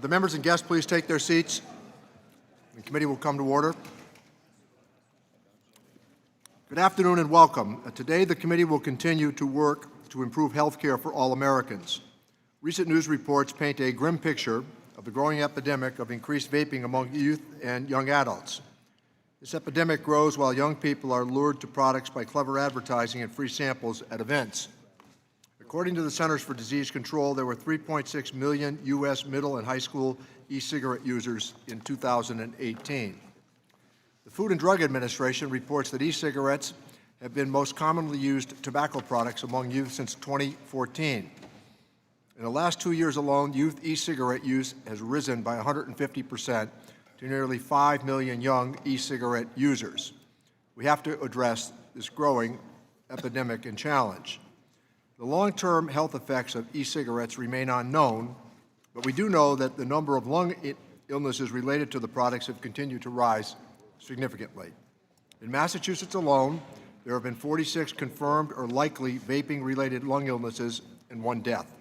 The members and guests please take their seats. The committee will come to order. Good afternoon and welcome. Today, the committee will continue to work to improve health care for all Americans. Recent news reports paint a grim picture of the growing epidemic of increased vaping among youth and young adults. This epidemic grows while young people are lured to products by clever advertising and free samples at events. According to the Centers for Disease Control, there were 3.6 million U.S. middle and high school e-cigarette users in 2018. The Food and Drug Administration reports that e-cigarettes have been most commonly used tobacco products among youth since 2014. In the last 2 years alone, youth e-cigarette use has risen by 150% to nearly 5 million young e-cigarette users. We have to address this growing epidemic and challenge. The long-term health effects of e-cigarettes remain unknown, but we do know that the number of lung illnesses related to the products have continued to rise significantly. In Massachusetts alone, there have been 46 confirmed or likely vaping-related lung illnesses and 1 death.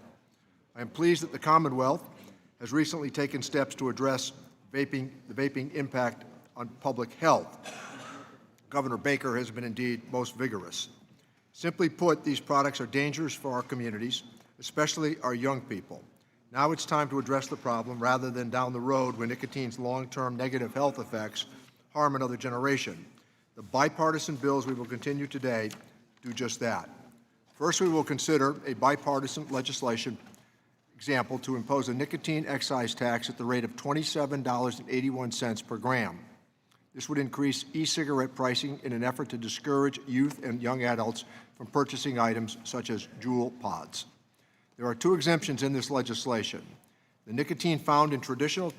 I am pleased that the Commonwealth has recently taken steps to address the vaping impact on public health. Governor Baker has been indeed most vigorous. Simply put, these products are dangerous for our communities, especially our young people. Now it's time to address the problem rather than down the road when nicotine's long-term negative health effects harm another generation. The bipartisan bills we will continue today do just that. First, we will consider a bipartisan legislation example to impose a nicotine excise tax at the rate of $27.81 per gram. This would increase e-cigarette pricing in an effort to discourage youth and young adults from purchasing items such as Juul pods. There are 2 exemptions in this legislation. The nicotine found in traditional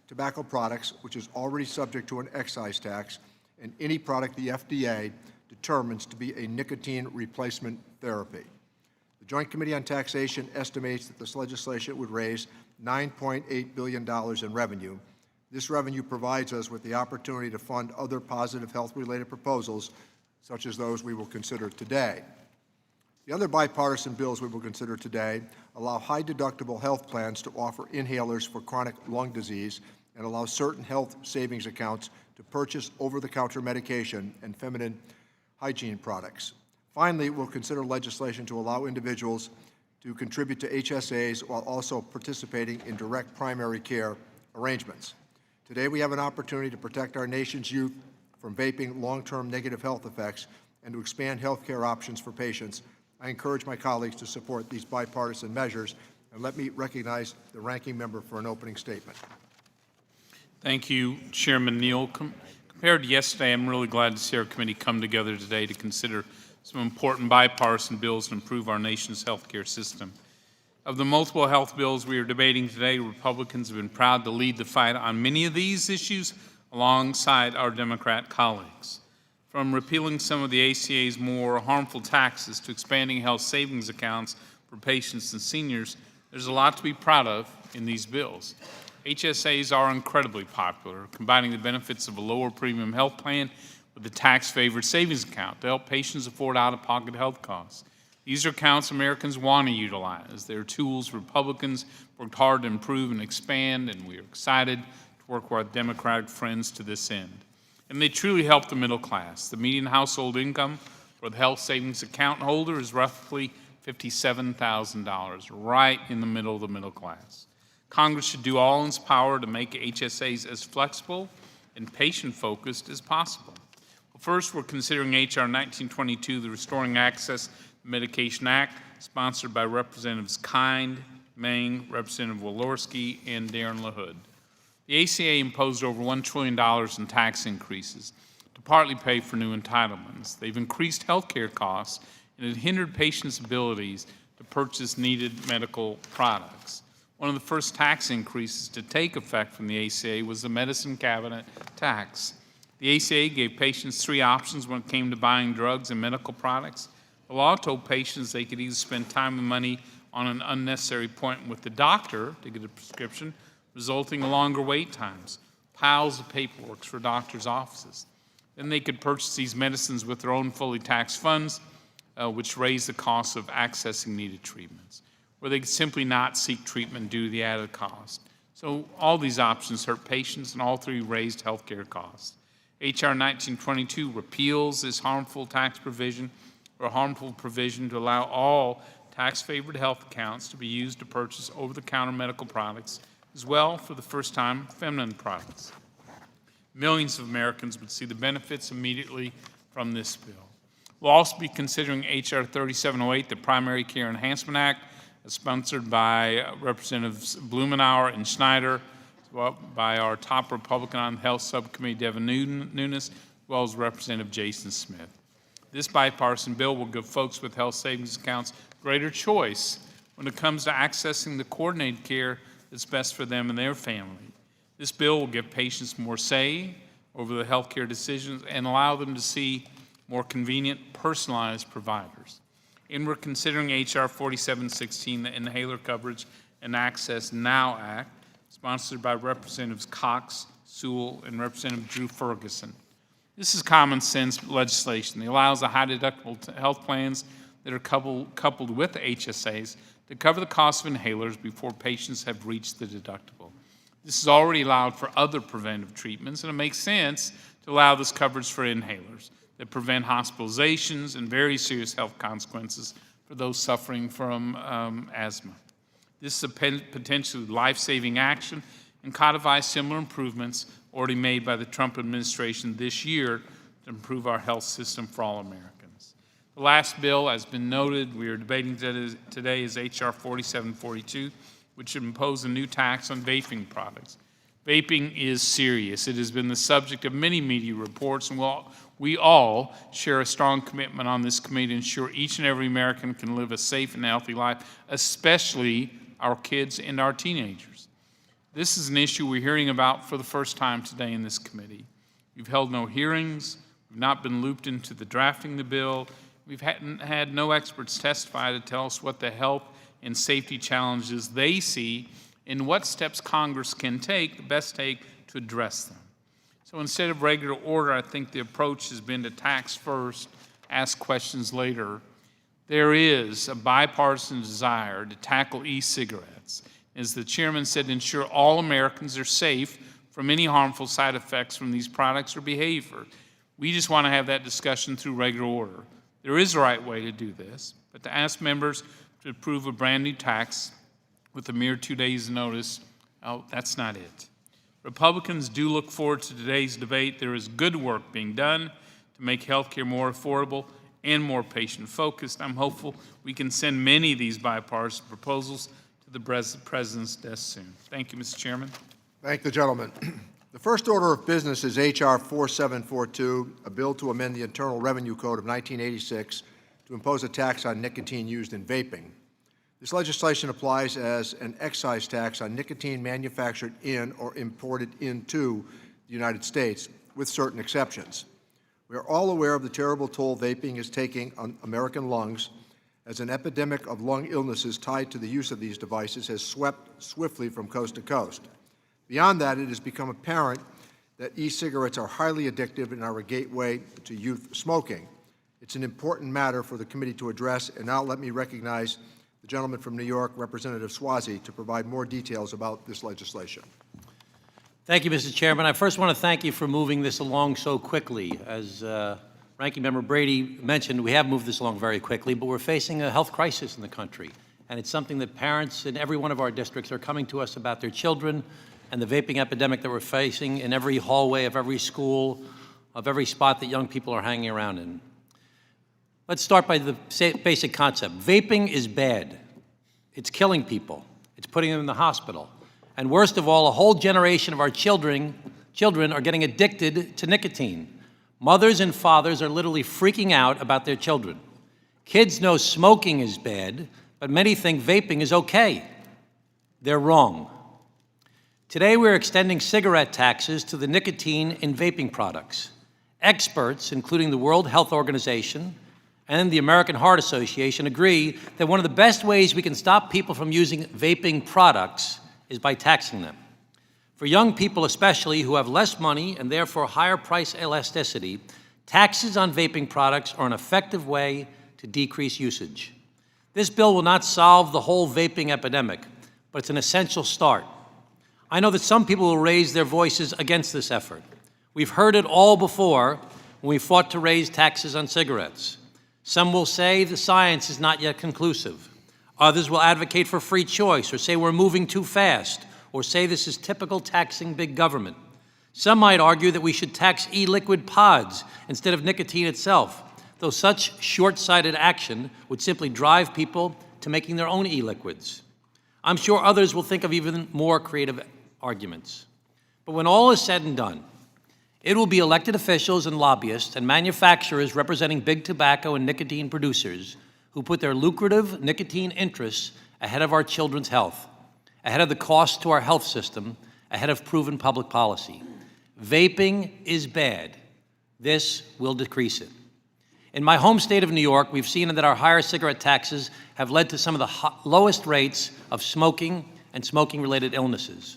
tobacco products, which is already subject to an excise tax, and any product the FDA determines to be a nicotine replacement therapy. The Joint Committee on Taxation estimates that this legislation would raise $9.8 billion in revenue. This revenue provides us with the opportunity to fund other positive health-related proposals, such as those we will consider today. The other bipartisan bills we will consider today allow high-deductible health plans to offer inhalers for chronic lung disease and allow certain health savings accounts to purchase over-the-counter medication and feminine hygiene products. Finally, we'll consider legislation to allow individuals to contribute to HSAs while also participating in direct primary care arrangements. Today, we have an opportunity to protect our nation's youth from vaping long-term negative health effects and to expand health care options for patients. I encourage my colleagues to support these bipartisan measures, and let me recognize the ranking member for an opening statement. Thank you, Chairman Neal. Compared to yesterday, I'm really glad to see our committee come together today to consider some important bipartisan bills to improve our nation's health care system. Of the multiple health bills we are debating today, Republicans have been proud to lead the fight on many of these issues alongside our Democrat colleagues. From repealing some of the ACA's more harmful taxes to expanding health savings accounts for patients and seniors, there's a lot to be proud of in these bills. HSAs are incredibly popular, combining the benefits of a lower premium health plan with a tax-favored savings account to help patients afford out-of-pocket health costs. These are accounts Americans want to utilize. They're tools Republicans worked hard to improve and expand, and we are excited to work with our Democratic friends to this end. And they truly help the middle class. The median household income for the health savings account holder is roughly $57,000, right in the middle of the middle class. Congress should do all in its power to make HSAs as flexible and patient-focused as possible. Well, first, we're considering H.R. 1922, the Restoring Access to Medication Act, sponsored by Representatives Kind, Mang, Representative Walorski, and Darren LaHood. The ACA imposed over $1 trillion in tax increases to partly pay for new entitlements. They've increased health care costs and it hindered patients' abilities to purchase needed medical products. One of the first tax increases to take effect from the ACA was the medicine cabinet tax. The ACA gave patients 3 options when it came to buying drugs and medical products. The law told patients they could either spend time and money on an unnecessary appointment with the doctor to get a prescription, resulting in longer wait times, piles of paperwork for doctors' offices. Then they could purchase these medicines with their own fully taxed funds, which raised the cost of accessing needed treatments, or they could simply not seek treatment due to the added cost. So all these options hurt patients, and all three raised health care costs. H.R. 1922 repeals this harmful tax provision or harmful provision to allow all tax-favored health accounts to be used to purchase over-the-counter medical products, as well, for the first time, feminine products. Millions of Americans would see the benefits immediately from this bill. We'll also be considering H.R. 3708, the Primary Care Enhancement Act, sponsored by Representatives Blumenauer and Schneider, as well by our top Republican on the Health Subcommittee, Devin Nunes, as well as Representative Jason Smith. This bipartisan bill will give folks with health savings accounts greater choice when it comes to accessing the coordinated care that's best for them and their family. This bill will give patients more say over the health care decisions and allow them to see more convenient, personalized providers. And we're considering H.R. 4716, the Inhaler Coverage and Access Now Act, sponsored by Representatives Cox, Sewell, and Representative Drew Ferguson. This is common sense legislation that allows the high deductible health plans that are coupled with the HSAs to cover the cost of inhalers before patients have reached the deductible. This is already allowed for other preventive treatments, and it makes sense to allow this coverage for inhalers that prevent hospitalizations and very serious health consequences for those suffering from asthma. This is a potentially life-saving action and codifies similar improvements already made by the Trump administration this year to improve our health system for all Americans. The last bill, as been noted, we are debating today is H.R. 4742, which would impose a new tax on vaping products. Vaping is serious. It has been the subject of many media reports, and we all share a strong commitment on this committee to ensure each and every American can live a safe and healthy life, especially our kids and our teenagers. This is an issue we're hearing about for the first time today in this committee. We've held no hearings. We've not been looped into the drafting of the bill. We've had no experts testify to tell us what the health and safety challenges they see and what steps Congress can take, the best take, to address them. So instead of regular order, I think the approach has been to tax first, ask questions later. There is a bipartisan desire to tackle e-cigarettes. As the chairman said, ensure all Americans are safe from any harmful side effects from these products or behavior. We just want to have that discussion through regular order. There is a right way to do this, but to ask members to approve a brand new tax with a mere 2 days' notice, that's not it. Republicans do look forward to today's debate. There is good work being done to make health care more affordable and more patient-focused. I'm hopeful we can send many of these bipartisan proposals to the President's desk soon. Thank you, Mr. Chairman. Thank the gentleman. The first order of business is H.R. 4742, a bill to amend the Internal Revenue Code of 1986 to impose a tax on nicotine used in vaping. This legislation applies as an excise tax on nicotine manufactured in or imported into the United States, with certain exceptions. We are all aware of the terrible toll vaping is taking on American lungs, as an epidemic of lung illnesses tied to the use of these devices has swept swiftly from coast to coast. Beyond that, it has become apparent that e-cigarettes are highly addictive and are a gateway to youth smoking. It's an important matter for the committee to address, and now let me recognize the gentleman from New York, Representative Swazi, to provide more details about this legislation. Thank you, Mr. Chairman. I first want to thank you for moving this along so quickly. As Ranking Member Brady mentioned, we have moved this along very quickly, but we're facing a health crisis in the country, and it's something that parents in every one of our districts are coming to us about their children and the vaping epidemic that we're facing in every hallway of every school, of every spot that young people are hanging around in. Let's start by the basic concept. Vaping is bad. It's killing people. It's putting them in the hospital. And worst of all, a whole generation of our children are getting addicted to nicotine. Mothers and fathers are literally freaking out about their children. Kids know smoking is bad, but many think vaping is okay. They're wrong. Today, we're extending cigarette taxes to the nicotine in vaping products. Experts, including the World Health Organization and the American Heart Association, agree that one of the best ways we can stop people from using vaping products is by taxing them. For young people especially who have less money and therefore higher price elasticity, taxes on vaping products are an effective way to decrease usage. This bill will not solve the whole vaping epidemic, but it's an essential start. I know that some people will raise their voices against this effort. We've heard it all before when we fought to raise taxes on cigarettes. Some will say the science is not yet conclusive. Others will advocate for free choice or say we're moving too fast or say this is typical taxing big government. Some might argue that we should tax e-liquid pods instead of nicotine itself, though such short-sighted action would simply drive people to making their own e-liquids. I'm sure others will think of even more creative arguments. But when all is said and done, it will be elected officials and lobbyists and manufacturers representing big tobacco and nicotine producers who put their lucrative nicotine interests ahead of our children's health, ahead of the cost to our health system, ahead of proven public policy. Vaping is bad. This will decrease it. In my home state of New York, we've seen that our higher cigarette taxes have led to some of the lowest rates of smoking and smoking-related illnesses.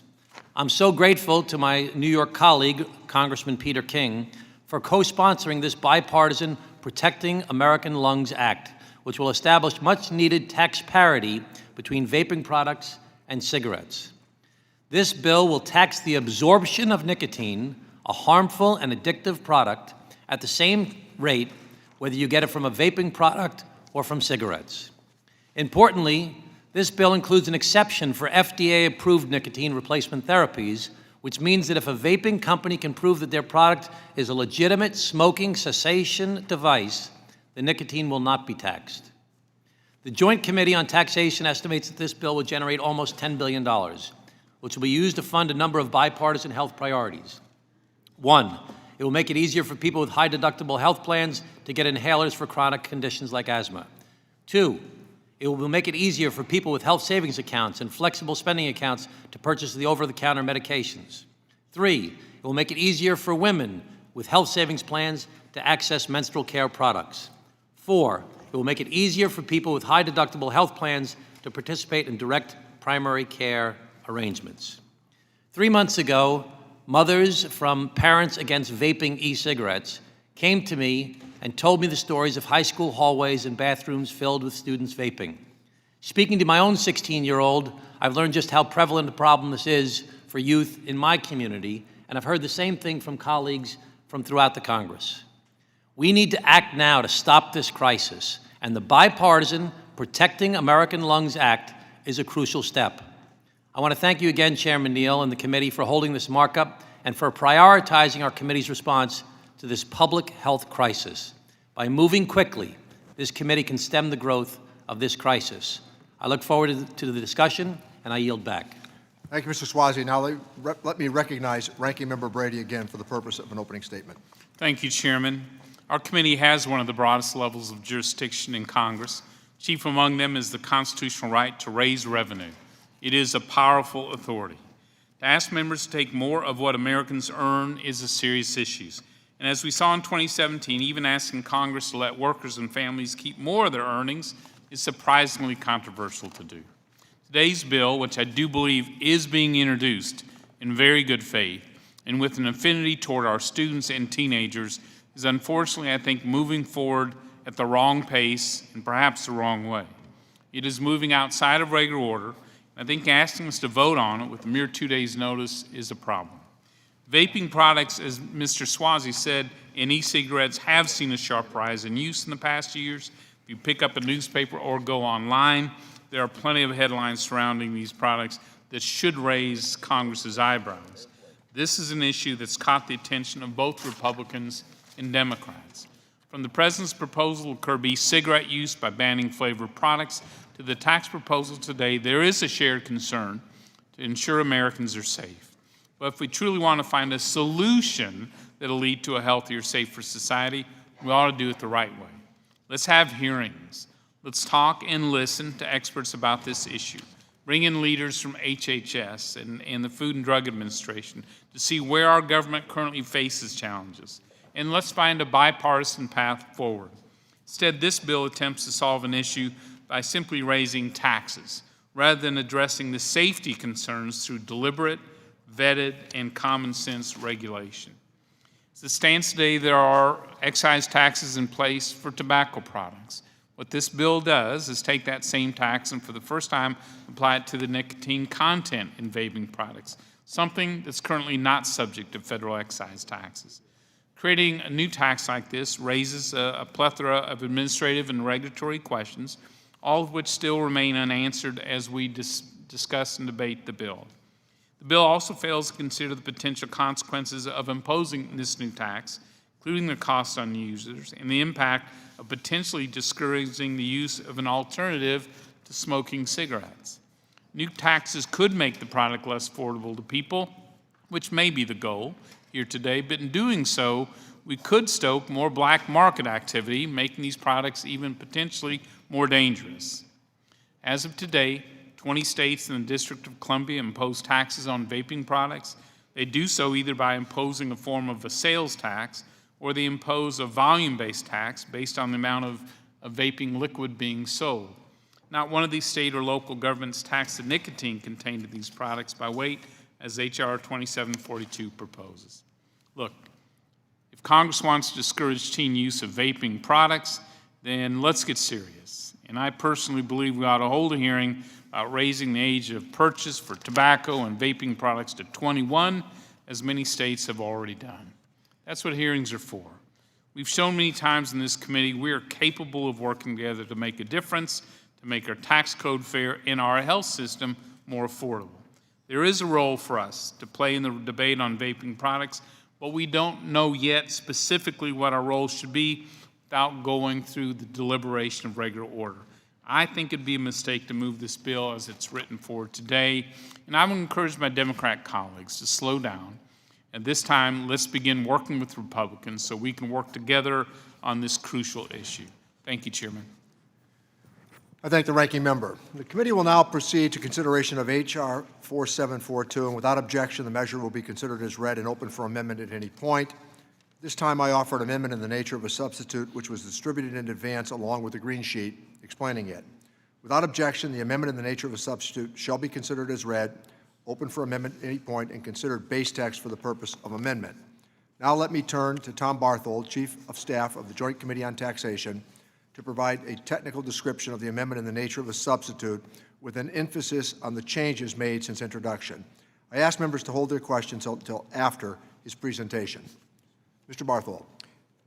I'm so grateful to my New York colleague, Congressman Peter King, for co-sponsoring this bipartisan Protecting American Lungs Act, which will establish much-needed tax parity between vaping products and cigarettes. This bill will tax the absorption of nicotine, a harmful and addictive product, at the same rate whether you get it from a vaping product or from cigarettes. Importantly, this bill includes an exception for FDA-approved nicotine replacement therapies, which means that if a vaping company can prove that their product is a legitimate smoking cessation device, the nicotine will not be taxed. The Joint Committee on Taxation estimates that this bill will generate almost $10 billion, which will be used to fund a number of bipartisan health priorities. One, it will make it easier for people with high-deductible health plans to get inhalers for chronic conditions like asthma. Two, it will make it easier for people with health savings accounts and flexible spending accounts to purchase the over-the-counter medications. Three, it will make it easier for women with health savings plans to access menstrual care products. Four, it will make it easier for people with high-deductible health plans to participate in direct primary care arrangements. 3 months ago, mothers from Parents Against Vaping E-Cigarettes came to me and told me the stories of high school hallways and bathrooms filled with students vaping. Speaking to my own 16-year-old, I've learned just how prevalent a problem this is for youth in my community, and I've heard the same thing from colleagues from throughout the Congress. We need to act now to stop this crisis, and the bipartisan Protecting American Lungs Act is a crucial step. I want to thank you again, Chairman Neal, and the committee for holding this markup and for prioritizing our committee's response to this public health crisis. By moving quickly, this committee can stem the growth of this crisis. I look forward to the discussion, and I yield back. Thank you, Mr. Swazi. Now let me recognize Ranking Member Brady again for the purpose of an opening statement. Thank you, Chairman. Our committee has one of the broadest levels of jurisdiction in Congress. Chief among them is the constitutional right to raise revenue. It is a powerful authority. To ask members to take more of what Americans earn is a serious issue. And as we saw in 2017, even asking Congress to let workers and families keep more of their earnings is surprisingly controversial to do. Today's bill, which I do believe is being introduced in very good faith and with an affinity toward our students and teenagers, is unfortunately, I think, moving forward at the wrong pace and perhaps the wrong way. It is moving outside of regular order. I think asking us to vote on it with a mere 2 days' notice is a problem. Vaping products, as Mr. Swazi said, and e-cigarettes have seen a sharp rise in use in the past years. If you pick up a newspaper or go online, there are plenty of headlines surrounding these products that should raise Congress's eyebrows. This is an issue that's caught the attention of both Republicans and Democrats. From the President's proposal to curb e-cigarette use by banning flavored products to the tax proposal today, there is a shared concern to ensure Americans are safe. But if we truly want to find a solution that will lead to a healthier, safer society, we ought to do it the right way. Let's have hearings. Let's talk and listen to experts about this issue. Bring in leaders from HHS and the Food and Drug Administration to see where our government currently faces challenges. And let's find a bipartisan path forward. Instead, this bill attempts to solve an issue by simply raising taxes, rather than addressing the safety concerns through deliberate, vetted, and common sense regulation. As it stands today, there are excise taxes in place for tobacco products. What this bill does is take that same tax and for the first time apply it to the nicotine content in vaping products, something that's currently not subject to federal excise taxes. Creating a new tax like this raises a plethora of administrative and regulatory questions, all of which still remain unanswered as we discuss and debate the bill. The bill also fails to consider the potential consequences of imposing this new tax, including the cost on users and the impact of potentially discouraging the use of an alternative to smoking cigarettes. New taxes could make the product less affordable to people, which may be the goal here today, but in doing so, we could stoke more black market activity, making these products even potentially more dangerous. As of today, 20 states and the District of Columbia impose taxes on vaping products. They do so either by imposing a form of a sales tax or they impose a volume-based tax based on the amount of vaping liquid being sold. Not one of these state or local governments tax the nicotine contained in these products by weight, as H.R. 2742 proposes. Look, if Congress wants to discourage teen use of vaping products, then let's get serious. And I personally believe we ought to hold a hearing about raising the age of purchase for tobacco and vaping products to 21, as many states have already done. That's what hearings are for. We've shown many times in this committee we are capable of working together to make a difference, to make our tax code fair and our health system more affordable. There is a role for us to play in the debate on vaping products, but we don't know yet specifically what our role should be without going through the deliberation of regular order. I think it'd be a mistake to move this bill as it's written forward today, and I would encourage my Democrat colleagues to slow down. At this time, let's begin working with Republicans so we can work together on this crucial issue. Thank you, Chairman. I thank the ranking member. The committee will now proceed to consideration of H.R. 4742, and without objection, the measure will be considered as read and open for amendment at any point. This time, I offer an amendment in the nature of a substitute, which was distributed in advance along with the green sheet explaining it. Without objection, the amendment in the nature of a substitute shall be considered as read, open for amendment at any point, and considered base text for the purpose of amendment. Now let me turn to Tom Barthold, Chief of Staff of the Joint Committee on Taxation, to provide a technical description of the amendment in the nature of a substitute with an emphasis on the changes made since introduction. I ask members to hold their questions until after his presentation. Mr. Barthold.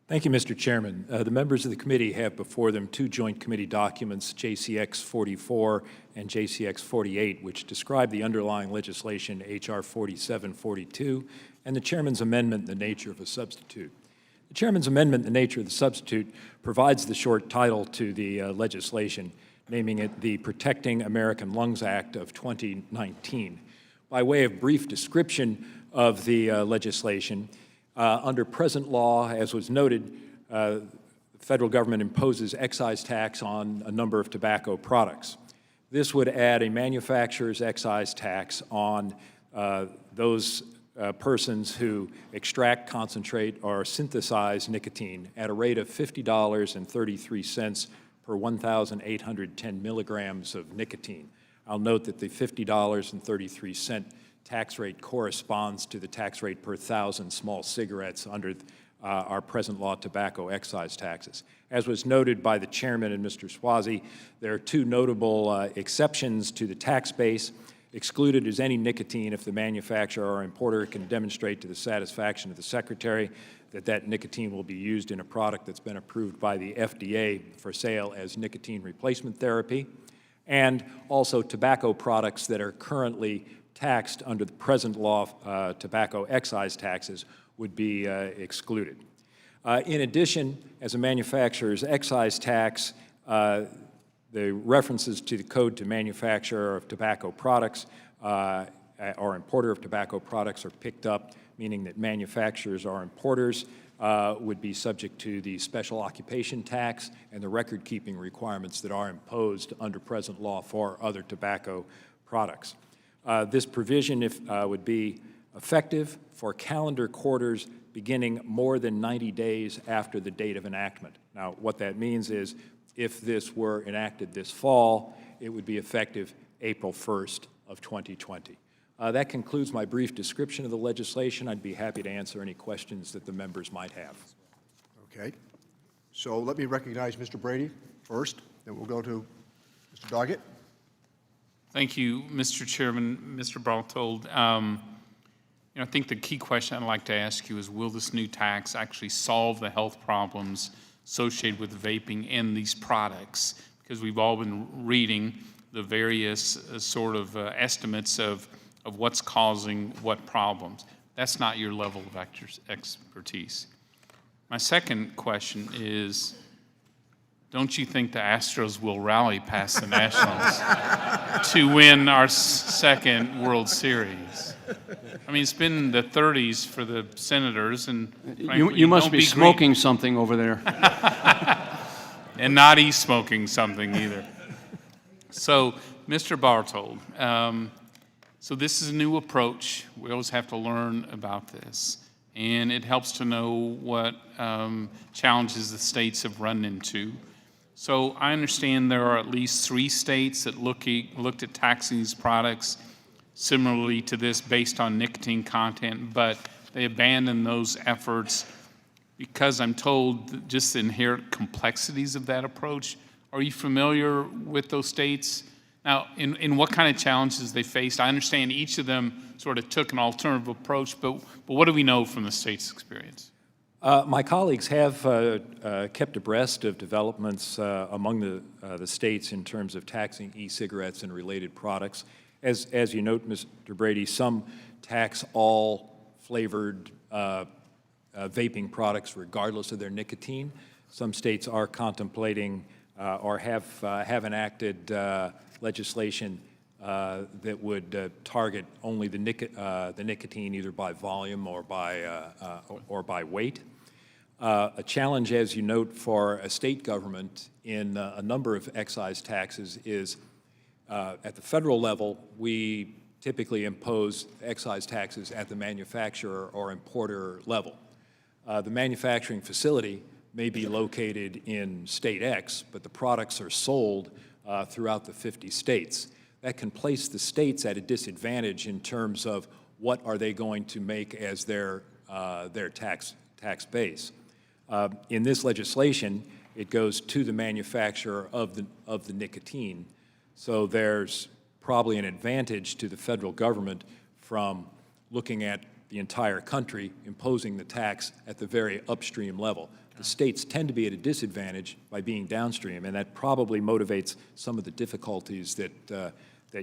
Thank you, Mr. Chairman. The members of the committee have before them two joint committee documents, JCX 44 and JCX 48, which describe the underlying legislation, H.R. 4742, and the chairman's amendment in the nature of a substitute. The chairman's amendment in the nature of the substitute provides the short title to the legislation, naming it the Protecting American Lungs Act of 2019. By way of brief description of the legislation, under present law, as was noted, the federal government imposes excise tax on a number of tobacco products. This would add a manufacturer's excise tax on those persons who extract, concentrate, or synthesize nicotine at a rate of $50.33 per 1,810 milligrams of nicotine. I'll note that the $50.33 tax rate corresponds to the tax rate per 1,000 small cigarettes under our present law tobacco excise taxes. As was noted by the chairman and Mr. Swazi, there are two notable exceptions to the tax base. Excluded is any nicotine if the manufacturer or importer can demonstrate to the satisfaction of the secretary that that nicotine will be used in a product that's been approved by the FDA for sale as nicotine replacement therapy, and also tobacco products that are currently taxed under the present law tobacco excise taxes would be excluded. In addition, as a manufacturer's excise tax, the references to the code to manufacturer of tobacco products or importer of tobacco products are picked up, meaning that manufacturers or importers would be subject to the special occupation tax and the record-keeping requirements that are imposed under present law for other tobacco products. This provision would be effective for calendar quarters beginning more than 90 days after the date of enactment. Now, what that means is if this were enacted this fall, it would be effective April 1st of 2020. That concludes my brief description of the legislation. I'd be happy to answer any questions that the members might have. Okay. So let me recognize Mr. Brady first, then we'll go to Mr. Doggett. Thank you, Mr. Chairman, Mr. Barthold. I think the key question I'd like to ask you is, will this new tax actually solve the health problems associated with vaping and these products? Because we've all been reading the various sort of estimates of what's causing what problems. That's not your level of expertise. My second question is, don't you think the Astros will rally past the Nationals to win our second World Series? I mean, it's been the 30s for the Senators, and frankly, You must don't be smoking something over there. and not e-smoking something either. So, Mr. Bartold, so this is a new approach. We always have to learn about this, and it helps to know what challenges the states have run into. So I understand there are at least 3 states that looked at taxing these products similarly to this based on nicotine content, but they abandoned those efforts because I'm told just the inherent complexities of that approach. Are you familiar with those states? Now, in what kind of challenges they faced? I understand each of them sort of took an alternative approach, but what do we know from the state's experience? My colleagues have kept abreast of developments among the states in terms of taxing e-cigarettes and related products. As you note, Mr. Brady, some tax all flavored vaping products regardless of their nicotine. Some states are contemplating or have enacted legislation that would target only the nicotine either by volume or by weight. A challenge, as you note, for a state government in a number of excise taxes is at the federal level, we typically impose excise taxes at the manufacturer or importer level. The manufacturing facility may be located in state X, but the products are sold throughout the 50 states. That can place the states at a disadvantage in terms of what are they going to make as their tax base. In this legislation, it goes to the manufacturer of the nicotine. So there's probably an advantage to the federal government from looking at the entire country, imposing the tax at the very upstream level. The states tend to be at a disadvantage by being downstream, and that probably motivates some of the difficulties that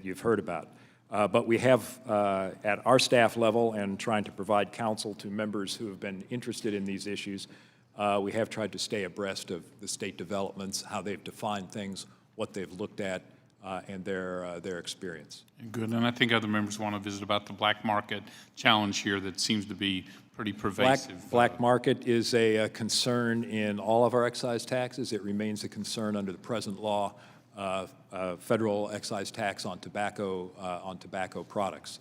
you've heard about. But we have, at our staff level and trying to provide counsel to members who have been interested in these issues, we have tried to stay abreast of the state developments, how they've defined things, what they've looked at, and their experience. Good, and I think other members want to visit about the black market challenge here that seems to be pretty pervasive. Black market is a concern in all of our excise taxes. It remains a concern under the present law, federal excise tax on tobacco products.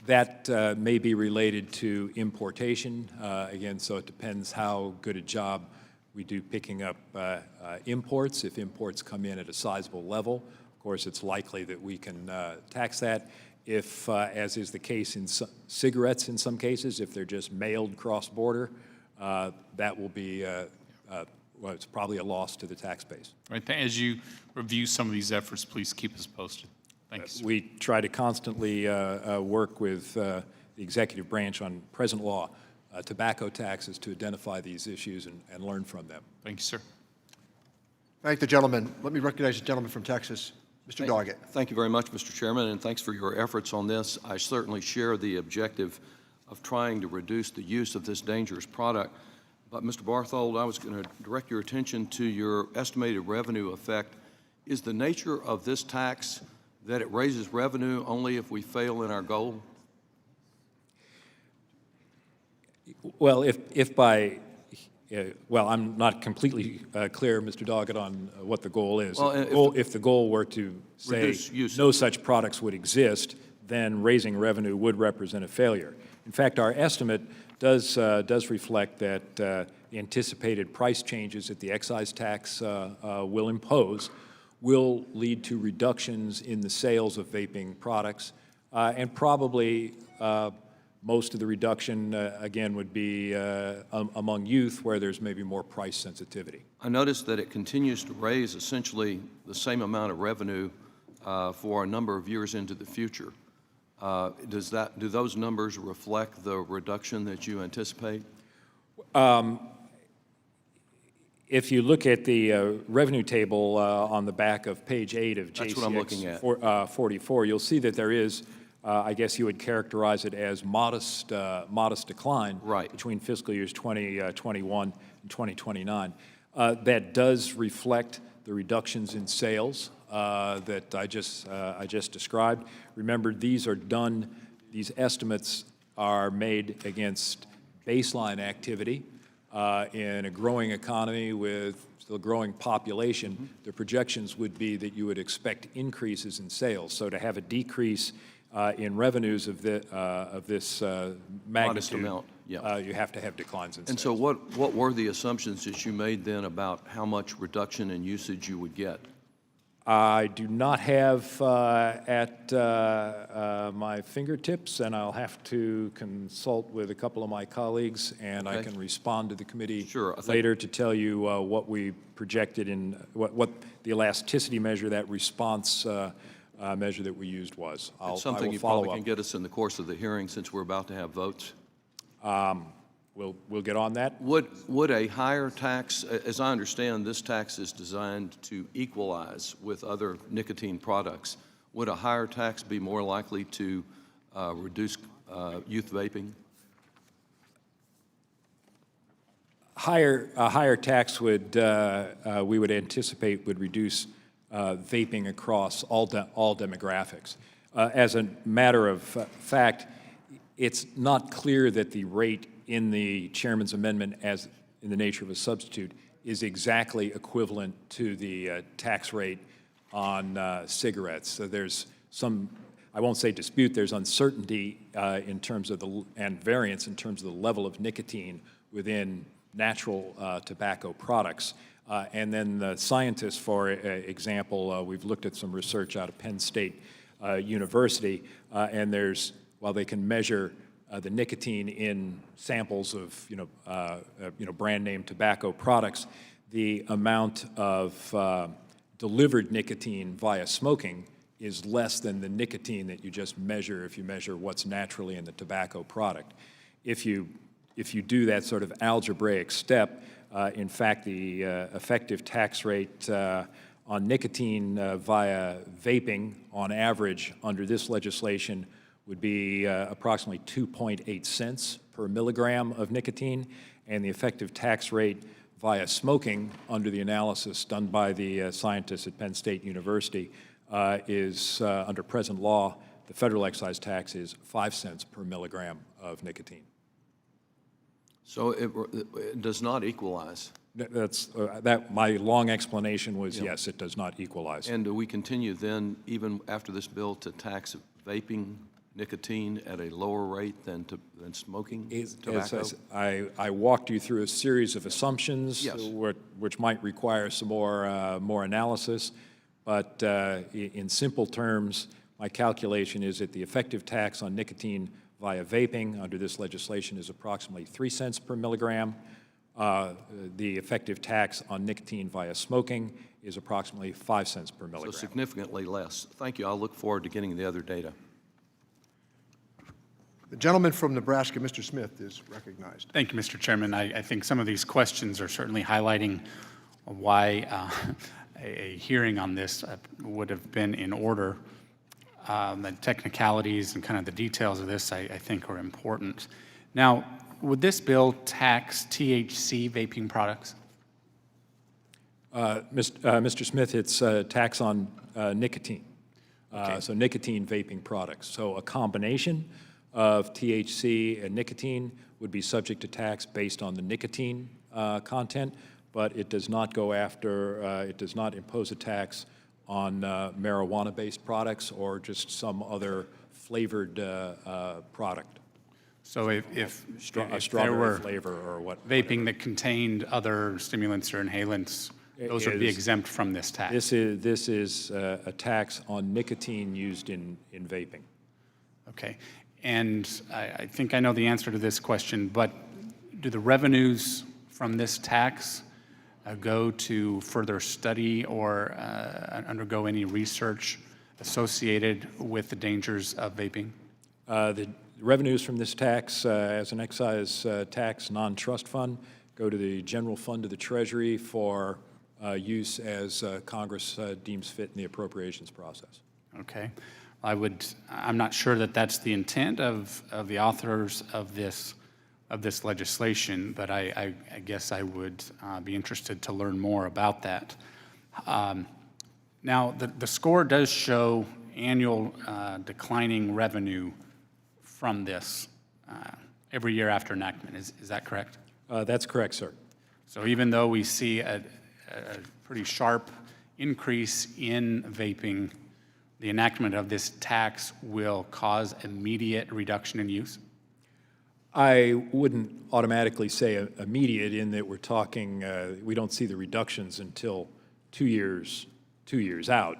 That may be related to importation, again, so it depends how good a job we do picking up imports. If imports come in at a sizable level, of course, it's likely that we can tax that. If, as is the case in cigarettes in some cases, if they're just mailed cross-border, that will be, well, it's probably a loss to the tax base. Right. As you review some of these efforts, please keep us posted. Thank you, sir. We try to constantly work with the executive branch on present law tobacco taxes to identify these issues and learn from them. Thank you, sir. Thank the gentleman. Let me recognize the gentleman from Texas, Mr. Doggett. Thank you very much, Mr. Chairman, and thanks for your efforts on this. I certainly share the objective of trying to reduce the use of this dangerous product. But, Mr. Barthold, I was going to direct your attention to your estimated revenue effect. Is the nature of this tax that it raises revenue only if we fail in our goal? Well, if by, well, I'm not completely clear, Mr. Doggett, on what the goal is. Well, if the goal were to say no such products would exist, then raising revenue would represent a failure. In fact, our estimate does reflect that the anticipated price changes that the excise tax will impose will lead to reductions in the sales of vaping products, and probably most of the reduction, again, would be among youth where there's maybe more price sensitivity. I noticed that it continues to raise essentially the same amount of revenue for a number of years into the future. Do those numbers reflect the reduction that you anticipate? If you look at the revenue table on the back of page 8 of That's what I'm looking at. JCX 44, you'll see that there is, I guess you would characterize it as modest decline Right. between fiscal years 2021 and 2029. That does reflect the reductions in sales that I just described. Remember, these estimates are made against baseline activity. In a growing economy with still growing population, the projections would be that you would expect increases in sales. So to have a decrease in revenues of this magnitude, amount, yeah. You have to have declines in sales. And so what were the assumptions that you made then about how much reduction in usage you would get? I do not have at my fingertips, and I'll have to consult with a couple of my colleagues, and I Okay. can respond to the committee Sure, I think- later to tell you what we projected in what the elasticity measure, that response measure that we used was. It's I something will you follow probably can up. get us in the course of the hearing since we're about to have votes. We'll get on that. Would a higher tax, as I understand, this tax is designed to equalize with other nicotine products. Would a higher tax be more likely to reduce youth vaping? A higher tax would we would anticipate would reduce vaping across all demographics. As a matter of fact, it's not clear that the rate in the chairman's amendment, as in the nature of a substitute, is exactly equivalent to the tax rate on cigarettes. So there's some, I won't say dispute, there's uncertainty in terms of and variance in terms of the level of nicotine within natural tobacco products. And then the scientists, for example, we've looked at some research out of Penn State University, and while they can measure the nicotine in samples of brand name tobacco products, the amount of delivered nicotine via smoking is less than the nicotine that you just measure if you measure what's naturally in the tobacco product. If you do that sort of algebraic step, in fact, the effective tax rate on nicotine via vaping on average under this legislation would be approximately 2.8 cents per milligram of nicotine, and the effective tax rate via smoking under the analysis done by the scientists at Penn State University is, under present law, the federal excise tax is 5 cents per milligram of nicotine. So it does not equalize. My long explanation was, yes, it does not equalize. And do we continue then, even after this bill, to tax vaping nicotine at a lower rate than smoking tobacco? I walked you through a series of assumptions, Yes. which might require some more analysis, but in simple terms, my calculation is that the effective tax on nicotine via vaping under this legislation is approximately 3 cents per milligram. The effective tax on nicotine via smoking is approximately 5 cents per So milligram. significantly less. Thank you. I'll look forward to getting the other data. The gentleman from Nebraska, Mr. Smith, is recognized. Thank you, Mr. Chairman. I think some of these questions are certainly highlighting why a hearing on this would have been in order. The technicalities and kind of the details of this, I think, are important. Now, would this bill tax THC vaping products? Mr. Smith, it's a tax on nicotine, Okay. so nicotine vaping products. So a combination of THC and nicotine would be subject to tax based on the nicotine content, but it does not go after, it does not impose a tax on marijuana-based products or just some other flavored product. So if A there strawberry were flavor or what. vaping that contained other stimulants or inhalants, those would be exempt from this tax? This is a tax on nicotine used in vaping. Okay. And I think I know the answer to this question, but do the revenues from this tax go to further study or undergo any research associated with the dangers of vaping? The revenues from this tax, as an excise tax non-trust fund, go to the general fund of the Treasury for use as Congress deems fit in the appropriations process. Okay. I'm not sure that that's the intent of the authors of this legislation, but I guess I would be interested to learn more about that. Now, the score does show annual declining revenue from this every year after enactment. Is that correct? That's correct, sir. So even though we see a pretty sharp increase in vaping, the enactment of this tax will cause immediate reduction in use? I wouldn't automatically say immediate in that we're talking, we don't see the reductions until 2 years out.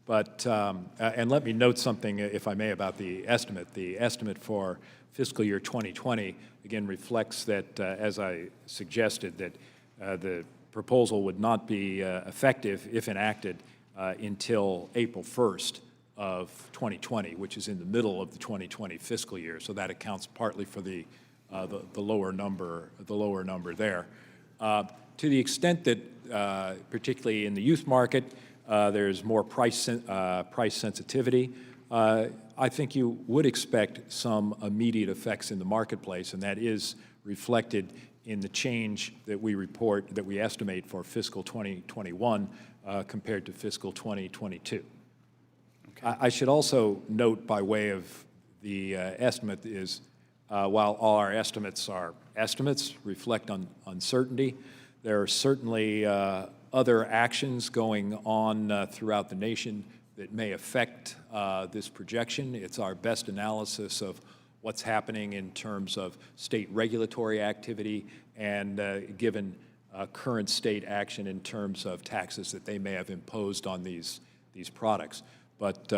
But, and let me note something, if I may, about the estimate. The estimate for fiscal year 2020, again, reflects that, as I suggested, that the proposal would not be effective, if enacted, until April 1st of 2020, which is in the middle of the 2020 fiscal year. So that accounts partly for the lower number there. To the extent that, particularly in the youth market, there's more price sensitivity, I think you would expect some immediate effects in the marketplace, and that is reflected in the change that we estimate for fiscal 2021 compared to fiscal 2022. Okay. I should also note, by way of the estimate, is while all our estimates are estimates, reflect on uncertainty, there are certainly other actions going on throughout the nation that may affect this projection. It's our best analysis of what's happening in terms of state regulatory activity and given current state action in terms of taxes that they may have imposed on these products. But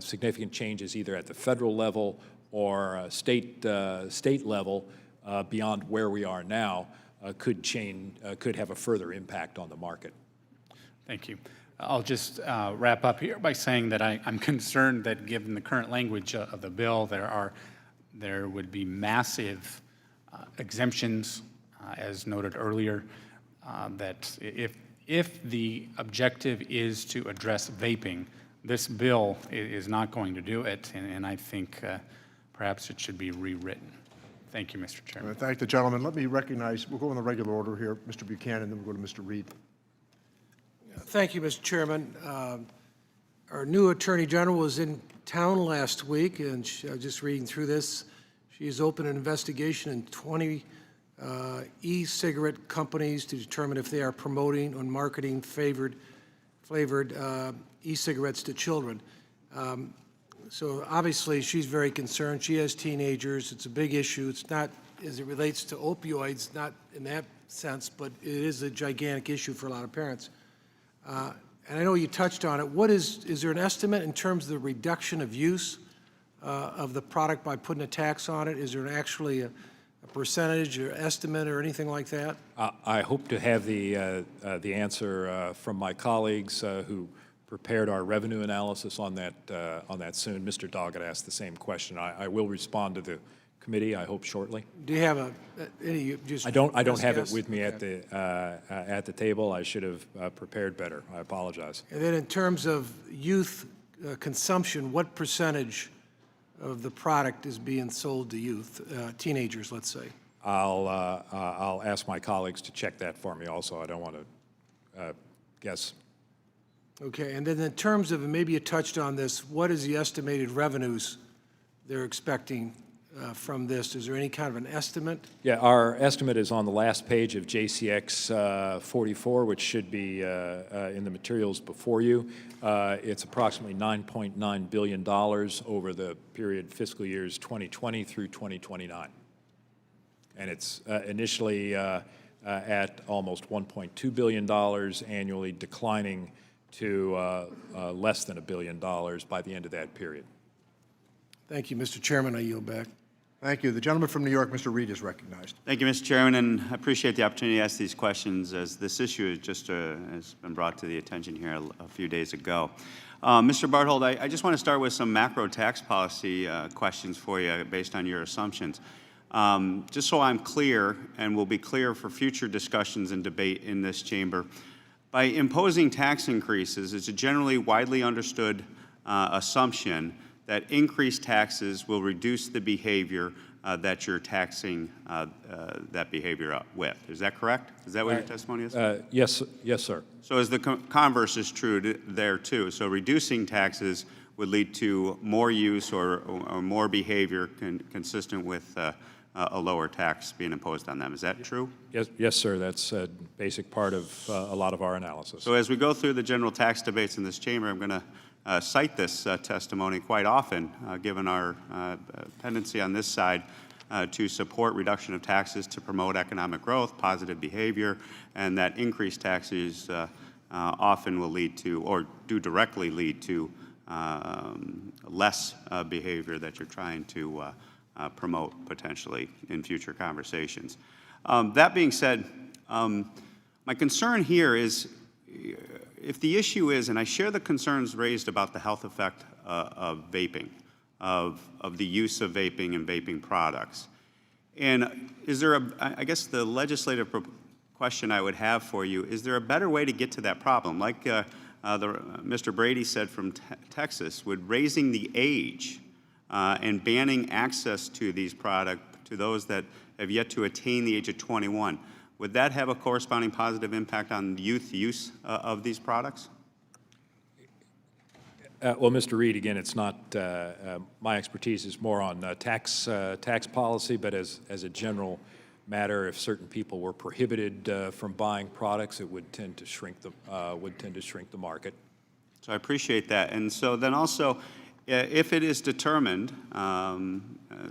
significant changes either at the federal level or state level beyond where we are now could have a further impact on the market. Thank you. I'll just wrap up here by saying that I'm concerned that, given the current language of the bill, there would be massive exemptions, as noted earlier, that if the objective is to address vaping, this bill is not going to do it, and I think perhaps it should be rewritten. Thank you, Mr. Chairman. I thank the gentleman. Let me recognize, we'll go in the regular order here, Mr. Buchanan, then we'll go to Mr. Reed. Thank you, Mr. Chairman. Our new Attorney General was in town last week, and just reading through this, she has opened an investigation in 20 e-cigarette companies to determine if they are promoting or marketing flavored e-cigarettes to children. So obviously she's very concerned. She has teenagers. It's a big issue. It's not, as it relates to opioids, not in that sense, but it is a gigantic issue for a lot of parents. And I know you touched on it. Is there an estimate in terms of the reduction of use of the product by putting a tax on it? Is there actually a percentage or estimate or anything like that? I hope to have the answer from my colleagues who prepared our revenue analysis on that soon. Mr. Doggett asked the same question. I will respond to the committee, I hope, shortly. Do you have any? Just I don't have it with me at the table. I should have prepared better. I apologize. And then in terms of youth consumption, what percentage of the product is being sold to youth, teenagers, let's say? I'll ask my colleagues to check that for me also. I don't want to guess. Okay, and then in terms of, and maybe you touched on this, what is the estimated revenues they're expecting from this? Is there any kind of an estimate? Yeah, our estimate is on the last page of JCX 44, which should be in the materials before you. It's approximately $9.9 billion over the period fiscal years 2020 through 2029. And it's initially at almost $1.2 billion annually, declining to less than $1 billion by the end of that period. Thank you, Mr. Chairman. I yield back. Thank you. The gentleman from New York, Mr. Reed, is recognized. Thank you, Mr. Chairman, and I appreciate the opportunity to ask these questions as this issue is just has been brought to the attention here a few days ago. Mr. Barthold, I just want to start with some macro tax policy questions for you based on your assumptions. Just so I'm clear and will be clear for future discussions and debate in this chamber, by imposing tax increases, it's a generally widely understood assumption that increased taxes will reduce the behavior that you're taxing that behavior with. Is that correct? Is that what your testimony is? Yes, sir. So as the converse is true there too. So reducing taxes would lead to more use or more behavior consistent with a lower tax being imposed on them. Is that true? Yes, sir. That's a basic part of a lot of our analysis. So as we go through the general tax debates in this chamber, I'm going to cite this testimony quite often, given our tendency on this side to support reduction of taxes to promote economic growth, positive behavior, and that increased taxes often will lead to, or do directly lead to, less behavior that you're trying to promote potentially in future conversations. That being said, my concern here is if the issue is, and I share the concerns raised about the health effect of vaping, of the use of vaping and vaping products. And is there I guess the legislative question I would have for you, is there a better way to get to that problem? Like Mr. Brady said from Texas, would raising the age and banning access to these products to those that have yet to attain the age of 21, would that have a corresponding positive impact on youth use of these products? Well, Mr. Reed, again, it's not my expertise is more on tax policy, but as a general matter, if certain people were prohibited from buying products, it would tend to shrink the market. So I appreciate that. And so then also, if it is determined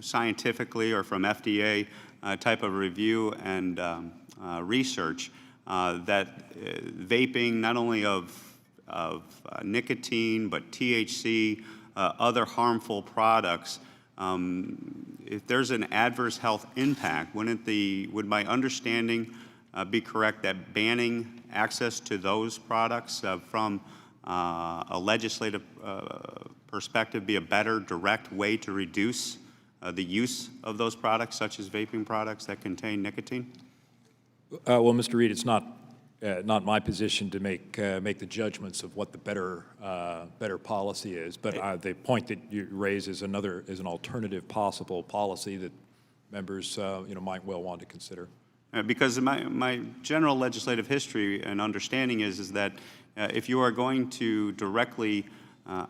scientifically or from FDA type of review and research that vaping, not only of nicotine, but THC, other harmful products, if there's an adverse health impact, would my understanding be correct that banning access to those products from a legislative perspective be a better direct way to reduce the use of those products, such as vaping products that contain nicotine? Well, Mr. Reed, it's not my position to make the judgments of what the better policy is. But the point that you raise is an alternative possible policy that members might well want to consider. Because my general legislative history and understanding is that if you are going to directly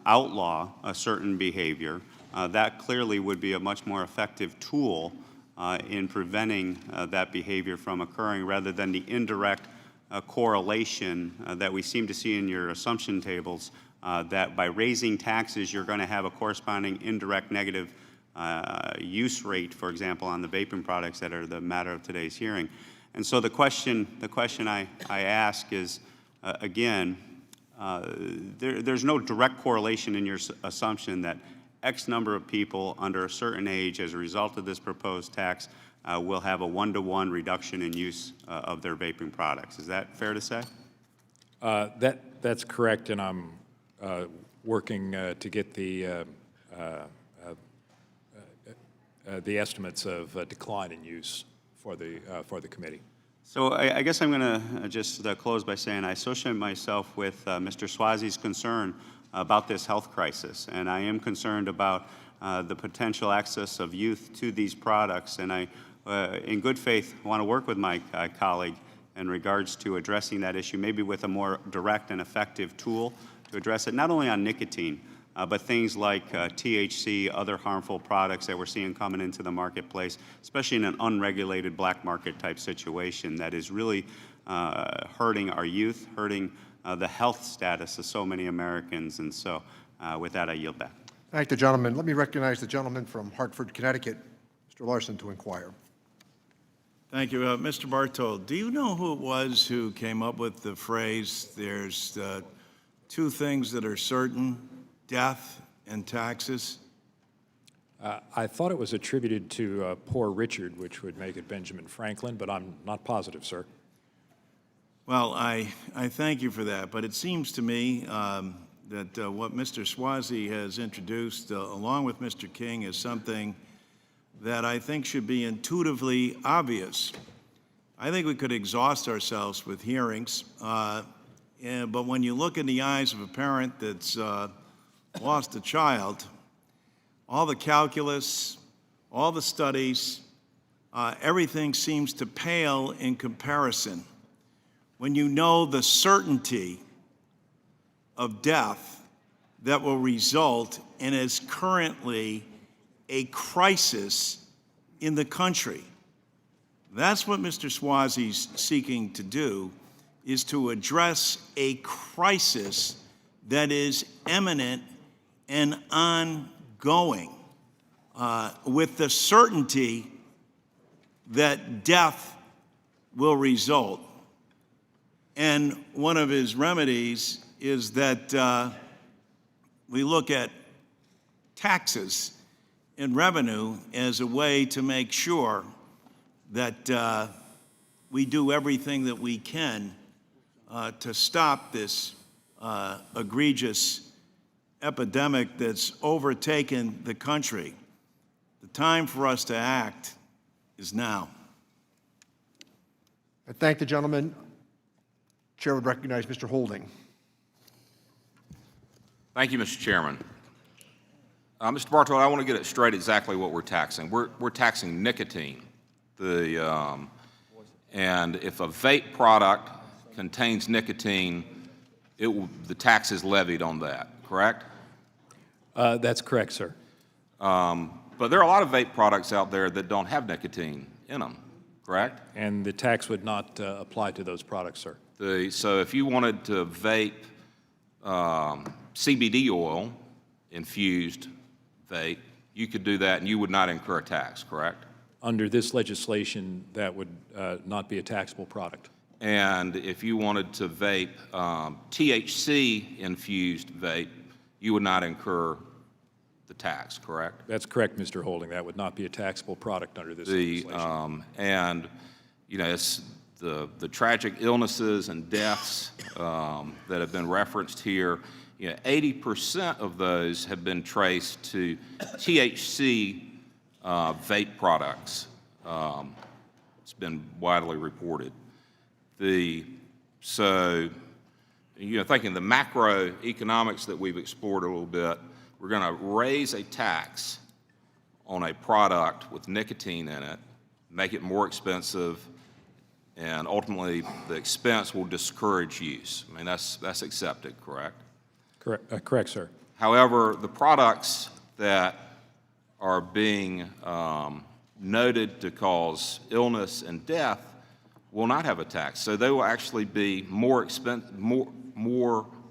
outlaw a certain behavior, that clearly would be a much more effective tool in preventing that behavior from occurring, rather than the indirect correlation that we seem to see in your assumption tables, that by raising taxes you're going to have a corresponding indirect negative use rate, for example, on the vaping products that are the matter of today's hearing. And so the question I ask is, again, there's no direct correlation in your assumption that X number of people under a certain age as a result of this proposed tax will have a one-to-one reduction in use of their vaping products. Is that fair to say? That's correct, and I'm working to get the estimates of decline in use for the committee. So I guess I'm going to just close by saying I associate myself with Mr. Swazi's concern about this health crisis, and I am concerned about the potential access of youth to these products, and I, in good faith, want to work with my colleague in regards to addressing that issue, maybe with a more direct and effective tool to address it, not only on nicotine, but things like THC, other harmful products that we're seeing coming into the marketplace, especially in an unregulated black market type situation that is really hurting our youth, hurting the health status of so many Americans. And so with that, I yield back. Thank the gentleman. Let me recognize the gentleman from Hartford, Connecticut, Mr. Larson, to inquire. Thank you. Mr. Barthold, do you know who it was who came up with the phrase, there's two things that are certain, death and taxes? I thought it was attributed to Poor Richard, which would make it Benjamin Franklin, but I'm not positive, sir. Well, I thank you for that, but it seems to me that what Mr. Swazi has introduced, along with Mr. King, is something that I think should be intuitively obvious. I think we could exhaust ourselves with hearings, but when you look in the eyes of a parent that's lost a child, all the calculus, all the studies, everything seems to pale in comparison. When you know the certainty of death that will result and is currently a crisis in the country. That's what Mr. Swazi's seeking to do, is to address a crisis that is imminent and ongoing, with the certainty that death will result. And one of his remedies is that we look at taxes and revenue as a way to make sure that we do everything that we can to stop this egregious epidemic that's overtaken the country. The time for us to act is now. I thank the gentleman. Chair would recognize Mr. Holding. Thank you, Mr. Chairman. Mr. Bartold, I want to get it straight exactly what we're taxing. We're taxing nicotine. And if a vape product contains nicotine, the tax is levied on that, correct? That's correct, sir. But there are a lot of vape products out there that don't have nicotine in them, correct? And the tax would not apply to those products, sir. So if you wanted to vape CBD oil infused vape, you could do that and you would not incur a tax, correct? Under this legislation, that would not be a taxable product. And if you wanted to vape THC infused vape, you would not incur the tax, correct? That's correct, Mr. Holding. That would not be a taxable product under this legislation. And, you know, it's the tragic illnesses and deaths that have been referenced here, you know, 80% of those have been traced to THC vape products. It's been widely reported. So, you know, thinking the macroeconomics that we've explored a little bit, we're going to raise a tax on a product with nicotine in it, make it more expensive, and ultimately the expense will discourage use. I mean, that's accepted, correct? Correct, sir. However, the products that are being noted to cause illness and death will not have a tax. So they will actually be more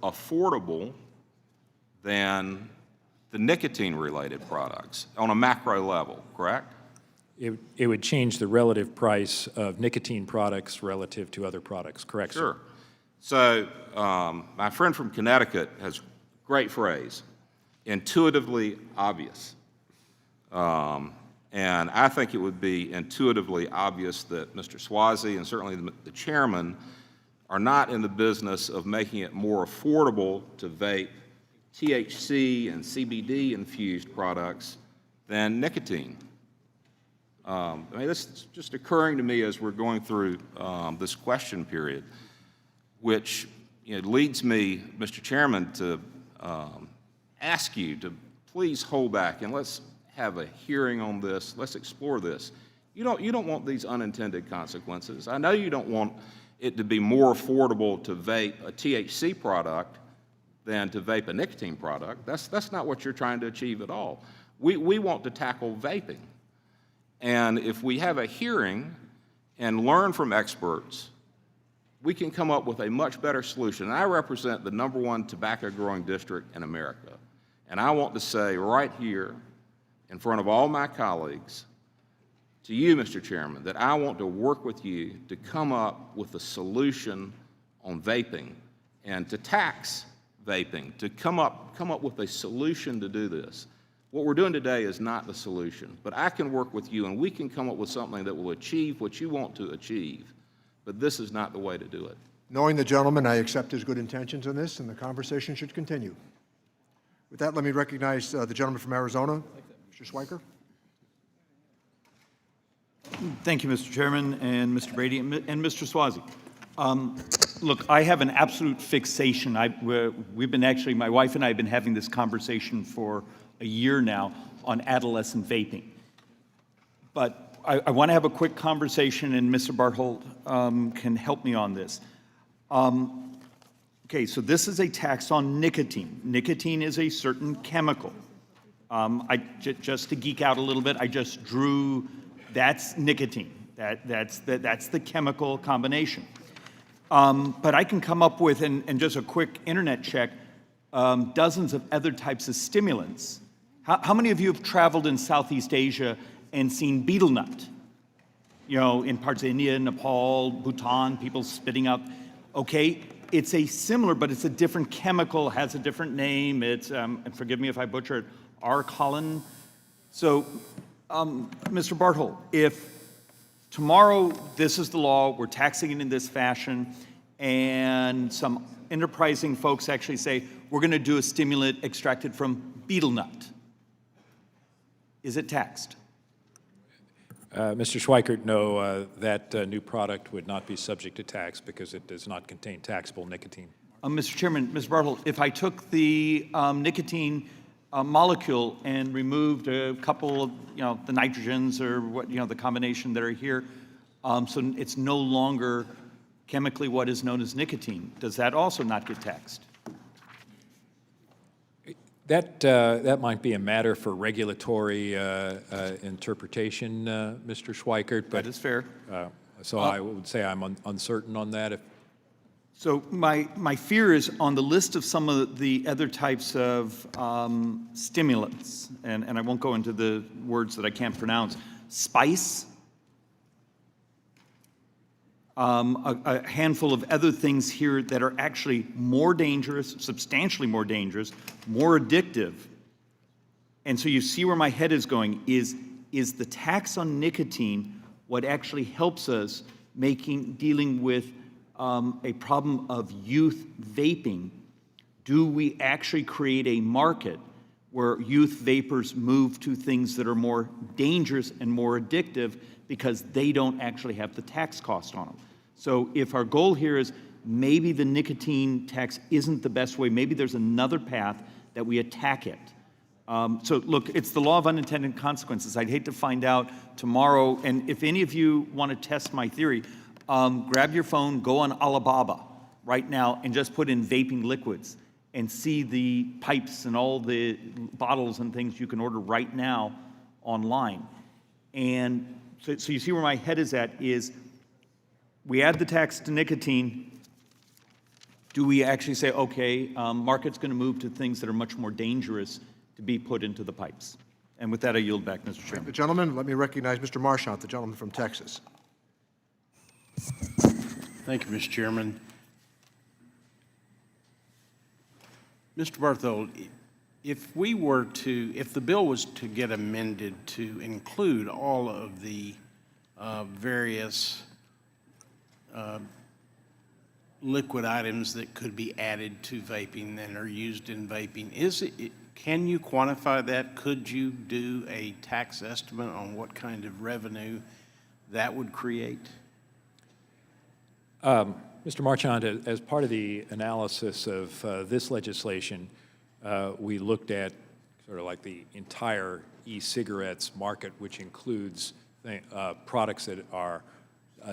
affordable than the nicotine-related products on a macro level, correct? It would change the relative price of nicotine products relative to other products, correct, Sure. sir? So my friend from Connecticut has a great phrase, intuitively obvious. And I think it would be intuitively obvious that Mr. Swazi and certainly the chairman are not in the business of making it more affordable to vape THC and CBD infused products than nicotine. I mean, this is just occurring to me as we're going through this question period, which leads me, Mr. Chairman, to ask you to please hold back and let's have a hearing on this. Let's explore this. You don't want these unintended consequences. I know you don't want it to be more affordable to vape a THC product than to vape a nicotine product. That's not what you're trying to achieve at all. We want to tackle vaping. And if we have a hearing and learn from experts, we can come up with a much better solution. And I represent the #1 tobacco growing district in America. And I want to say right here in front of all my colleagues, to you, Mr. Chairman, that I want to work with you to come up with a solution on vaping and to tax vaping, to come up with a solution to do this. What we're doing today is not the solution, but I can work with you and we can come up with something that will achieve what you want to achieve, but this is not the way to do it. Knowing the gentleman, I accept his good intentions in this, and the conversation should continue. With that, let me recognize the gentleman from Arizona, Mr. Schweiker. Thank you, Mr. Chairman, and Mr. Brady, and Mr. Swazi. Look, I have an absolute fixation. We've been actually, my wife and I have been having this conversation for a year now on adolescent vaping. But I want to have a quick conversation, and Mr. Barthold can help me on this. Okay, so this is a tax on nicotine. Nicotine is a certain chemical. Just to geek out a little bit, I just drew, that's nicotine. That's the chemical combination. But I can come up with, and just a quick internet check, dozens of other types of stimulants. How many of you have traveled in Southeast Asia and seen betel nut? You know, in parts of India, Nepal, Bhutan, people spitting out. Okay, it's a similar, but it's a different chemical, has a different name. It's, and forgive me if I butcher it, arcolin. So, Mr. Barthold, if tomorrow this is the law, we're taxing it in this fashion, and some enterprising folks actually say, we're going to do a stimulant extracted from betel nut, is it taxed? Mr. Schweikert, no, that new product would not be subject to tax because it does not contain taxable nicotine. Mr. Chairman, Mr. Barthold, if I took the nicotine molecule and removed a couple of, the nitrogens or what, the combination that are here, so it's no longer chemically what is known as nicotine, does that also not get taxed? That might be a matter for regulatory interpretation, Mr. Schweikert, but That is fair. So I would say I'm uncertain on that. So my fear is on the list of some of the other types of stimulants, and I won't go into the words that I can't pronounce, spice, a handful of other things here that are actually more dangerous, substantially more dangerous, more addictive. And so you see where my head is going, is the tax on nicotine what actually helps us dealing with a problem of youth vaping? Do we actually create a market where youth vapors move to things that are more dangerous and more addictive because they don't actually have the tax cost on them? So if our goal here is maybe the nicotine tax isn't the best way, maybe there's another path that we attack it. So look, it's the law of unintended consequences. I'd hate to find out tomorrow, and if any of you want to test my theory, grab your phone, go on Alibaba right now, and just put in vaping liquids and see the pipes and all the bottles and things you can order right now online. And so you see where my head is at, is we add the tax to nicotine. Do we actually say, okay, market's going to move to things that are much more dangerous to be put into the pipes? And with that, I yield back, Mr. Chairman. The gentleman, let me recognize Mr. Marchant, the gentleman from Texas. Thank you, Mr. Chairman. Mr. Barthold, if the bill was to get amended to include all of the various liquid items that could be added to vaping and are used in vaping, can you quantify that? Could you do a tax estimate on what kind of revenue that would create? Mr. Marchant, as part of the analysis of this legislation, we looked at sort of like the entire e-cigarettes market, which includes products that are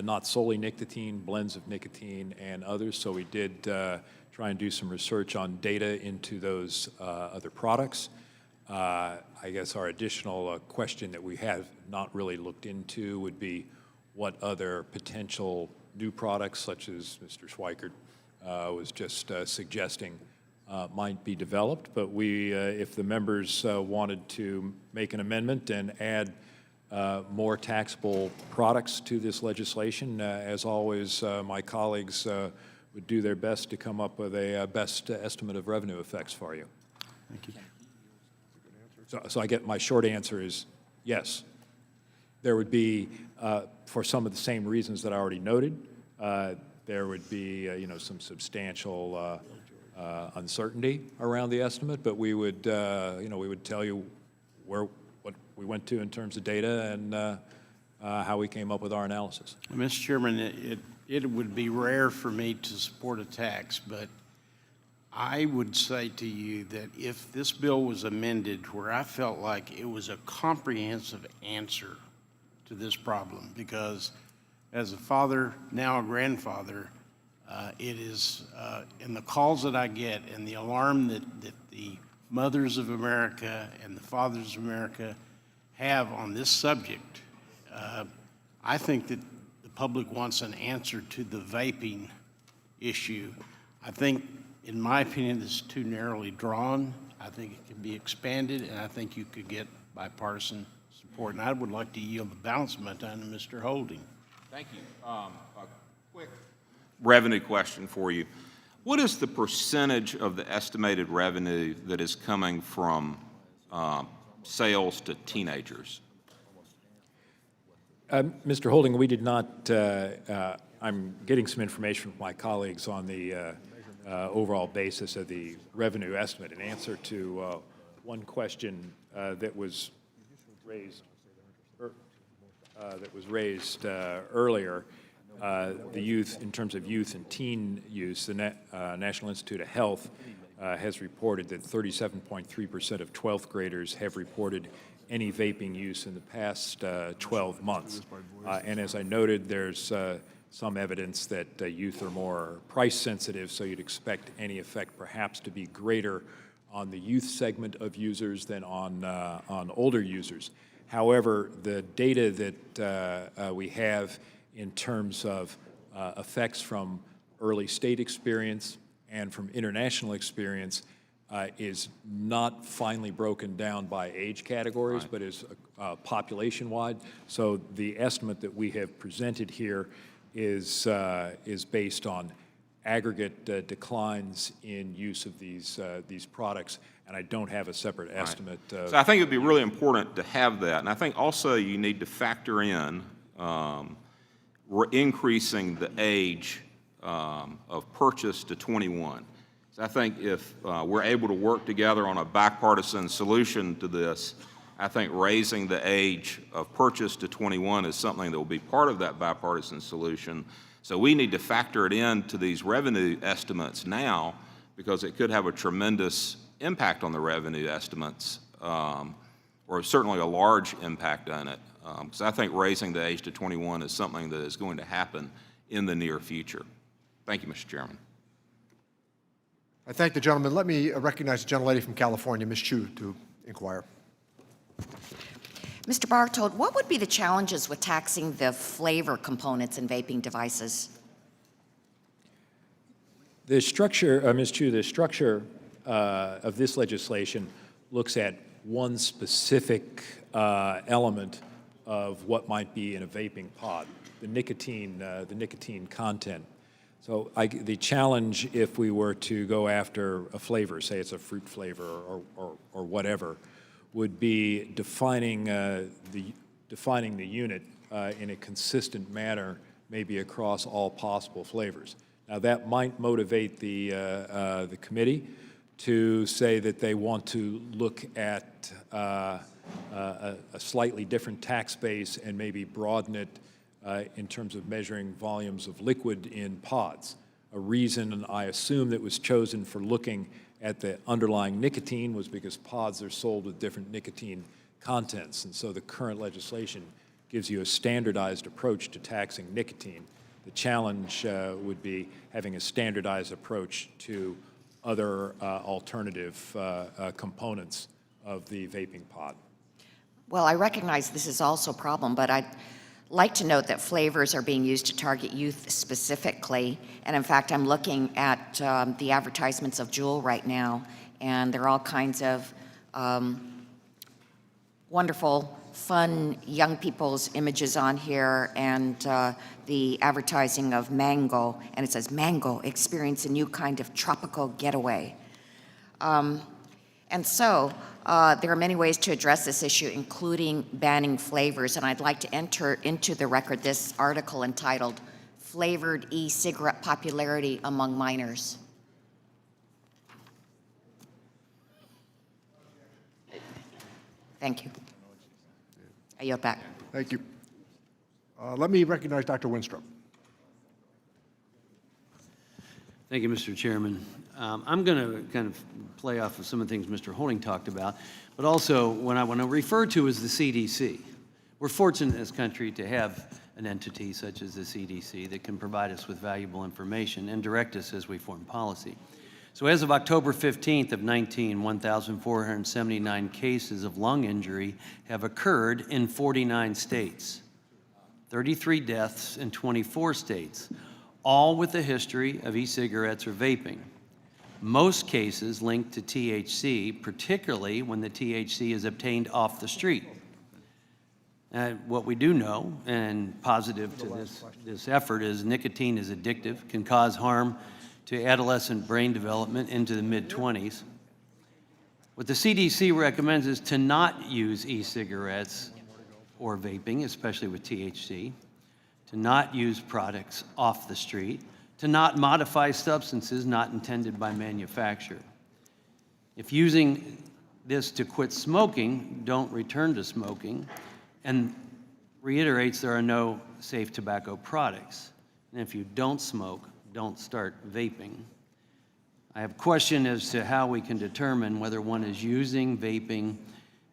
not solely nicotine, blends of nicotine and others. So we did try and do some research on data into those other products. I guess our additional question that we have not really looked into would be what other potential new products, such as Mr. Schweikert was just suggesting, might be developed. But we, if the members wanted to make an amendment and add more taxable products to this legislation, as always, my colleagues would do their best to come up with a best estimate of revenue effects for you. Thank you. So I get my short answer is yes. There would be, for some of the same reasons that I already noted, there would be, some substantial uncertainty around the estimate, but we would, we would tell you what we went to in terms of data and how we came up with our analysis. Mr. Chairman, it would be rare for me to support a tax, but I would say to you that if this bill was amended where I felt like it was a comprehensive answer to this problem, because as a father, now a grandfather, it is, in the calls that I get and the alarm that the mothers of America and the fathers of America have on this subject, I think that the public wants an answer to the vaping issue. I think, in my opinion, this is too narrowly drawn. I think it can be expanded, and I think you could get bipartisan support. And I would like to yield the balance of my time to Mr. Holding. Thank you. A quick revenue question for you. What is the percentage of the estimated revenue that is coming from sales to teenagers? Mr. Holding, we did not, I'm getting some information from my colleagues on the overall basis of the revenue estimate. In answer to one question that was raised earlier, the youth, in terms of youth and teen use, the National Institute of Health has reported that 37.3% of 12th graders have reported any vaping use in the past 12 months. And as I noted, there's some evidence that youth are more price sensitive, so you'd expect any effect perhaps to be greater on the youth segment of users than on older users. However, the data that we have in terms of effects from early state experience and from international experience is not finely broken down by age categories, but is population-wide. So the estimate that we have presented here is based on aggregate declines in use of these products, and I don't have a separate estimate. So I think it would be really important to have that, and I think also you need to factor in we're increasing the age of purchase to 21. So I think if we're able to work together on a bipartisan solution to this, I think raising the age of purchase to 21 is something that will be part of that bipartisan solution. So we need to factor it into these revenue estimates now, because it could have a tremendous impact on the revenue estimates, or certainly a large impact on it. Because I think raising the age to 21 is something that is going to happen in the near future. Thank you, Mr. Chairman. I thank the gentleman. Let me recognize the gentlelady from California, Ms. Chu, to inquire. Mr. Bartold, what would be the challenges with taxing the flavor components in vaping devices? The structure, Ms. Chu, the structure of this legislation looks at one specific element of what might be in a vaping pod, the nicotine content. So the challenge, if we were to go after a flavor, say it's a fruit flavor or whatever, would be defining the unit in a consistent manner, maybe across all possible flavors. Now that might motivate the committee to say that they want to look at a slightly different tax base and maybe broaden it in terms of measuring volumes of liquid in pods. A reason I assume that was chosen for looking at the underlying nicotine was because pods are sold with different nicotine contents, and so the current legislation gives you a standardized approach to taxing nicotine. The challenge would be having a standardized approach to other alternative components of the vaping pod. Well, I recognize this is also a problem, but I'd like to note that flavors are being used to target youth specifically. And in fact, I'm looking at the advertisements of Juul right now, and there are all kinds of wonderful, fun young people's images on here, and the advertising of Mango, and it says, "Mango, experience a new kind of tropical getaway." And so there are many ways to address this issue, including banning flavors. And I'd like to enter into the record this article entitled Flavored E-Cigarette Popularity Among Minors. Thank you. I yield back. Thank you. Let me recognize Dr. Winstrup. Thank you, Mr. Chairman. I'm going to kind of play off of some of the things Mr. Holding talked about, but also what I want to refer to is the CDC. We're fortunate in this country to have an entity such as the CDC that can provide us with valuable information and direct us as we form policy. So as of October 15th of 19, 1,479 cases of lung injury have occurred in 49 states, 33 deaths in 24 states, all with a history of e-cigarettes or vaping. Most cases linked to THC, particularly when the THC is obtained off the street. What we do know, and positive to this effort, is nicotine is addictive, can cause harm to adolescent brain development into the mid-20s. What the CDC recommends is to not use e-cigarettes or vaping, especially with THC, to not use products off the street, to not modify substances not intended by manufacturer. If using this to quit smoking, don't return to smoking, and reiterates there are no safe tobacco products. And if you don't smoke, don't start vaping. I have a question as to how we can determine whether one is using vaping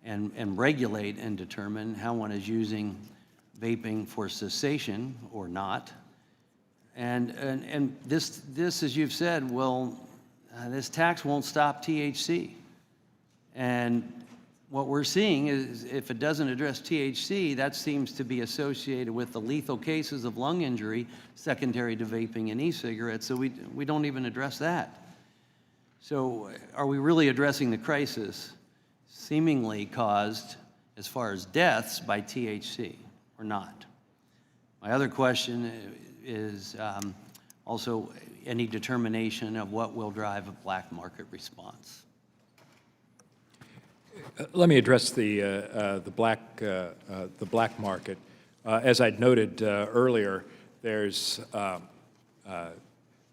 and regulate and determine how one is using vaping for cessation or not. And this, as you've said, this tax won't stop THC. And what we're seeing is if it doesn't address THC, that seems to be associated with the lethal cases of lung injury secondary to vaping and e-cigarettes, so we don't even address that. So are we really addressing the crisis seemingly caused, as far as deaths, by THC or not? My other question is also any determination of what will drive a black market response. Let me address the black market. As I'd noted earlier, there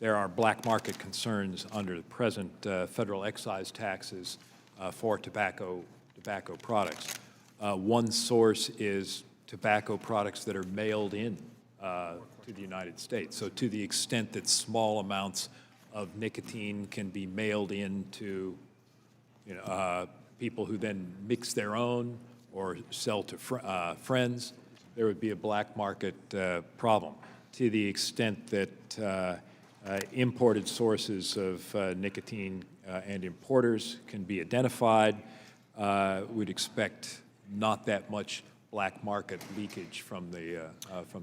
are black market concerns under the present federal excise taxes for tobacco products. One source is tobacco products that are mailed in to the United States. So to the extent that small amounts of nicotine can be mailed in to people who then mix their own or sell to friends, there would be a black market problem. To the extent that imported sources of nicotine and importers can be identified, we'd expect not that much black market leakage from the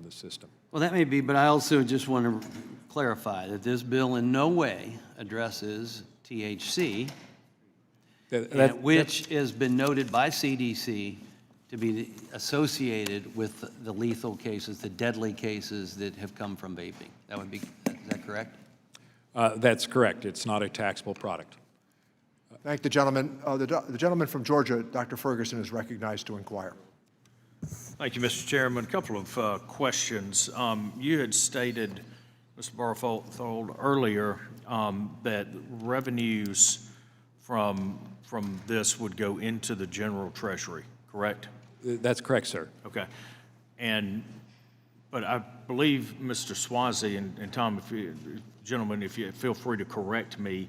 system. Well, that may be, but I also just want to clarify that this bill in no way addresses THC, which has been noted by CDC to be associated with the lethal cases, the deadly cases that have come from vaping. Is that correct? That's correct. It's not a taxable product. Thank the gentleman. The gentleman from Georgia, Dr. Ferguson, is recognized to inquire. Thank you, Mr. Chairman. A couple of questions. You had stated, Mr. Barthold, earlier that revenues from this would go into the general treasury, correct? That's correct, sir. Okay. But I believe Mr. Swazi and Tom, gentlemen, if you feel free to correct me,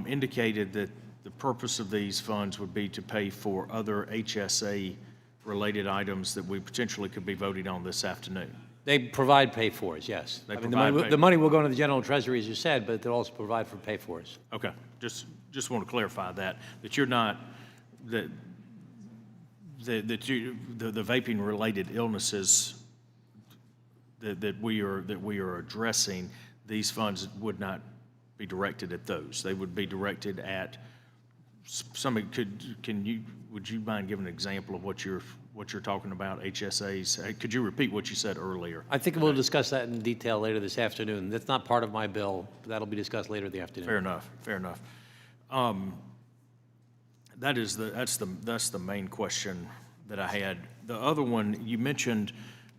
indicated that the purpose of these funds would be to pay for other HSA-related items that we potentially could be voting on this afternoon. They provide pay-fors, yes. The money will go into the general treasury, as you said, but they'll also provide for pay-fors. Okay. Just want to clarify that you're not, the vaping-related illnesses that we are addressing, these funds would not be directed at those. They would be directed at somebody. Would you mind giving an example of what you're talking about, HSAs? Could you repeat what you said earlier? I think we'll discuss that in detail later this afternoon. That's not part of my bill. That'll be discussed later in the afternoon. Fair enough. that's the main question that I had. The other one, you mentioned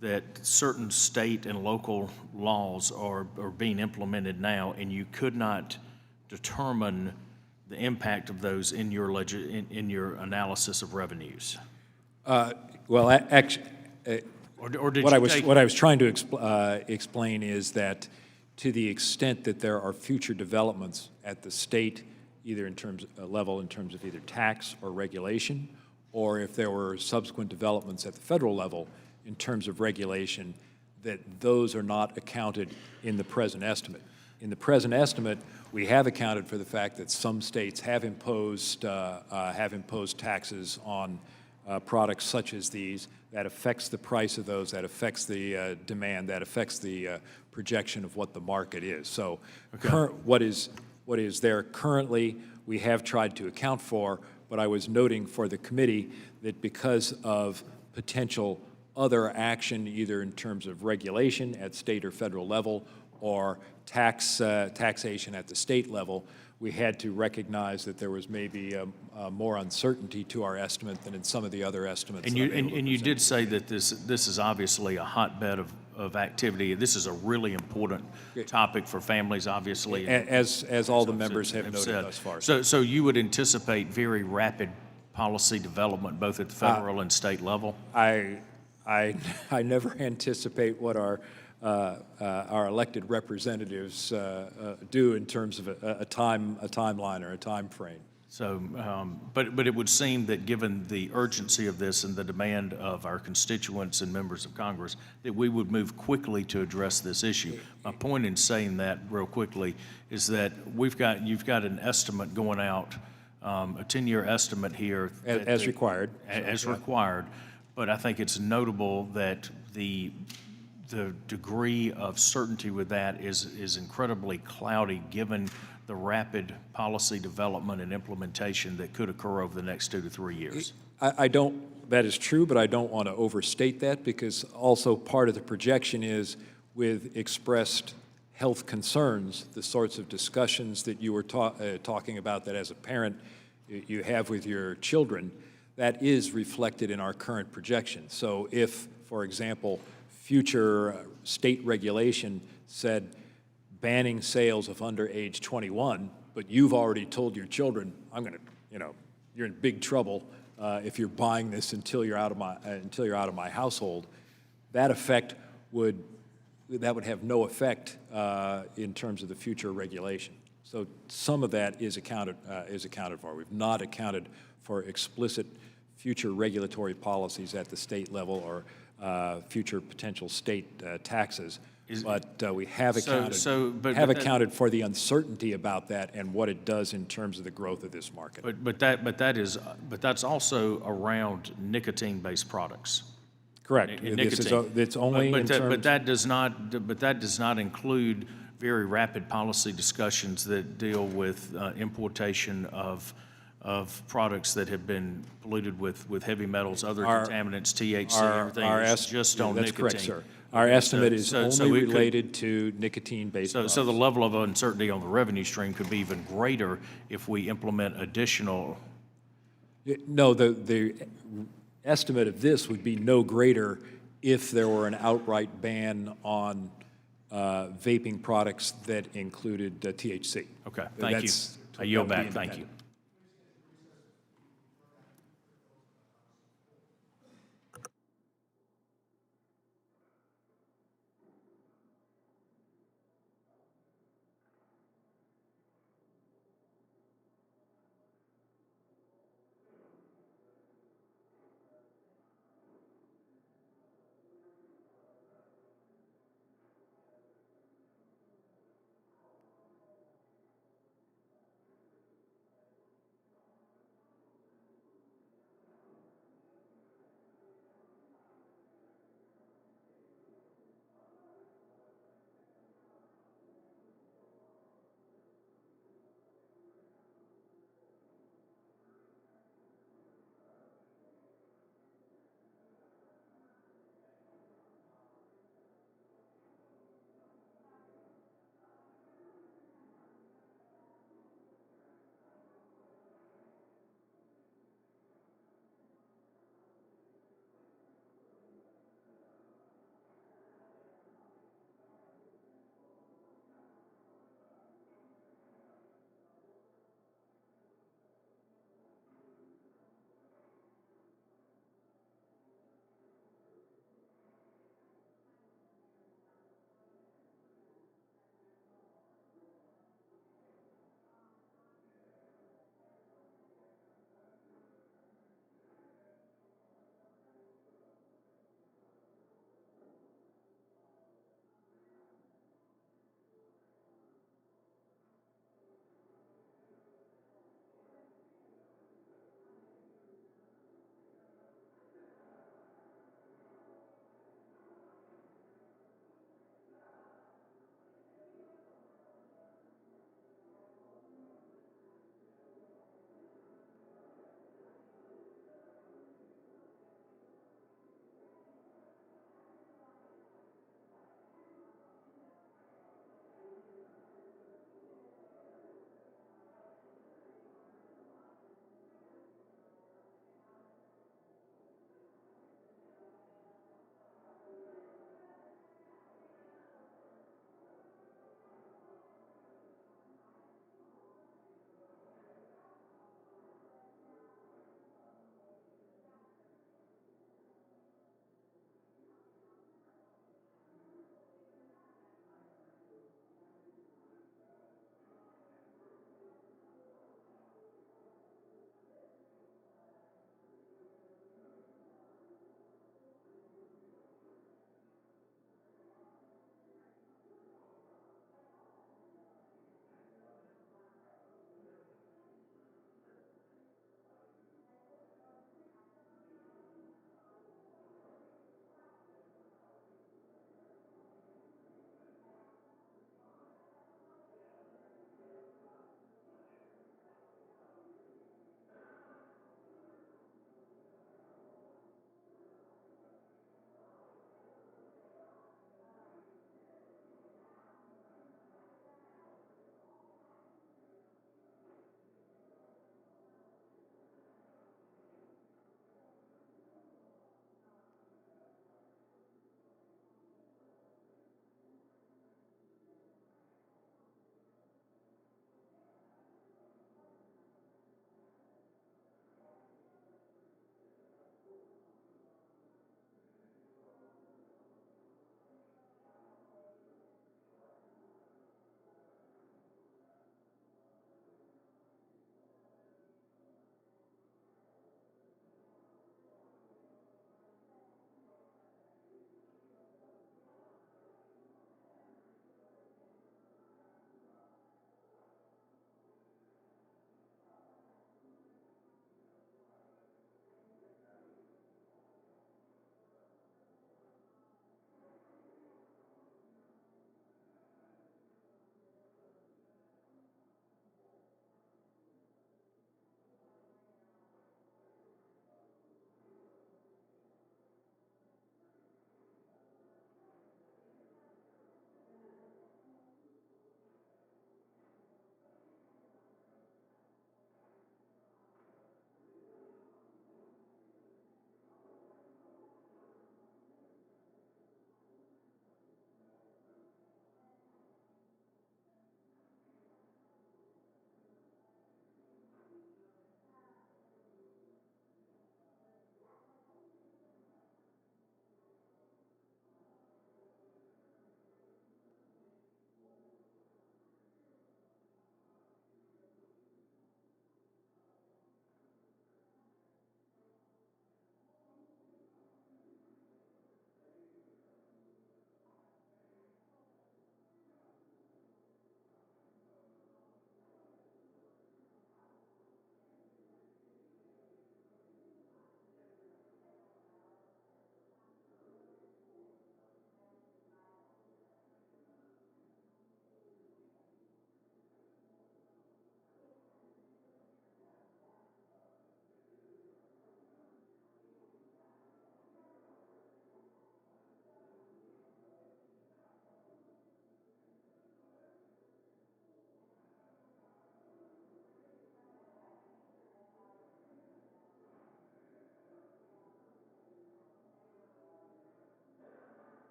that certain state and local laws are being implemented now, and you could not determine the impact of those in your in your analysis of revenues. Well, actually, what I was trying to explain is that to the extent that there are future developments at the state, either in terms level, in terms of either tax or regulation, or if there were subsequent developments at the federal level in terms of regulation, that those are not accounted in the present estimate. In the present estimate, we have accounted for the fact that some states have imposed taxes on products such as these. That affects the price of those, that affects the demand, that affects the projection of what the market is. So what is there currently, we have tried to account for, but I was noting for the committee that because of potential other action, either in terms of regulation at state or federal level, or taxation at the state level, we had to recognize that there was maybe more uncertainty to our estimate than in some of the other estimates. And you did say that this is obviously a hotbed of activity. This is a really important topic for families, obviously. As all the members have noted thus far. So you would anticipate very rapid policy development, both at the federal and state level? I never anticipate what our elected representatives do in terms of a timeline or a time frame. So, but it would seem that given the urgency of this and the demand of our constituents and members of Congress, that we would move quickly to address this issue. My point in saying that real quickly is that you've got an estimate going out, a 10-year estimate here. As required. As required. But I think it's notable that the degree of certainty with that is incredibly cloudy given the rapid policy development and implementation that could occur over the next 2 to 3 years. That is true, but I don't want to overstate that, because also part of the projection is with expressed health concerns, the sorts of discussions that you were talking about that as a parent you have with your children, that is reflected in our current projection. So if, for example, future state regulation said banning sales of under age 21, but you've already told your children, you're in big trouble if you're buying this until you're out of my household, that would have no effect in terms of the future regulation. So some of that is accounted for. We've not accounted for explicit future regulatory policies at the state level or future potential state taxes. But we have accounted for the uncertainty about that and what it does in terms of the growth of this market. But that's also around nicotine-based products. Correct. It's only in terms. But that does not include very rapid policy discussions that deal with importation of products that have been polluted with heavy metals, other contaminants, THC, everything. It's just on nicotine. That's correct, sir. Our estimate is only related to nicotine-based products. So the level of uncertainty on the revenue stream could be even greater if we implement additional. No, the estimate of this would be no greater if there were an outright ban on vaping products that included THC. Okay, thank you. I yield back. Thank you.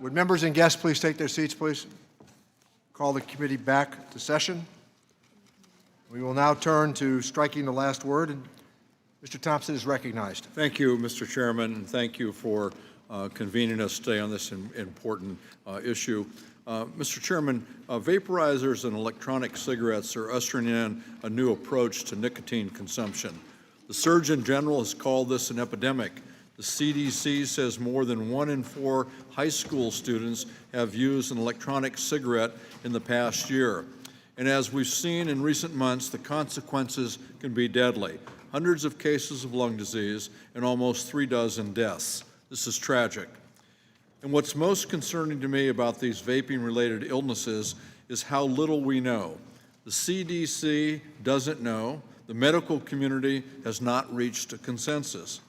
Would members and guests please take their seats, please? Call the committee back to session. We will now turn to striking the last word, and Mr. Thompson is recognized. Thank you, Mr. Chairman, and thank you for convening us today on this important issue. Mr. Chairman, vaporizers and electronic cigarettes are ushering in a new approach to nicotine consumption. The Surgeon General has called this an epidemic. The CDC says more than 1 in 4 high school students have used an electronic cigarette in the past year. And as we've seen in recent months, the consequences can be deadly. Hundreds of cases of lung disease and almost 36 deaths. This is tragic. And what's most concerning to me about these vaping-related illnesses is how little we know. The CDC doesn't know. The medical community has not reached a consensus.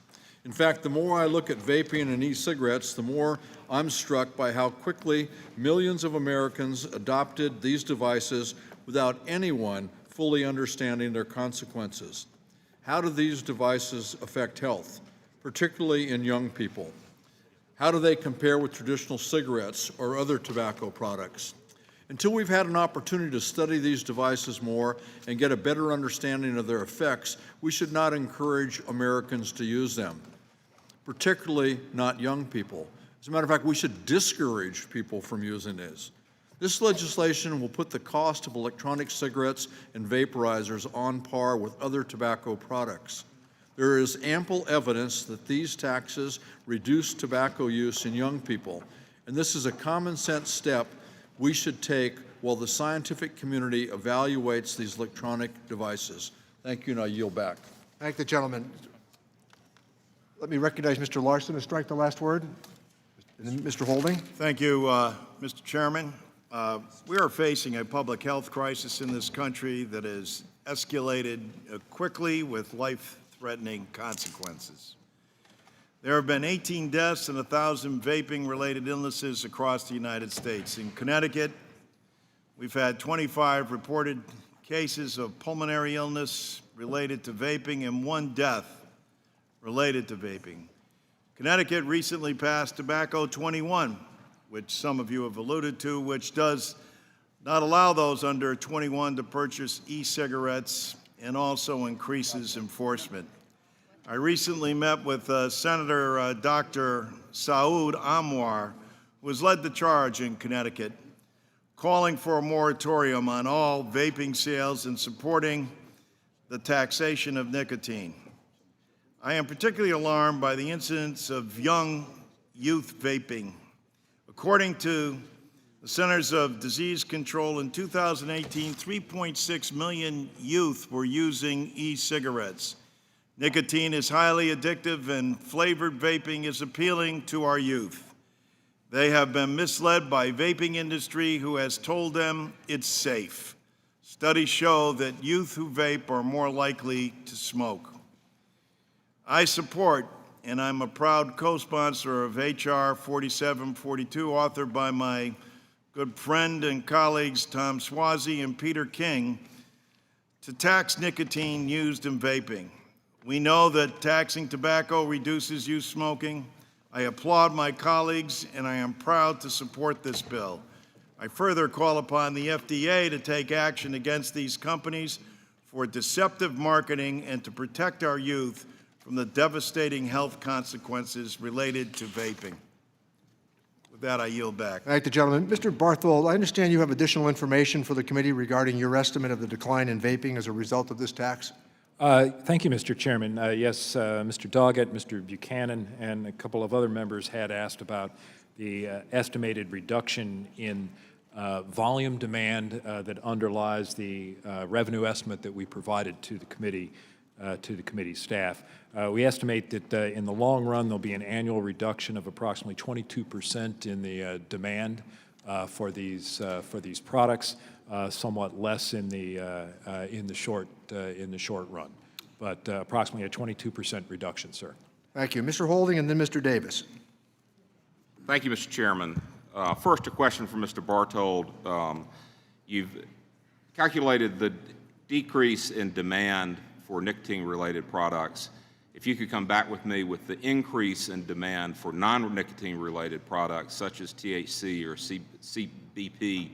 In fact, the more I look at vaping and e-cigarettes, the more I'm struck by how quickly millions of Americans adopted these devices without anyone fully understanding their consequences. How do these devices affect health, particularly in young people? How do they compare with traditional cigarettes or other tobacco products? Until we've had an opportunity to study these devices more and get a better understanding of their effects, we should not encourage Americans to use them, particularly not young people. As a matter of fact, we should discourage people from using these. This legislation will put the cost of electronic cigarettes and vaporizers on par with other tobacco products. There is ample evidence that these taxes reduce tobacco use in young people, and this is a common sense step we should take while the scientific community evaluates these electronic devices. Thank you, and I yield back. Thank the gentleman. Let me recognize Mr. Larson to strike the last word. And then Mr. Holding. Thank you, Mr. Chairman. We are facing a public health crisis in this country that has escalated quickly with life-threatening consequences. There have been 18 deaths and 1,000 vaping-related illnesses across the United States. In Connecticut, we've had 25 reported cases of pulmonary illness related to vaping and 1 death related to vaping. Connecticut recently passed Tobacco 21, which some of you have alluded to, which does not allow those under 21 to purchase e-cigarettes and also increases enforcement. I recently met with Senator Dr. Saud Anwar, who has led the charge in Connecticut, calling for a moratorium on all vaping sales and supporting the taxation of nicotine. I am particularly alarmed by the incidence of young youth vaping. According to the Centers of Disease Control, in 2018, 3.6 million youth were using e-cigarettes. Nicotine is highly addictive, and flavored vaping is appealing to our youth. They have been misled by vaping industry who has told them it's safe. Studies show that youth who vape are more likely to smoke. I support, and I'm a proud co-sponsor of H.R. 4742, authored by my good friend and colleagues Tom Suozzi and Peter King, to tax nicotine used in vaping. We know that taxing tobacco reduces youth smoking. I applaud my colleagues, and I am proud to support this bill. I further call upon the FDA to take action against these companies for deceptive marketing and to protect our youth from the devastating health consequences related to vaping. With that, I yield back. Thank the gentleman. Mr. Barthold, I understand you have additional information for the committee regarding your estimate of the decline in vaping as a result of this tax. Thank you, Mr. Chairman. Yes, Mr. Doggett, Mr. Buchanan, and a couple of other members had asked about the estimated reduction in volume demand that underlies the revenue estimate that we provided to the committee staff. We estimate that in the long run, there'll be an annual reduction of approximately 22% in the demand for these products, somewhat less in the short run, but approximately a 22% reduction, sir. Thank you. Mr. Holding and then Mr. Davis. Thank you, Mr. Chairman. First, a question for Mr. Barthold. You've calculated the decrease in demand for nicotine-related products if you could come back with me with the increase in demand for non-nicotine related products such as THC or CBP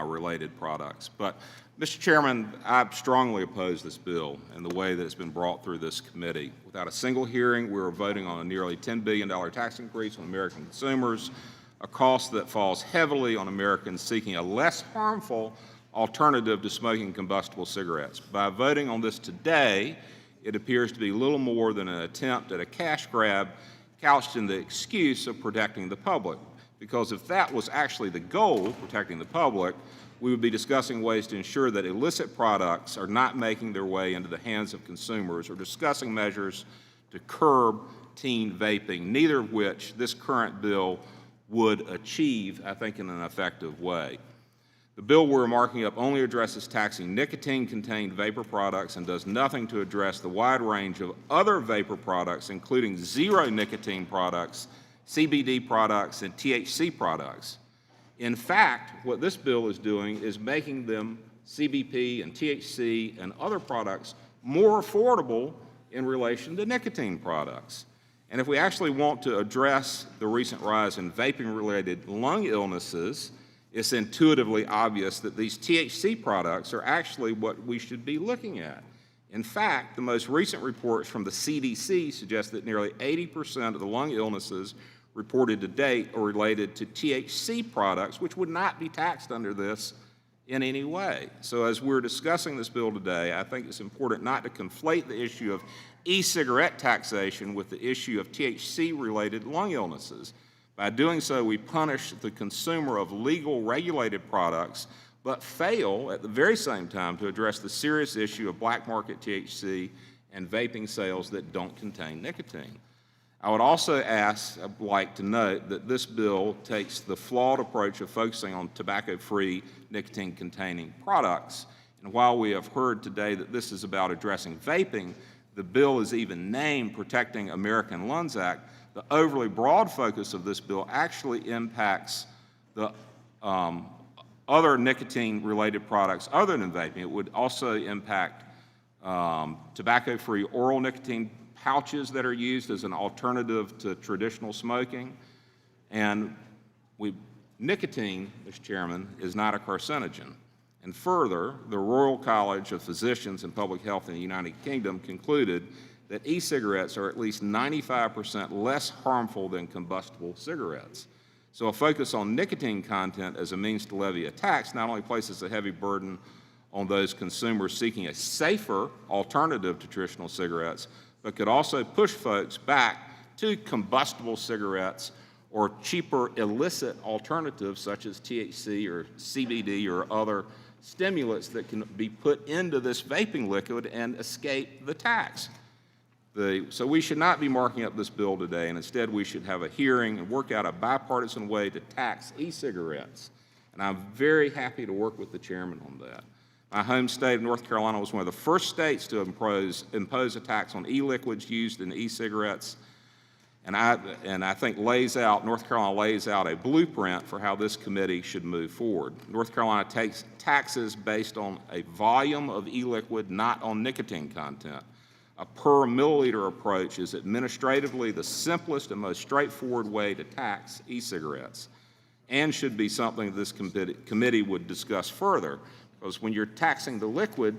related products. But, Mr. Chairman, I strongly oppose this bill and the way that it's been brought through this committee. Without a single hearing, we're voting on a nearly $10 billion tax increase on American consumers, a cost that falls heavily on Americans seeking a less harmful alternative to smoking combustible cigarettes. By voting on this today, it appears to be little more than an attempt at a cash grab couched in the excuse of protecting the public. Because if that was actually the goal, protecting the public, we would be discussing ways to ensure that illicit products are not making their way into the hands of consumers or discussing measures to curb teen vaping, neither of which this current bill would achieve, I think, in an effective way. The bill we're marking up only addresses taxing nicotine-contained vapor products and does nothing to address the wide range of other vapor products, including zero nicotine products, CBD products, and THC products. In fact, what this bill is doing is making them, CBP and THC and other products, more affordable in relation to nicotine products. And if we actually want to address the recent rise in vaping-related lung illnesses, it's intuitively obvious that these THC products are actually what we should be looking at. In fact, the most recent reports from the CDC suggest that nearly 80% of the lung illnesses reported to date are related to THC products, which would not be taxed under this in any way. So as we're discussing this bill today, I think it's important not to conflate the issue of e-cigarette taxation with the issue of THC-related lung illnesses. By doing so, we punish the consumer of legal regulated products, but fail at the very same time to address the serious issue of black market THC and vaping sales that don't contain nicotine. I would also I'd like to note that this bill takes the flawed approach of focusing on tobacco-free, nicotine-containing products. And while we have heard today that this is about addressing vaping, the bill is even named Protecting American Lungs Act. The overly broad focus of this bill actually impacts the other nicotine-related products other than vaping. It would also impact tobacco-free oral nicotine pouches that are used as an alternative to traditional smoking. And nicotine, Mr. Chairman, is not a carcinogen. And further, the Royal College of Physicians and Public Health in the United Kingdom concluded that e-cigarettes are at least 95% less harmful than combustible cigarettes. So a focus on nicotine content as a means to levy a tax not only places a heavy burden on those consumers seeking a safer alternative to traditional cigarettes, but could also push folks back to combustible cigarettes or cheaper illicit alternatives such as THC or CBD or other stimulants that can be put into this vaping liquid and escape the tax. So we should not be marking up this bill today, and instead we should have a hearing and work out a bipartisan way to tax e-cigarettes. And I'm very happy to work with the chairman on that. My home state of North Carolina was one of the first states to impose a tax on e-liquids used in e-cigarettes, and I think North Carolina lays out a blueprint for how this committee should move forward. North Carolina takes taxes based on a volume of e-liquid, not on nicotine content. A per milliliter approach is administratively the simplest and most straightforward way to tax e-cigarettes, and should be something this committee would discuss further. Because when you're taxing the liquid,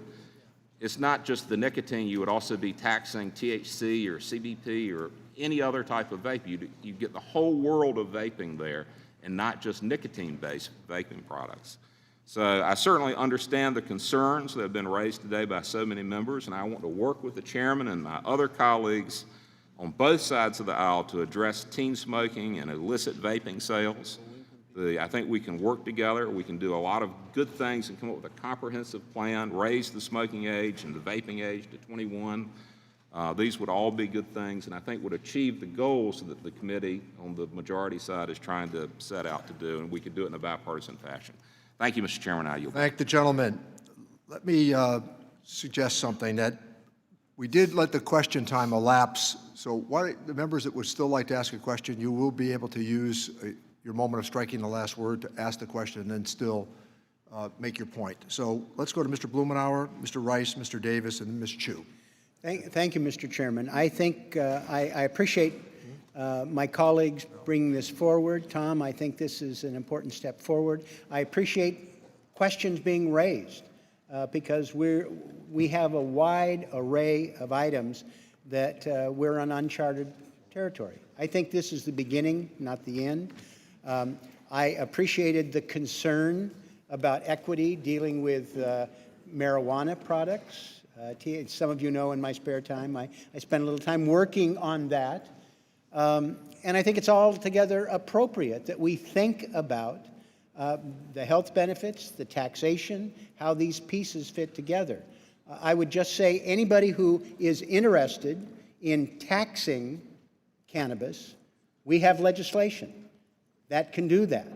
it's not just the nicotine. You would also be taxing THC or CBP or any other type of vape. You get the whole world of vaping there and not just nicotine-based vaping products. So I certainly understand the concerns that have been raised today by so many members, and I want to work with the chairman and my other colleagues on both sides of the aisle to address teen smoking and illicit vaping sales. I think we can work together. We can do a lot of good things and come up with a comprehensive plan, raise the smoking age and the vaping age to 21. These would all be good things, and I think would achieve the goals that the committee on the majority side is trying to set out to do, and we could do it in a bipartisan fashion. Thank you, Mr. Chairman. I yield. Thank the gentleman. Let me suggest something, that we did let the question time elapse, so the members that would still like to ask a question, you will be able to use your moment of striking the last word to ask the question and then still make your point. So let's go to Mr. Blumenauer, Mr. Rice, Mr. Davis, and Ms. Chu. Thank you, Mr. Chairman. I think I appreciate my colleagues bringing this forward. Tom, I think this is an important step forward. I appreciate questions being raised because we have a wide array of items that we're on uncharted territory. I think this is the beginning, not the end. I appreciated the concern about equity dealing with marijuana products. Some of you know in my spare time, I spend a little time working on that. And I think it's altogether appropriate that we think about the health benefits, the taxation, how these pieces fit together. I would just say anybody who is interested in taxing cannabis, we have legislation that can do that.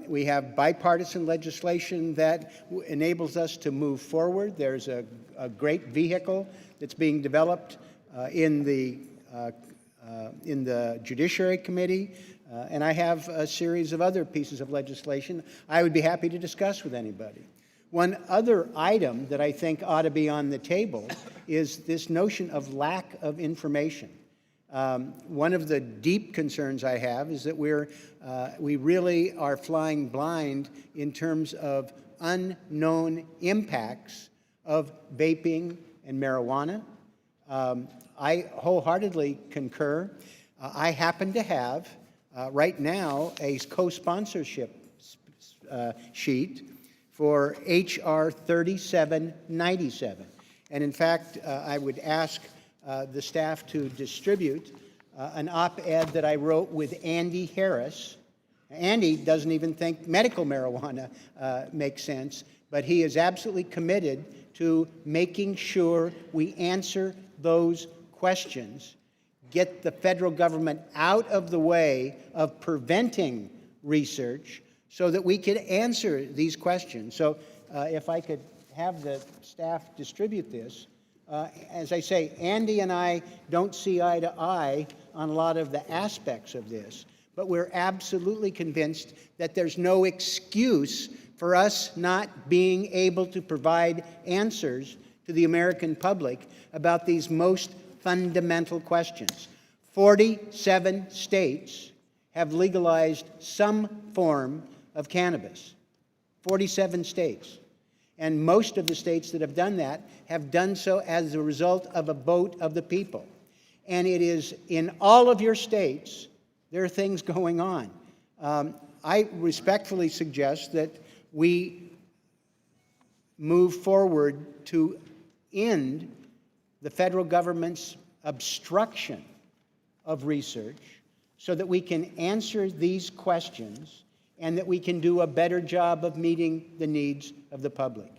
We have bipartisan legislation that enables us to move forward. There's a great vehicle that's being developed in the Judiciary Committee, and I have a series of other pieces of legislation I would be happy to discuss with anybody. One other item that I think ought to be on the table is this notion of lack of information. One of the deep concerns I have is that we really are flying blind in terms of unknown impacts of vaping and marijuana. I wholeheartedly concur. I happen to have right now a co-sponsorship sheet for H.R. 3797. And in fact, I would ask the staff to distribute an op-ed that I wrote with Andy Harris. Andy doesn't even think medical marijuana makes sense, but he is absolutely committed to making sure we answer those questions, get the federal government out of the way of preventing research so that we could answer these questions. So if I could have the staff distribute this. As I say, Andy and I don't see eye to eye on a lot of the aspects of this, but we're absolutely convinced that there's no excuse for us not being able to provide answers to the American public about these most fundamental questions. 47 states have legalized some form of cannabis. 47 states. And most of the states that have done so as a result of a vote of the people. And it is in all of your states, there are things going on. I respectfully suggest that we move forward to end the federal government's obstruction of research so that we can answer these questions and that we can do a better job of meeting the needs of the public.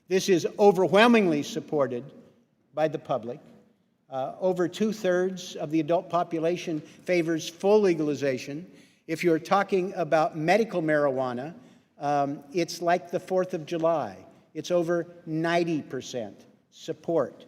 This is overwhelmingly supported by the public. Over 2/3 of the adult population favors full legalization. If you're talking about medical marijuana, it's like the 4th of July. It's over 90% support.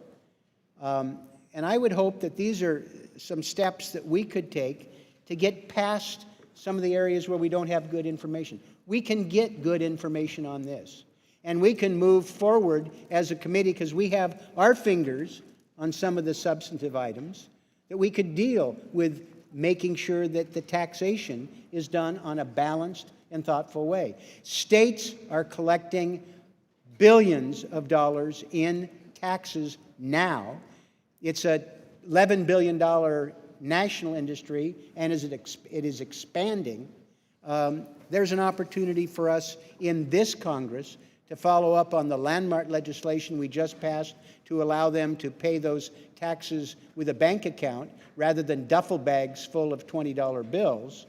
And I would hope that these are some steps that we could take to get past some of the areas where we don't have good information. We can get good information on this. And we can move forward as a committee because we have our fingers on some of the substantive items that we could deal with making sure that the taxation is done on a balanced and thoughtful way. States are collecting billions of dollars in taxes now. It's a $11 billion national industry, and as it is expanding, there's an opportunity for us in this Congress to follow up on the landmark legislation we just passed to allow them to pay those taxes with a bank account rather than duffel bags full of $20 bills.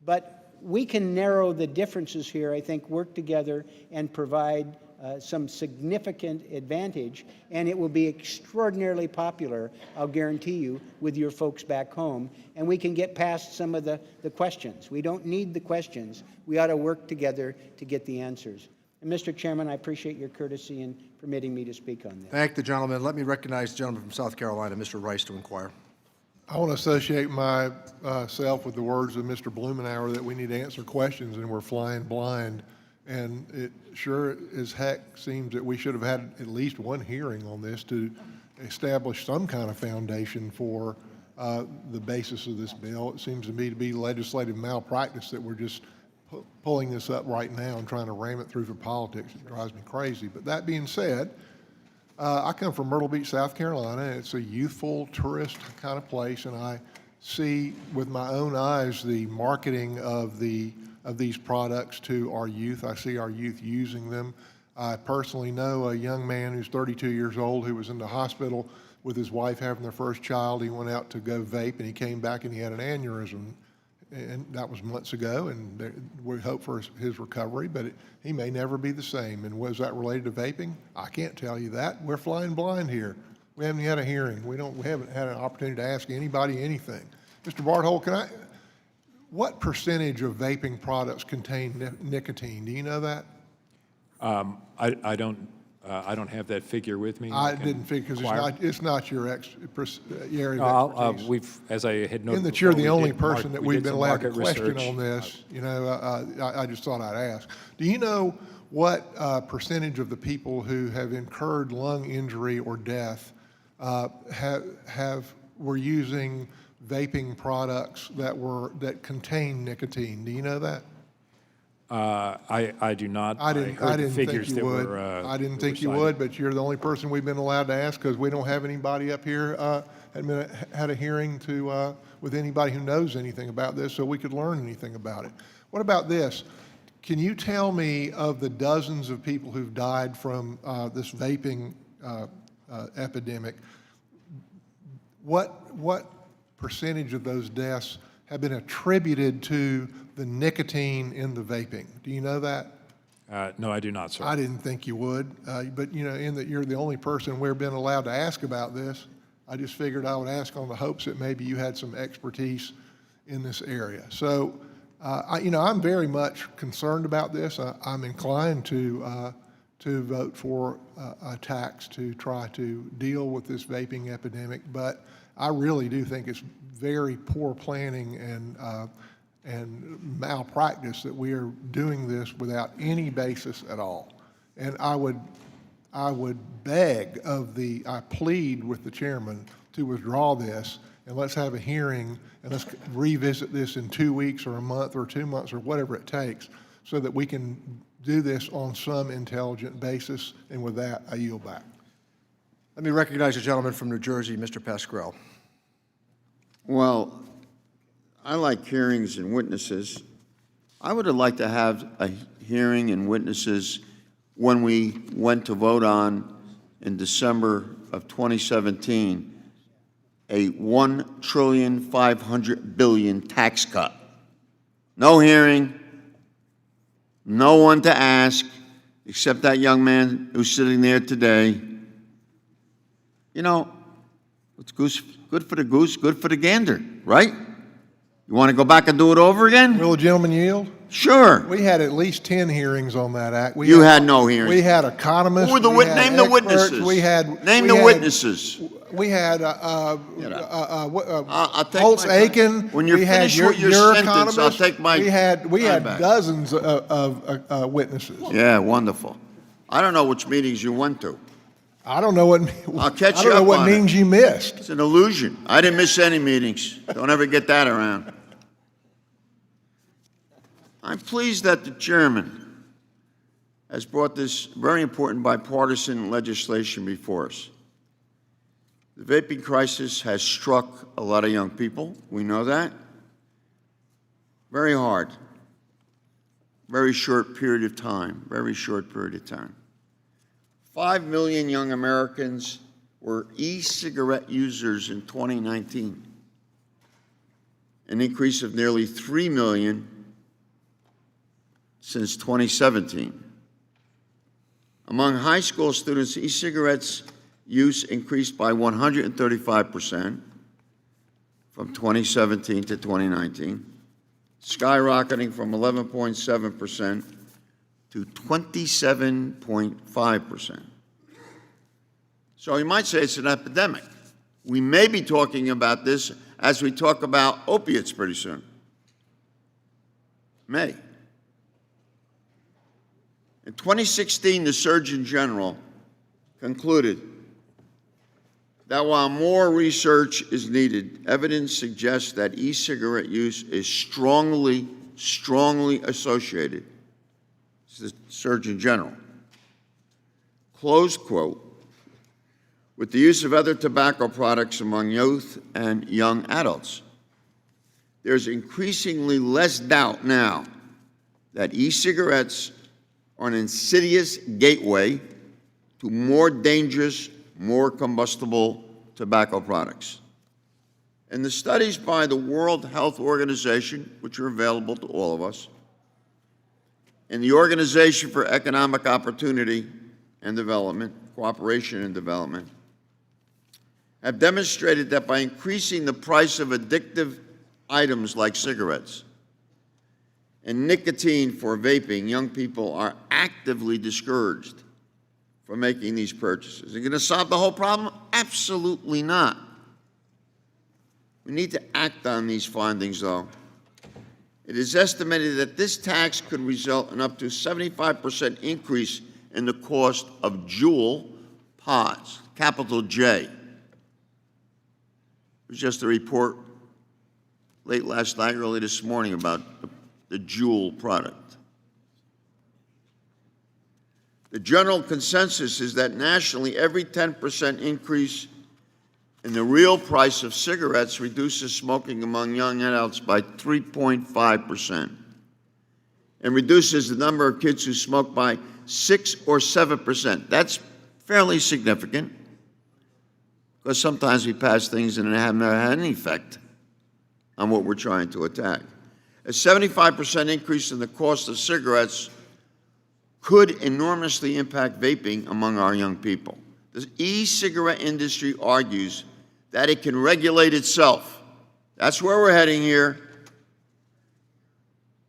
But we can narrow the differences here, I think, work together and provide some significant advantage, and it will be extraordinarily popular, I'll guarantee you, with your folks back home, and we can get past some of the questions. We don't need the questions. We ought to work together to get the answers. And Mr. Chairman, I appreciate your courtesy in permitting me to speak on this. Thank the gentleman. Let me recognize the gentleman from South Carolina, Mr. Rice, to inquire. I want to associate myself with the words of Mr. Blumenauer that we need to answer questions and we're flying blind. And it sure as heck seems that we should have had at least one hearing on this to establish some kind of foundation for the basis of this bill. It seems to me to be legislative malpractice that we're just pulling this up right now and trying to ram it through for politics. It drives me crazy. But that being said, I come from Myrtle Beach, South Carolina. It's a youthful tourist kind of place, and I see with my own eyes the marketing of these products to our youth. I see our youth using them. I personally know a young man who's 32 years old who was in the hospital with his wife having their first child. He went out to go vape, and he came back and he had an aneurysm. And that was months ago, and we hope for his recovery, but he may never be the same. And was that related to vaping? I can't tell you that. We're flying blind here. We haven't had a hearing. We haven't had an opportunity to ask anybody anything. Mr. Barthold, what percentage of vaping products contain nicotine? Do you know that? I don't have that figure with me. I didn't figure, because it's not your area No, of expertise. as I had noted In that you're before, the we only did person that we've been allowed to market question research. on this, I just thought I'd ask. Do you know what percentage of the people who have incurred lung injury or death were using vaping products that contain nicotine? Do you know that? I do not. I didn't think you would. I didn't think you would, but you're the only person we've been allowed to ask, because we don't have anybody up here had a hearing with anybody who knows anything about this, so we could learn anything about it. What about this? Can you tell me, of the dozens of people who've died from this vaping epidemic, what percentage of those deaths have been attributed to the nicotine in the vaping? Do you know that? No, I do not, sir. I didn't think you would, but in that you're the only person we've been allowed to ask about this, I just figured I would ask on the hopes that maybe you had some expertise in this area. So, I'm very much concerned about this. I'm inclined to vote for a tax to try to deal with this vaping epidemic, but I really do think it's very poor planning and malpractice that we are doing this without any basis at all. And I would I plead with the chairman to withdraw this, and let's have a hearing, and let's revisit this in 2 weeks or a month or 2 months or whatever it takes, so that we can do this on some intelligent basis. And with that, I yield back. Let me recognize the gentleman from New Jersey, Mr. Pasquale. Well, I like hearings and witnesses. I would have liked to have a hearing and witnesses when we went to vote on, in December of 2017, a $1.5 trillion tax cut. No hearing, no one to ask, except that young man who's sitting there today. You know, it's good for the goose, good for the gander, right? You want to go back and do it over again? Will the gentleman yield? Sure. We had at least 10 hearings on that act. You had no hearings. We had economists. Who were the name the witnesses. Name the witnesses. We had I'll take Holtz my Aiken. When you're we had finished with your sentence, I'll take my We had time back. dozens of witnesses. Yeah, wonderful. I don't know which meetings you went to. I don't know what. I'll catch I you don't know up what on it. meetings you missed. It's an illusion. I didn't miss any meetings. Don't ever get that around. I'm pleased that the chairman has brought this very important bipartisan legislation before us. The vaping crisis has struck a lot of young people. We know that. Very hard. Very short period of time. Very short period of time. 5 million young Americans were e-cigarette users in 2019, an increase of nearly 3 million since 2017. Among high school students, e-cigarettes use increased by 135% from 2017 to 2019, skyrocketing from 11.7% to 27.5%. So you might say it's an epidemic. We may be talking about this as we talk about opiates pretty soon. May. In 2016, the Surgeon General concluded that while more research is needed, evidence suggests that e-cigarette use is strongly associated, this is the Surgeon General, close quote, with the use of other tobacco products among youth and young adults. There's increasingly less doubt now that e-cigarettes are an insidious gateway to more dangerous, more combustible tobacco products. And the studies by the World Health Organization, which are available to all of us, and the Organization for Economic Opportunity and Development, Cooperation and Development, have demonstrated that by increasing the price of addictive items like cigarettes and nicotine for vaping, young people are actively discouraged from making these purchases. Is it going to solve the whole problem? Absolutely not. We need to act on these findings, though. It is estimated that this tax could result in up to 75% increase in the cost of Juul pods, capital J. It was just a report late last night, early this morning about the Juul product. The general consensus is that nationally, every 10% increase in the real price of cigarettes reduces smoking among young adults by 3.5% and reduces the number of kids who smoke by 6 or 7%. That's fairly significant because sometimes we pass things and they have never had any effect on what we're trying to attack. A 75% increase in the cost of cigarettes could enormously impact vaping among our young people. The e-cigarette industry argues that it can regulate itself. That's where we're heading here.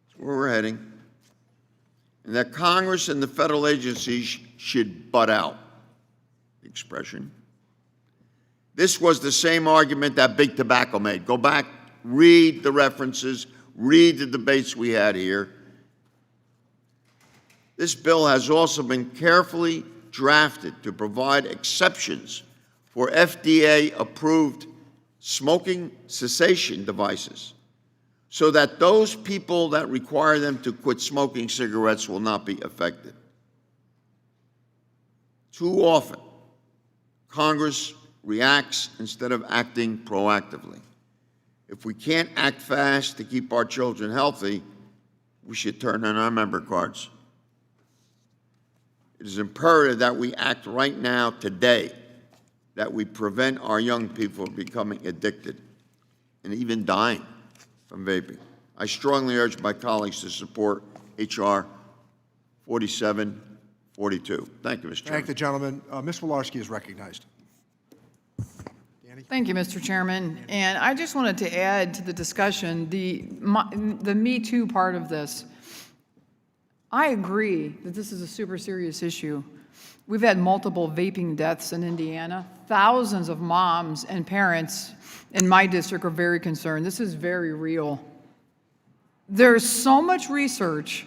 That's where we're heading. And that Congress and the federal agencies should butt out. Expression. This was the same argument that Big Tobacco made. Go back, read the references, read the debates we had here. This bill has also been carefully drafted to provide exceptions for FDA-approved smoking cessation devices so that those people that require them to quit smoking cigarettes will not be affected. Too often, Congress reacts instead of acting proactively. If we can't act fast to keep our children healthy, we should turn in our member cards. It is imperative that we act right now, today, that we prevent our young people from becoming addicted and even dying from vaping. I strongly urge my colleagues to support H.R. 4742. Thank you, Mr. Chairman. Thank the gentleman. Ms. Wolodarski is recognized. Thank you, Mr. Chairman. And I just wanted to add to the discussion the Me Too part of this. I agree that this is a super serious issue. We've had multiple vaping deaths in Indiana. Thousands of moms and parents in my district are very concerned. This is very real. There's so much research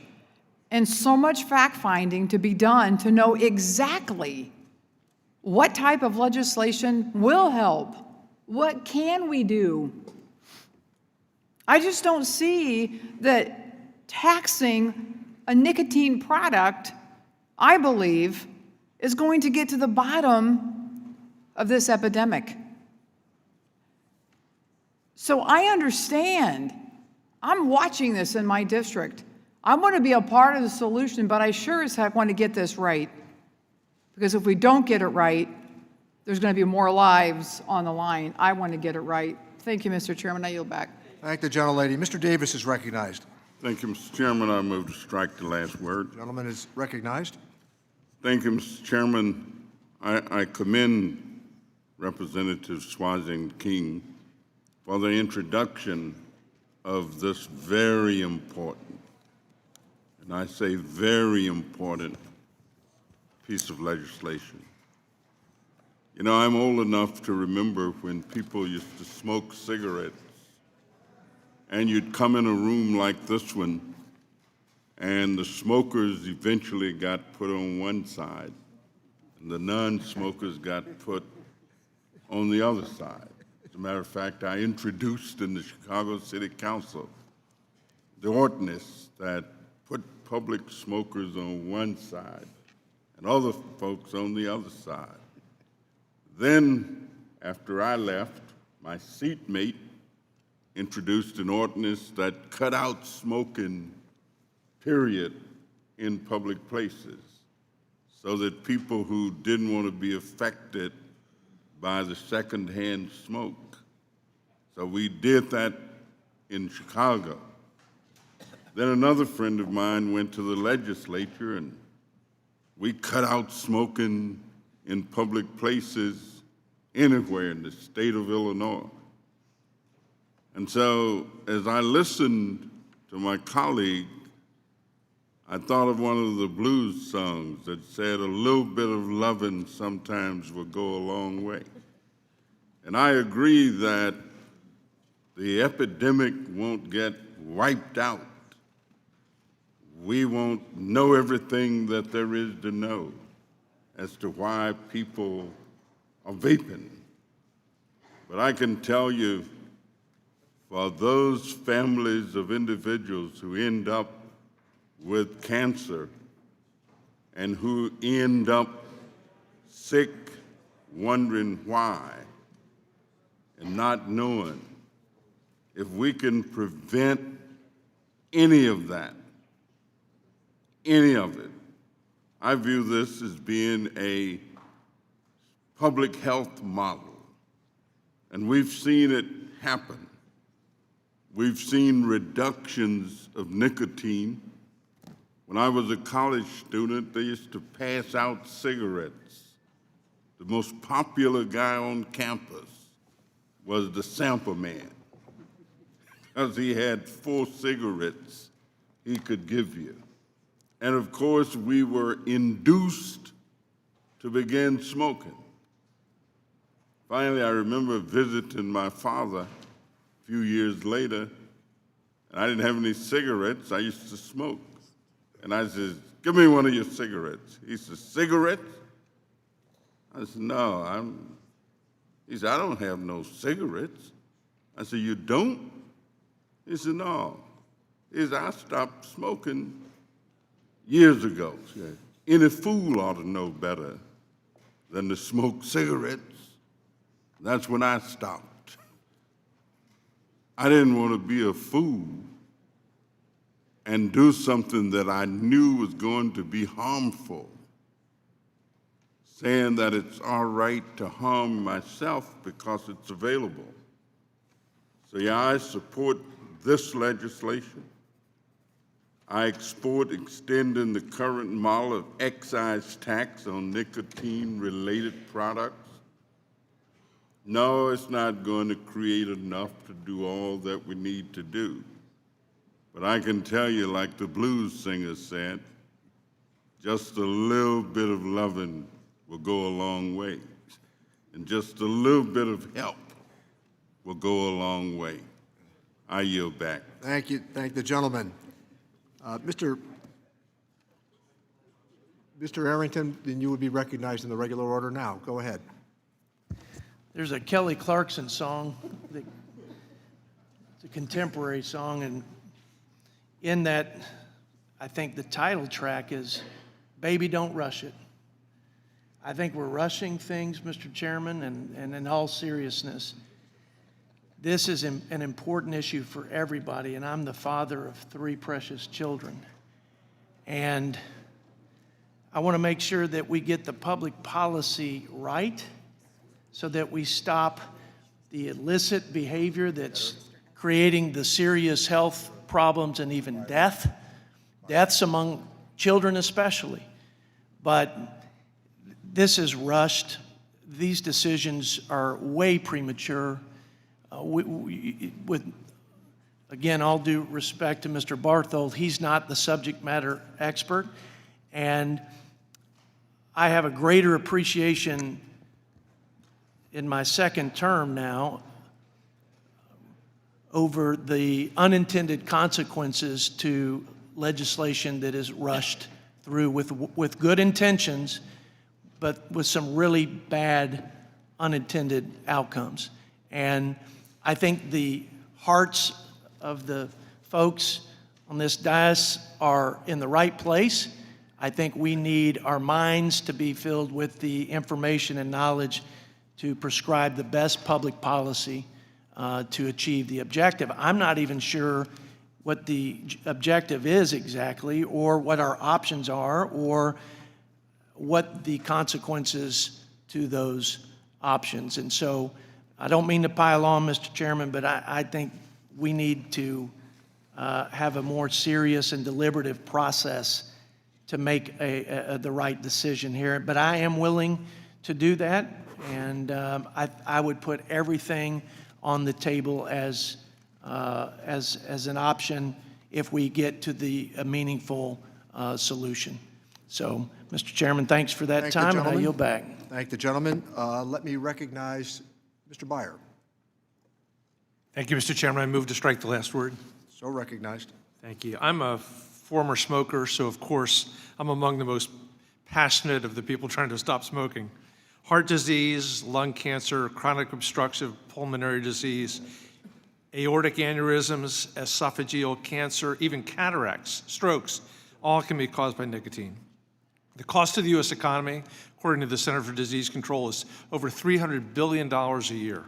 and so much fact-finding to be done to know exactly what type of legislation will help. What can we do? I just don't see that taxing a nicotine product, I believe, is going to get to the bottom of this epidemic. So I understand. I'm watching this in my district. I want to be a part of the solution, but I sure as heck want to get this right. Because if we don't get it right, there's going to be more lives on the line. I want to get it right. Thank you, Mr. Chairman. I yield back. Thank the gentlelady. Mr. Davis is recognized. Thank you, Mr. Chairman. I move to strike the last word. The gentleman is recognized. Thank you, Mr. Chairman. I commend Representative Swazi and King for the introduction of this very important, and I say very important, piece of legislation. You know, I'm old enough to remember when people used to smoke cigarettes, and you'd come in a room like this one, and the smokers eventually got put on one side, and the non-smokers got put on the other side. As a matter of fact, I introduced in the Chicago City Council the ordinance that put public smokers on one side and other folks on the other side. Then, after I left, my seatmate introduced an ordinance that cut out smoking, period, in public places, so that people who didn't want to be affected by the secondhand smoke. So we did that in Chicago. Then another friend of mine went to the legislature and we cut out smoking in public places anywhere in the state of Illinois. And so as I listened to my colleague, I thought of one of the blues songs that said, a little bit of loving sometimes will go a long way. And I agree that the epidemic won't get wiped out. We won't know everything that there is to know as to why people are vaping. But I can tell you, for those families of individuals who end up with cancer and who end up sick, wondering why, and not knowing, if we can prevent any of that, any of it, I view this as being a public health model. And we've seen it happen. We've seen reductions of nicotine. When I was a college student, they used to pass out cigarettes. The most popular guy on campus was the sample man, because he had 4 cigarettes he could give you. And of course, we were induced to begin smoking. Finally, I remember visiting my father a few years later, and I didn't have any cigarettes. I used to smoke. And I said, give me one of your cigarettes. He said, cigarettes? I said, no, he said, I don't have no cigarettes. I said, you don't? He said, no. He said, I stopped smoking years ago. Any fool ought to know better than to smoke cigarettes. That's when I stopped. I didn't want to be a fool and do something that I knew was going to be harmful, saying that it's all right to harm myself because it's available. So yeah, I support this legislation. I support extending the current model of excise tax on nicotine-related products. No, it's not going to create enough to do all that we need to do. But I can tell you, like the blues singer said, just a little bit of loving will go a long way. And just a little bit of help will go a long way. I yield back. Thank you. Thank the gentleman. Mr. Arrington, then you would be recognized in the regular order now. Go ahead. There's a Kelly Clarkson song. It's a contemporary song, and in that, I think the title track is Baby Don't Rush It. I think we're rushing things, Mr. Chairman, and in all seriousness, this is an important issue for everybody, and I'm the father of 3 precious children. And I want to make sure that we get the public policy right so that we stop the illicit behavior that's creating the serious health problems and even deaths among children especially. But this is rushed. These decisions are way premature. With, again, all due respect to Mr. Barthold, he's not the subject matter expert, and I have a greater appreciation in my second term now over the unintended consequences to legislation that is rushed through with good intentions, but with some really bad unintended outcomes. And I think the hearts of the folks on this dais are in the right place. I think we need our minds to be filled with the information and knowledge to prescribe the best public policy to achieve the objective. I'm not even sure what the objective is exactly, or what our options are, or what the consequences to those options. And so I don't mean to pile on, Mr. Chairman, but I think we need to have a more serious and deliberative process to make the right decision here. But I am willing to do that, and I would put everything on the table as an option if we get to a meaningful solution. So, Mr. Chairman, thanks for that time, and I yield back. Thank the gentleman. Let me recognize Mr. Byer. Thank you, Mr. Chairman. I move to strike the last word. So recognized. Thank you. I'm a former smoker, so of course I'm among the most passionate of the people trying to stop smoking. Heart disease, lung cancer, chronic obstructive pulmonary disease, aortic aneurysms, esophageal cancer, even cataracts, strokes, all can be caused by nicotine. The cost to the U.S. economy, according to the Center for Disease Control, is over $300 billion a year.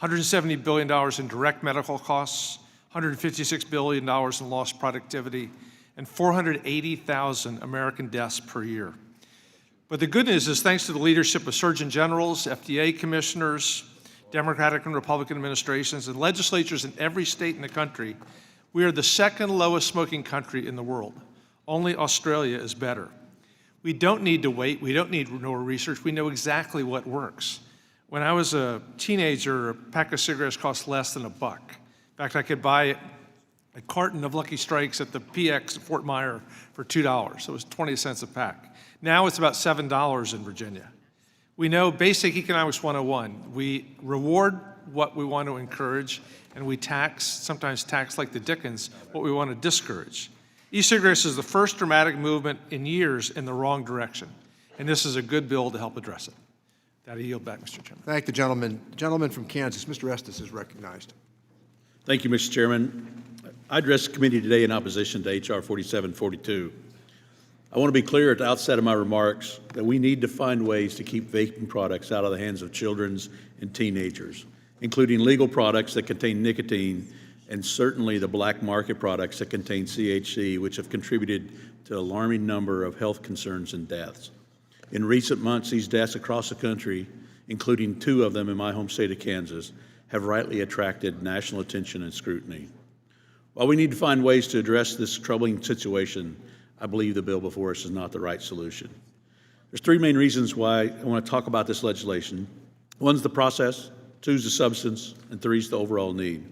$170 billion in direct medical costs, $156 billion in lost productivity, and 480,000 American deaths per year. But the good news is, thanks to the leadership of Surgeon Generals, FDA commissioners, Democratic and Republican administrations, and legislatures in every state in the country, we are the second lowest smoking country in the world. Only Australia is better. We don't need to wait. We don't need more research. We know exactly what works. When I was a teenager, a pack of cigarettes cost less than $1. In fact, I could buy a carton of Lucky Strikes at the PX at Fort Myer for $2. So it was 20 cents a pack. Now it's about $7 in Virginia. We know basic economics 101. We reward what we want to encourage, and we tax, sometimes tax like the Dickens, what we want to discourage. E-cigarettes is the first dramatic movement in years in the wrong direction, and this is a good bill to help address it. That I yield back, Mr. Chairman. Thank the gentleman. Gentleman from Kansas, Mr. Estes is recognized. Thank you, Mr. Chairman. I address the committee today in opposition to H.R. 4742. I want to be clear at the outset of my remarks that we need to find ways to keep vaping products out of the hands of children and teenagers, including legal products that contain nicotine and certainly the black market products that contain THC, which have contributed to an alarming number of health concerns and deaths. In recent months, these deaths across the country, including 2 of them in my home state of Kansas, have rightly attracted national attention and scrutiny. While we need to find ways to address this troubling situation, I believe the bill before us is not the right solution. There's 3 main reasons why I want to talk about this legislation. 1's the process, 2's the substance, and 3's the overall need.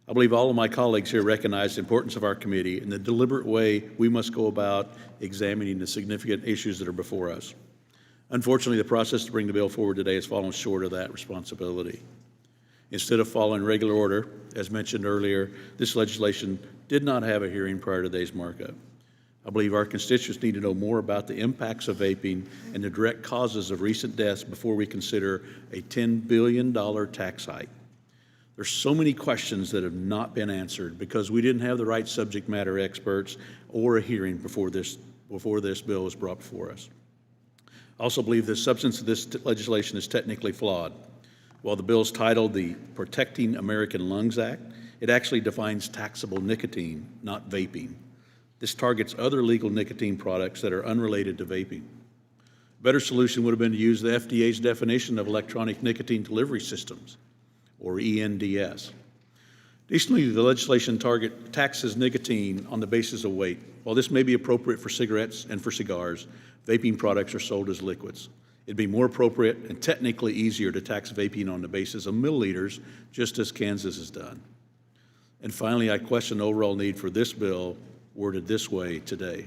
I believe all of my colleagues here recognize the importance of our committee and the deliberate way we must go about examining the significant issues that are before us. Unfortunately, the process to bring the bill forward today has fallen short of that responsibility. Instead of following regular order, as mentioned earlier, this legislation did not have a hearing prior to today's markup. I believe our constituents need to know more about the impacts of vaping and the direct causes of recent deaths before we consider a $10 billion tax hike. There's so many questions that have not been answered because we didn't have the right subject matter experts or a hearing before this bill was brought before us. I also believe the substance of this legislation is technically flawed. While the bill is titled the Protecting American Lungs Act, it actually defines taxable nicotine, not vaping. This targets other legal nicotine products that are unrelated to vaping. A better solution would have been to use the FDA's definition of electronic nicotine delivery systems, or ENDS. Additionally, the legislation taxes nicotine on the basis of weight. While this may be appropriate for cigarettes and for cigars, vaping products are sold as liquids. It'd be more appropriate and technically easier to tax vaping on the basis of milliliters, just as Kansas has done. And finally, I question the overall need for this bill worded this way today.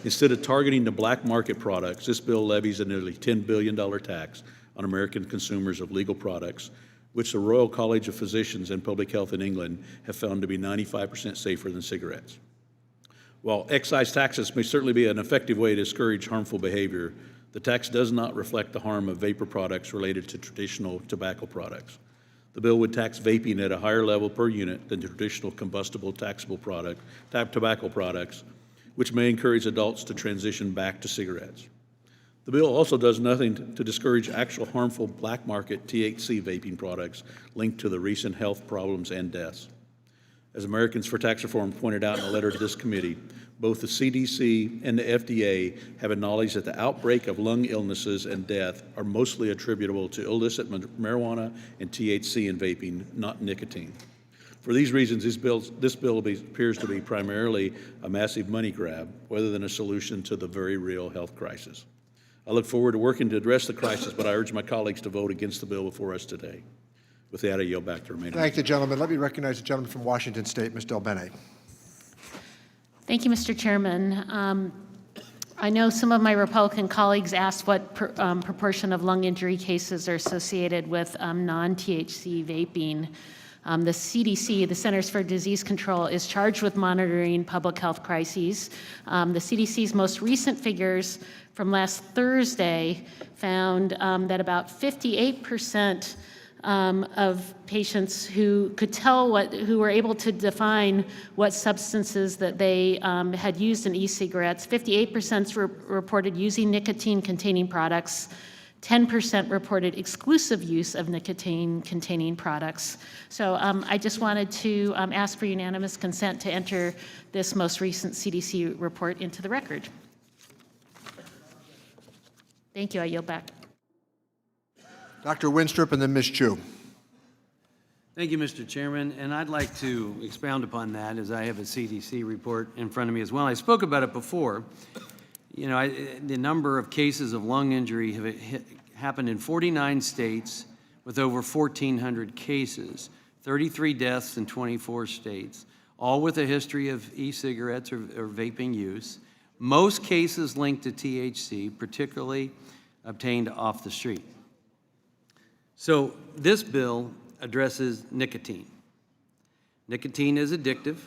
Instead of targeting the black market products, this bill levies a nearly $10 billion tax on American consumers of legal products, which the Royal College of Physicians and Public Health in England have found to be 95% safer than cigarettes. While excise taxes may certainly be an effective way to discourage harmful behavior, The tax does not reflect the harm of vapor products related to traditional tobacco products. The bill would tax vaping at a higher level per unit than traditional combustible taxable tobacco products, which may encourage adults to transition back to cigarettes. The bill also does nothing to discourage actual harmful black market THC vaping products linked to the recent health problems and deaths. As Americans for Tax Reform pointed out in a letter to this committee, both the CDC and the FDA have acknowledged that the outbreak of lung illnesses and death are mostly attributable to illicit marijuana and THC in vaping, not nicotine. For these reasons, this bill appears to be primarily a massive money grab rather than a solution to the very real health crisis. I look forward to working to address the crisis, but I urge my colleagues to vote against the bill before us today. With that, I yield back to remainder. Thank you, gentlemen. Let me recognize the gentleman from Washington State, Ms. Del Bene. Thank you, Mr. Chairman. I know some of my Republican colleagues asked what proportion of lung injury cases are associated with non-THC vaping. The CDC, the Centers for Disease Control, is charged with monitoring public health crises. The CDC's most recent figures from last Thursday found that about 58% of patients who could tell who were able to define what substances that they had used in e-cigarettes, 58% reported using nicotine-containing products, 10% reported exclusive use of nicotine-containing products. So I just wanted to ask for unanimous consent to enter this most recent CDC report into the record. Thank you. I yield back. Dr. Winstrup and then Ms. Chu. Thank you, Mr. Chairman, and I'd like to expound upon that as I have a CDC report in front of me as well. I spoke about it before. You know, the number of cases of lung injury have happened in 49 states with over 1,400 cases, 33 deaths in 24 states, all with a history of e-cigarettes or vaping use. Most cases linked to THC, particularly obtained off the street. So this bill addresses nicotine. Nicotine is addictive.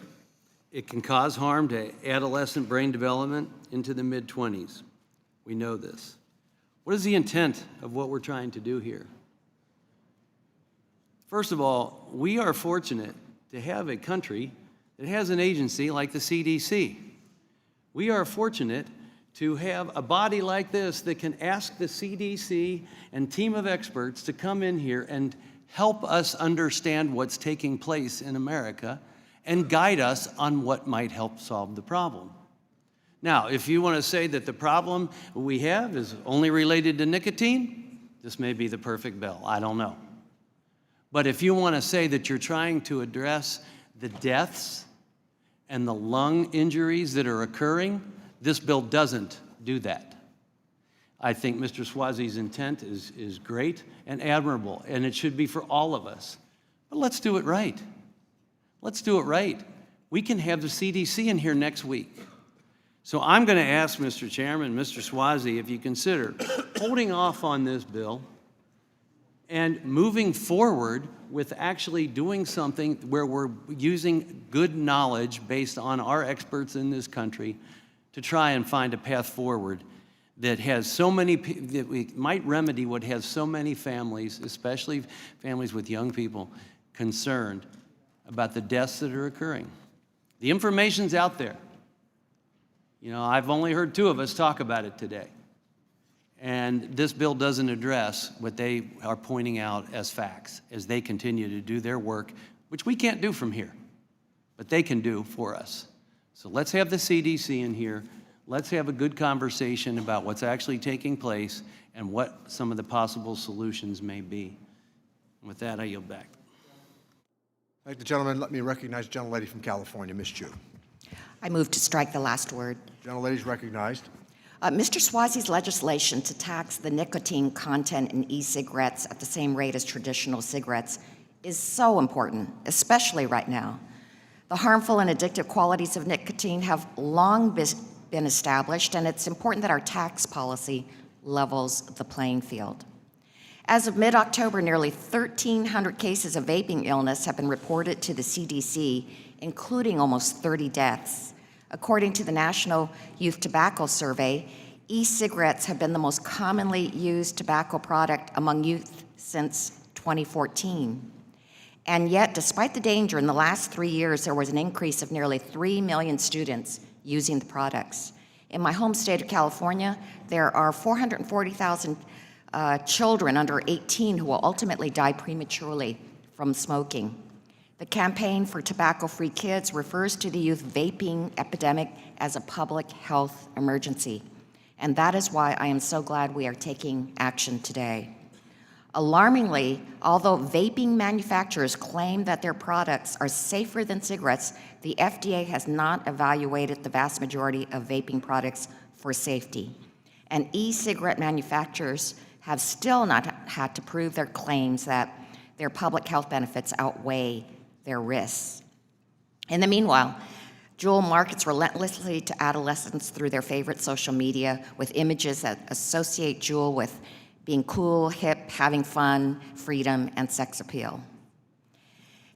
It can cause harm to adolescent brain development into the mid-20s. We know this. What is the intent of what we're trying to do here? First of all, we are fortunate to have a country that has an agency like the CDC. We are fortunate to have a body like this that can ask the CDC and team of experts to come in here and help us understand what's taking place in America and guide us on what might help solve the problem. Now, if you want to say that the problem we have is only related to nicotine, this may be the perfect bill. I don't know. But if you want to say that you're trying to address the deaths and the lung injuries that are occurring, this bill doesn't do that. I think Mr. Swazi's intent is great and admirable, and it should be for all of us. But let's do it right. Let's do it right. We can have the CDC in here next week. So I'm going to ask Mr. Chairman, Mr. Swazi, if you consider holding off on this bill and moving forward with actually doing something where we're using good knowledge based on our experts in this country to try and find a path forward that has so many, that we might remedy what has so many families, especially families with young people, concerned about the deaths that are occurring. The information's out there. You know, I've only heard two of us talk about it today. And this bill doesn't address what they are pointing out as facts as they continue to do their work, which we can't do from here, but they can do for us. So let's have the CDC in here. Let's have a good conversation about what's actually taking place and what some of the possible solutions may be. And with that, I yield back. Thank the gentleman. Let me recognize the gentlelady from California, Ms. Chu. I move to strike the last word. Gentlelady is recognized. Mr. Swazi's legislation to tax the nicotine content in e-cigarettes at the same rate as traditional cigarettes is so important, especially right now. The harmful and addictive qualities of nicotine have long been established, and it's important that our tax policy levels the playing field. As of mid-October, nearly 1,300 cases of vaping illness have been reported to the CDC, including almost 30 deaths. According to the National Youth Tobacco Survey, E-cigarettes have been the most commonly used tobacco product among youth since 2014. And yet, despite the danger, in the last 3 years, there was an increase of nearly 3 million students using the products. In my home state of California, there are 440,000 children under 18 who will ultimately die prematurely from smoking. The Campaign for Tobacco-Free Kids refers to the youth vaping epidemic as a public health emergency. And that is why I am so glad we are taking action today. Alarmingly, although vaping manufacturers claim that their products are safer than cigarettes, the FDA has not evaluated the vast majority of vaping products for safety. And e-cigarette manufacturers have still not had to prove their claims that their public health benefits outweigh their risks. In the meanwhile, Juul markets relentlessly to adolescents through their favorite social media with images that associate Juul with being cool, hip, having fun, freedom, and sex appeal.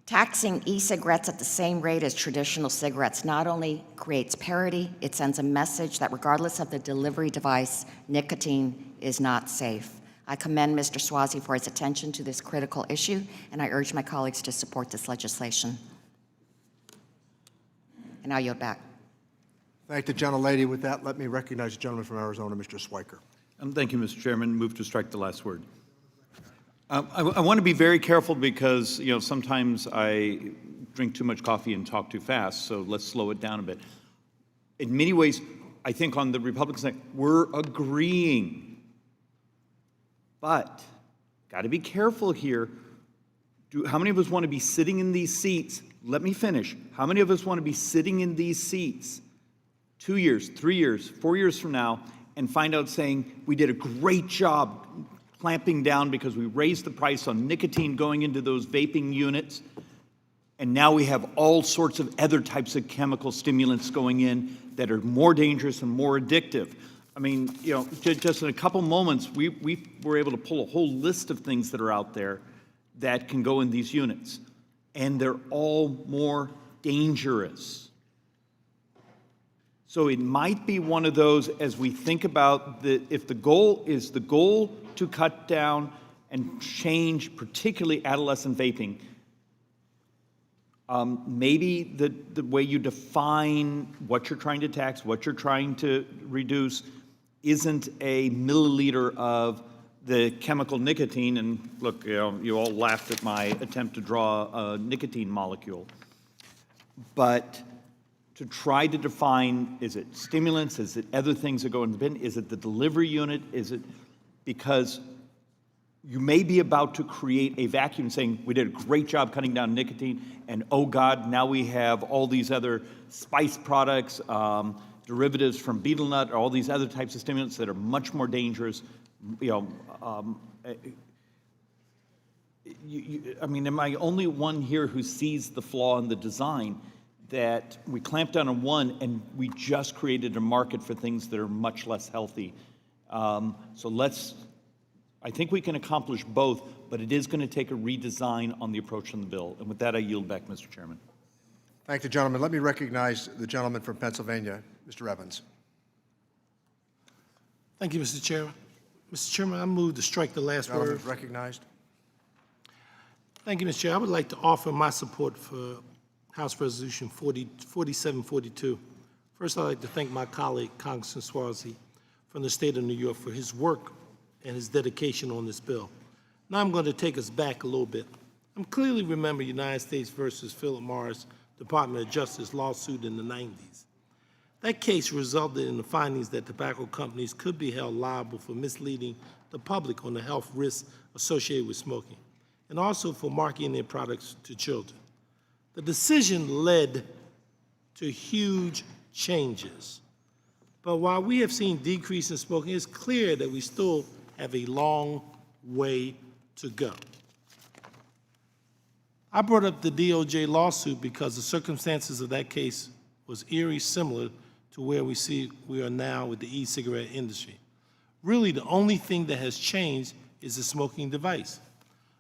Taxing e-cigarettes at the same rate as traditional cigarettes not only creates parity, it sends a message that regardless of the delivery device, nicotine is not safe. I commend Mr. Suozzi for his attention to this critical issue, and I urge my colleagues to support this legislation. And now yield back. Thank the gentlelady. With that, let me recognize the gentleman from Arizona, Mr. Swiker. Thank you, Mr. Chairman. Move to strike the last word. I want to be very careful because, sometimes I drink too much coffee and talk too fast, so let's slow it down a bit. In many ways, I think on the Republican side, we're agreeing. But, got to be careful here. How many of us want to be sitting in these seats? Let me finish. How many of us want to be sitting in these seats 2 years, 3 years, 4 years from now and find out saying we did a great job clamping down because we raised the price on nicotine going into those vaping units, and now we have all sorts of other types of chemical stimulants going in that are more dangerous and more addictive. I mean, just in a couple moments, we were able to pull a whole list of things that are out there that can go in these units, and they're all more dangerous. So it might be one of those, as we think about if the goal is to cut down and change, particularly adolescent vaping, maybe the way you define what you're trying to tax, what you're trying to reduce, isn't a milliliter of the chemical nicotine. And look, you all laughed at my attempt to draw a nicotine molecule. But to try to define, is it stimulants, is it other things that go in the bin, is it the delivery unit, is it, because you may be about to create a vacuum saying, we did a great job cutting down nicotine, and oh God, now we have all these other spice products, derivatives from betel nut, all these other types of stimulants that are much more dangerous. I mean, am I only one here who sees the flaw in the design? That we clamped down on one and we just created a market for things that are much less healthy. So I think we can accomplish both, but it is going to take a redesign on the approach on the bill. And with that, I yield back, Mr. Chairman. Thank the gentleman. Let me recognize the gentleman from Pennsylvania, Mr. Evans. Thank you, Mr. Chairman. Mr. Chairman, I move to strike the last Gentleman word. is recognized. Thank you, Mr. Chair. I would like to offer my support for House Resolution 4742. First, I'd like to thank my colleague, Congressman Suozzi, from the state of New York for his work and his dedication on this bill. Now I'm going to take us back a little bit. I clearly remember United States versus Philip Morris Department of Justice lawsuit in the 90s. That case resulted in the findings that tobacco companies could be held liable for misleading the public on the health risks associated with smoking, and also for marketing their products to children. The decision led to huge changes. But while we have seen decrease in smoking, it's clear that we still have a long way to go. I brought up the DOJ lawsuit because the circumstances of that case was eerie similar to where we are now with the e-cigarette industry. Really, the only thing that has changed is the smoking device.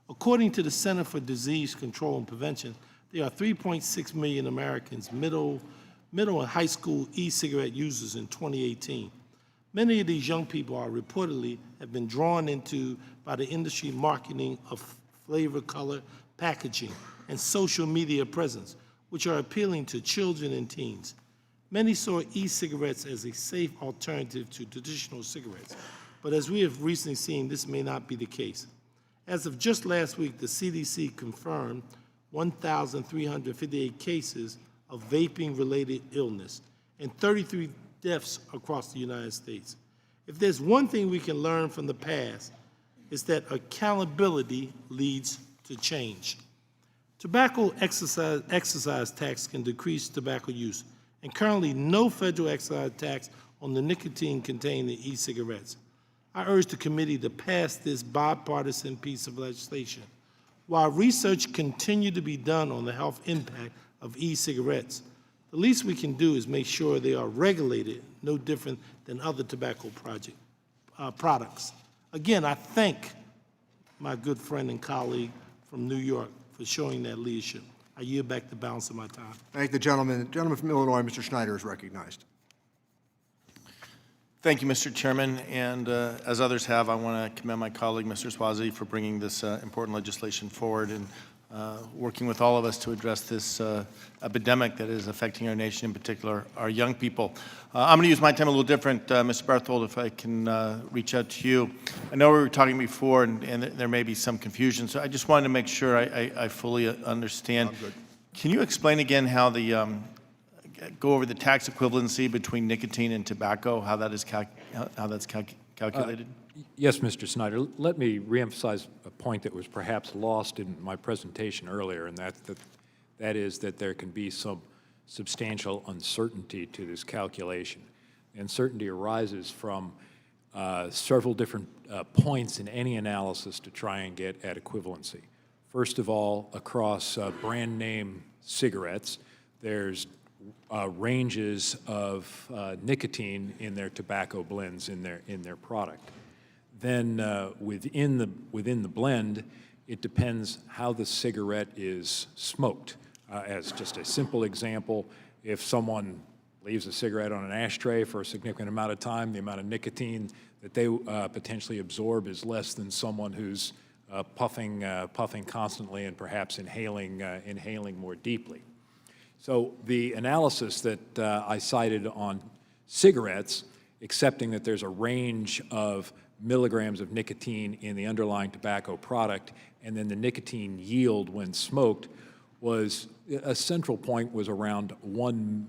According to the Center for Disease Control and Prevention, there are 3.6 million Americans, middle and high school e-cigarette users in 2018. Many of these young people are reportedly have been drawn into by the industry marketing of flavor, color, packaging, and social media presence, which are appealing to children and teens. Many saw e-cigarettes as a safe alternative to traditional cigarettes, but as we have recently seen, this may not be the case. As of just last week, the CDC confirmed 1,358 cases of vaping-related illness and 33 deaths across the United States. If there's one thing we can learn from the past, it's that accountability leads to change. Tobacco excise tax can decrease tobacco use, and currently no federal excise tax on the nicotine contained in e-cigarettes. I urge the committee to pass this bipartisan piece of legislation. While research continues to be done on the health impact of e-cigarettes, the least we can do is make sure they are regulated no different than other tobacco products. Again, I thank my good friend and colleague from New York for showing that leadership. I yield back the balance of my time. Thank the gentleman. The gentleman from Illinois, Mr. Schneider, is recognized. Thank you, Mr. Chairman, and as others have, I want to commend my colleague, Mr. Swazi, for bringing this important legislation forward and working with all of us to address this epidemic that is affecting our nation, in particular our young people. I'm going to use my time a little different, Mr. Berthold, if I can reach out to you. I know we were talking before, and there may be some confusion, so I just wanted to make sure I fully understand. Can you explain again how the go over the tax equivalency between nicotine and tobacco, how that is calculated? Yes, Mr. Snyder. Let me reemphasize a point that was perhaps lost in my presentation earlier, and that is that there can be some substantial uncertainty to this calculation. The uncertainty arises from several different points in any analysis to try and get at equivalency. First of all, across brand name cigarettes, there's ranges of nicotine in their tobacco blends in their product. Then within the blend, it depends how the cigarette is smoked. As just a simple example, if someone leaves a cigarette on an ashtray for a significant amount of time, the amount of nicotine that they potentially absorb is less than someone who's puffing constantly and perhaps inhaling more deeply. So the analysis that I cited on cigarettes, accepting that there's a range of milligrams of nicotine in the underlying tobacco product, and then the nicotine yield when smoked, was a central point was around 1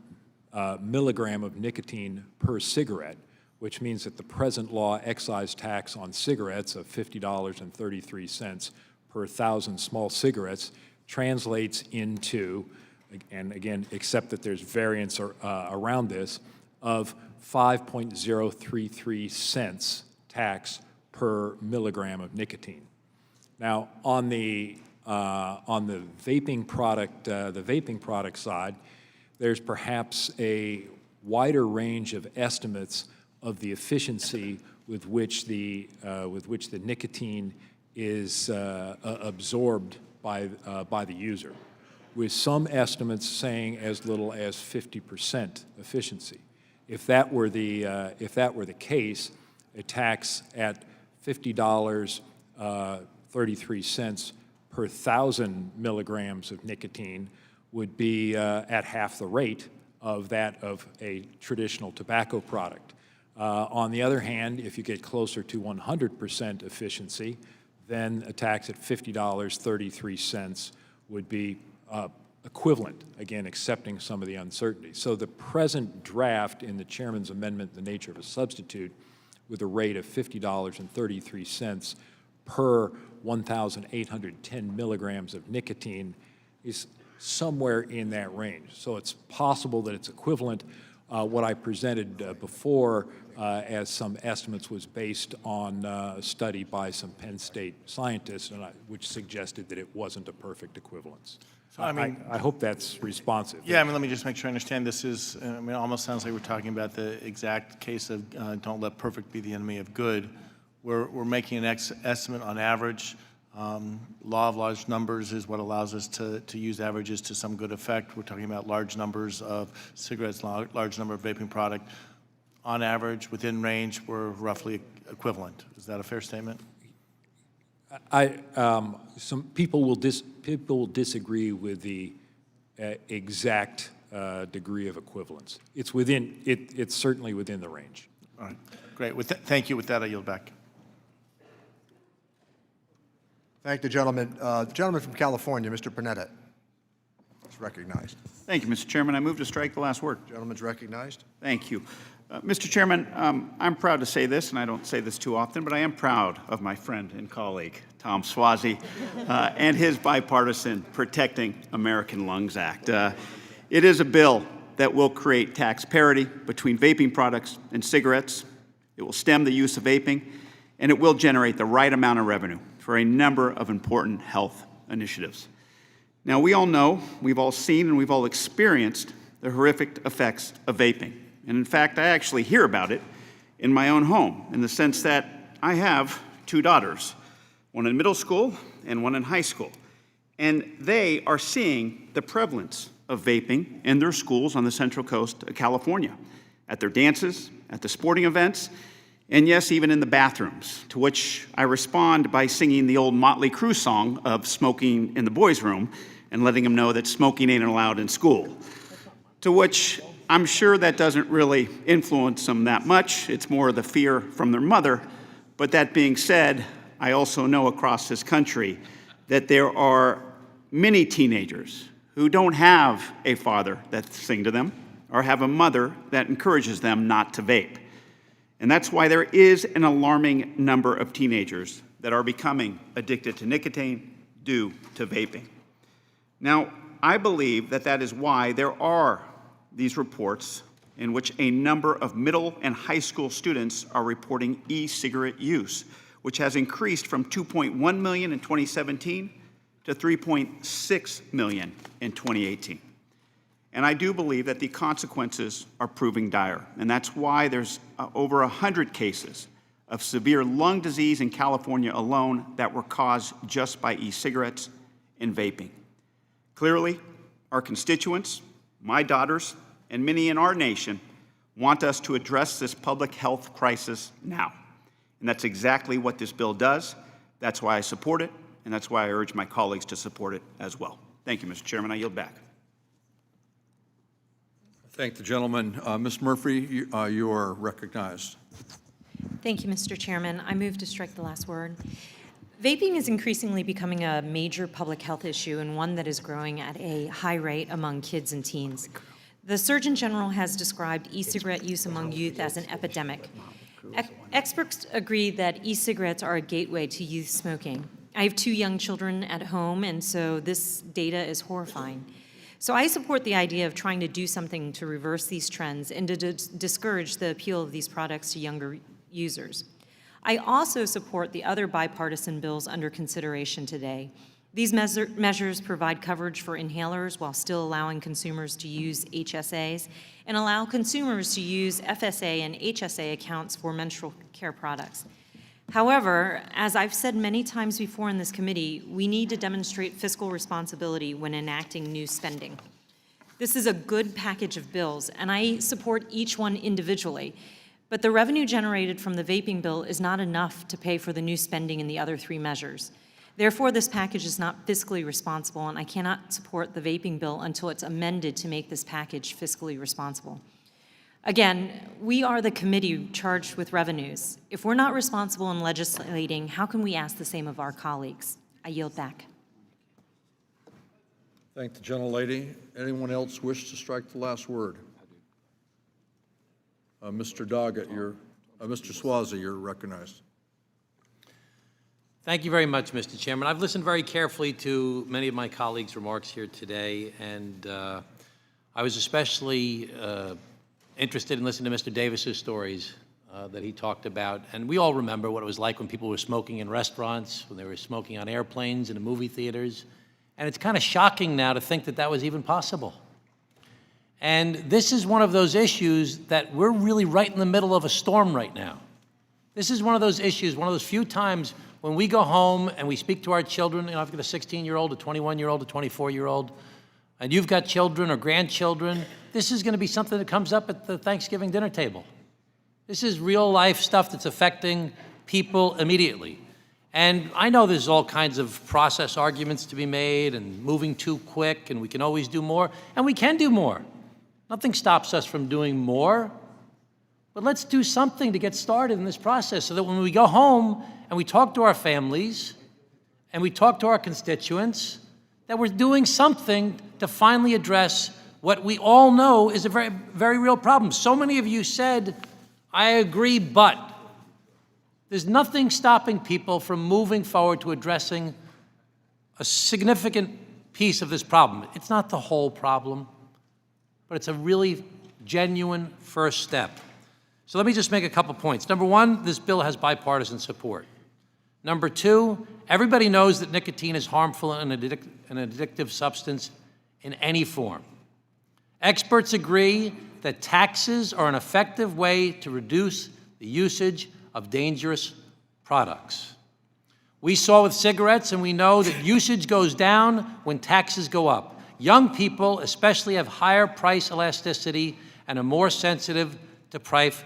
milligram of nicotine per cigarette, which means that the present law excise tax on cigarettes of $50.33 per 1,000 small cigarettes translates into, and again, except that there's variance around this, of 5.033 cents tax per milligram of nicotine. Now, on the vaping product side, there's perhaps a wider range of estimates of the efficiency with which the nicotine is absorbed by the user, with some estimates saying as little as 50% efficiency. If that were the case, a tax at $50.33 per 1,000 milligrams of nicotine would be at half the rate of that of a traditional tobacco product. On the other hand, if you get closer to 100% efficiency, then a tax at $50.33 would be equivalent, again, accepting some of the uncertainty. So the present draft in the chairman's amendment, the nature of a substitute, with a rate of $50.33 per 1,810 milligrams of nicotine is somewhere in that range. So it's possible that it's equivalent. What I presented before as some estimates was based on a study by some Penn State scientists, which suggested that it wasn't a perfect equivalence. So I hope that's responsive. Yeah, I mean, let me just make sure I understand. This is, I mean, it almost sounds like we're talking about the exact case of don't let perfect be the enemy of good. We're making an estimate on average. Law of large numbers is what allows us to use averages to some good effect. We're talking about large numbers of cigarettes, large number of vaping product. on average, within range, were roughly equivalent. Is that a fair statement? Some people will disagree with the exact degree of equivalence. It's within, it's certainly within the range. All right, great. Thank you. With that, I yield back. Thank the gentleman. The gentleman from California, Mr. Panetta, is recognized. Thank you, Mr. Chairman. I move to strike the last word. Gentleman's recognized. Thank you. Mr. Chairman, I'm proud to say this, and I don't say this too often, but I am proud of my friend and colleague, Tom Suozzi, and his bipartisan Protecting American Lungs Act. It is a bill that will create tax parity between vaping products and cigarettes. It will stem the use of vaping, and it will generate the right amount of revenue for a number of important health initiatives. Now, we all know, we've all seen, and we've all experienced the horrific effects of vaping. And in fact, I actually hear about it in my own home, in the sense that I have two daughters, one in middle school and one in high school. And they are seeing the prevalence of vaping in their schools on the Central Coast of California, at their dances, at the sporting events, and yes, even in the bathrooms, to which I respond by singing the old Motley Crue song of smoking in the boys' room and letting them know that smoking ain't allowed in school. To which I'm sure that doesn't really influence them that much. It's more the fear from their mother. But that being said, I also know across this country that there are many teenagers who don't have a father that sings to them or have a mother that encourages them not to vape. And that's why there is an alarming number of teenagers that are becoming addicted to nicotine due to vaping. Now, I believe that that is why there are these reports in which a number of middle and high school students are reporting e-cigarette use, which has increased from 2.1 million in 2017 to 3.6 million in 2018. And I do believe that the consequences are proving dire. And that's why there's over 100 cases of severe lung disease in California alone that were caused just by e-cigarettes and vaping. Clearly, our constituents, my daughters, and many in our nation want us to address this public health crisis now. And that's exactly what this bill does. That's why I support it, and that's why I urge my colleagues to support it as well. Thank you, Mr. Chairman. I yield back. Thank the gentleman. Ms. Murphy, you are recognized. Thank you, Mr. Chairman. I move to strike the last word. Vaping is increasingly becoming a major public health issue and one that is growing at a high rate among kids and teens. The Surgeon General has described e-cigarette use among youth as an epidemic. Experts agree that e-cigarettes are a gateway to youth smoking. I have 2 young children at home, and so this data is horrifying. So I support the idea of trying to do something to reverse these trends and to discourage the appeal of these products to younger users. I also support the other bipartisan bills under consideration today. These measures provide coverage for inhalers while still allowing consumers to use HSAs and allow consumers to use FSA and HSA accounts for menstrual care products. However, as I've said many times before in this committee, we need to demonstrate fiscal responsibility when enacting new spending. This is a good package of bills, and I support each one individually, but the revenue generated from the vaping bill is not enough to pay for the new spending in the other 3 measures. Therefore, this package is not fiscally responsible, and I cannot support the vaping bill until it's amended to make this package fiscally responsible. Again, we are the committee charged with revenues. If we're not responsible in legislating, how can we ask the same of our colleagues? I yield back. Thank the gentlelady. Anyone else wish to strike the last word? Mr. Doggett, Mr. Suozzi, you're recognized. Thank you very much, Mr. Chairman. I've listened very carefully to many of my colleagues' remarks here today, and I was especially interested in listening to Mr. Davis's stories that he talked about. And we all remember what it was like when people were smoking in restaurants, when they were smoking on airplanes, in the movie theaters. And it's kind of shocking now to think that that was even possible. And this is one of those issues that we're really right in the middle of a storm right now. This is one of those issues, one of those few times when we go home and we speak to our children. You know, I've got a 16-year-old, a 21-year-old, a 24-year-old, and you've got children or grandchildren. This is going to be something that comes up at the Thanksgiving dinner table. This is real life stuff that's affecting people immediately. And I know there's all kinds of process arguments to be made and moving too quick, and we can always do more, and we can do more. Nothing stops us from doing more, but let's do something to get started in this process so that when we go home and we talk to our families and we talk to our constituents, that we're doing something to finally address what we all know is a very, very real problem. So many of you said, I agree, but there's nothing stopping people from moving forward to addressing a significant piece of this problem. It's not the whole problem, but it's a really genuine first step. So let me just make a couple points. Number one, this bill has bipartisan support. Number two, everybody knows that nicotine is harmful and an addictive substance in any form. Experts agree that taxes are an effective way to reduce the usage of dangerous products. We saw with cigarettes, and we know that usage goes down when taxes go up. Young people especially have higher price elasticity and are more sensitive to price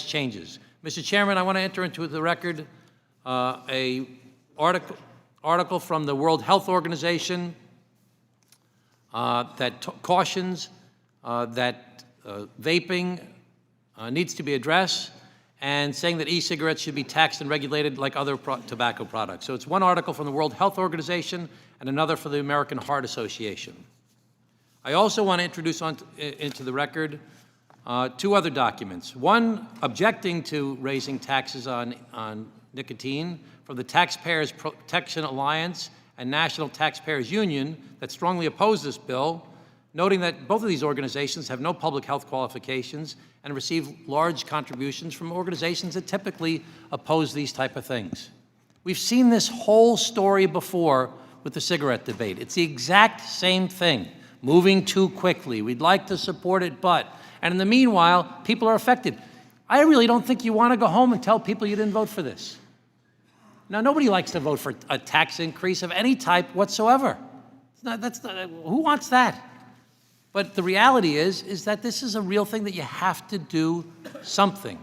changes. Mr. Chairman, I want to enter into the record a article from the World Health Organization that cautions that vaping needs to be addressed, and saying that e-cigarettes should be taxed and regulated like other tobacco products. So it's one article from the World Health Organization and another from the American Heart Association. I also want to introduce into the record two other documents. One objecting to raising taxes on nicotine from the Taxpayers Protection Alliance and National Taxpayers Union that strongly oppose this bill, noting that both of these organizations have no public health qualifications and receive large contributions from organizations that typically oppose these type of things. We've seen this whole story before with the cigarette debate. It's the exact same thing, moving too quickly. We'd like to support it, but, and in the meanwhile, people are affected. I really don't think you want to go home and tell people you didn't vote for this. Now, nobody likes to vote for a tax increase of any type whatsoever. Who wants that? But the reality is that this is a real thing that you have to do something.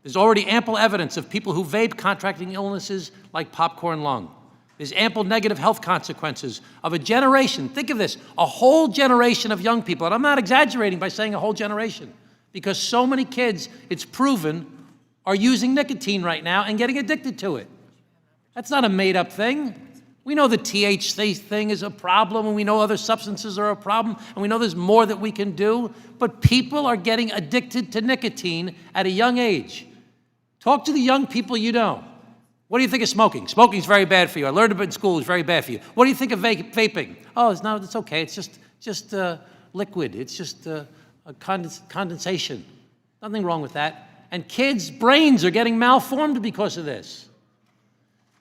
There's already ample evidence of people who vape contracting illnesses like popcorn lung. There's ample negative health consequences of a generation. Think of this, a whole generation of young people, and I'm not exaggerating by saying a whole generation, because so many kids, it's proven, are using nicotine right now and getting addicted to it. That's not a made-up thing. We know the THC thing is a problem, and we know other substances are a problem, and we know there's more that we can do, but people are getting addicted to nicotine at a young age. Talk to the young people you know. What do you think of smoking? Smoking's very bad for you. I learned it in school, it's very bad for you. What do you think of vaping? Oh, it's okay, it's just liquid, it's just a condensation. Nothing wrong with that. And kids' brains are getting malformed because of this.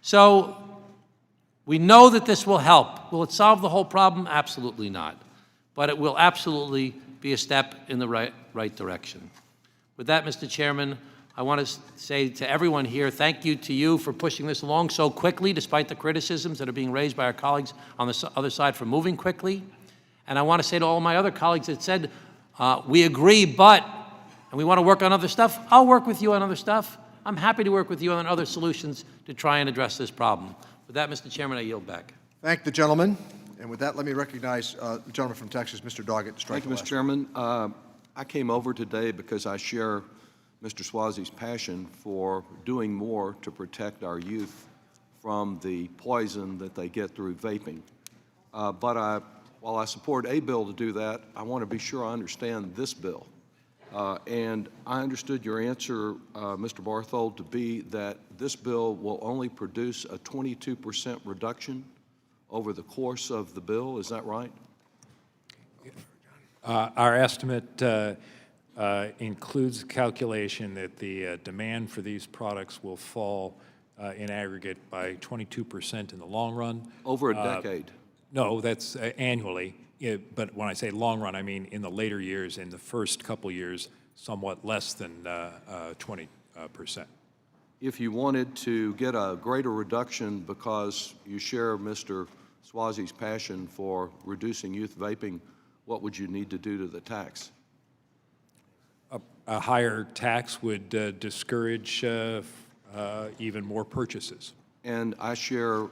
So, we know that this will help. Will it solve the whole problem? Absolutely not. But it will absolutely be a step in the right direction. With that, Mr. Chairman, I want to say to everyone here, thank you to you for pushing this along so quickly, despite the criticisms that are being raised by our colleagues on the other side for moving quickly. And I want to say to all my other colleagues that said, we agree, but, and we want to work on other stuff, I'll work with you on other stuff. I'm happy to work with you on other solutions to try and address this problem. With that, Mr. Chairman, I yield back. Thank the gentleman. And with that, let me recognize the gentleman from Texas, Mr. Doggett, to strike Thank you, Mr. Chairman. I came over today because I share Mr. Swazi's passion for doing more to protect our youth from the poison that they get through vaping. While I support a bill to do that, I want to be sure I understand this bill. And I understood your answer, Mr. Barthold, to be that this bill will only produce a 22% reduction over the course of the bill. Is that right? Our estimate includes the calculation that the demand for these products will fall in aggregate by 22% in the long run. Over a decade? No, that's annually. But when I say long run, I mean in the later years, in the first couple years, somewhat less than 20%. If you wanted to get a greater reduction because you share Mr. Swazi's passion for reducing youth vaping, what would you need to do to the tax? a higher tax would discourage even more purchases. And I share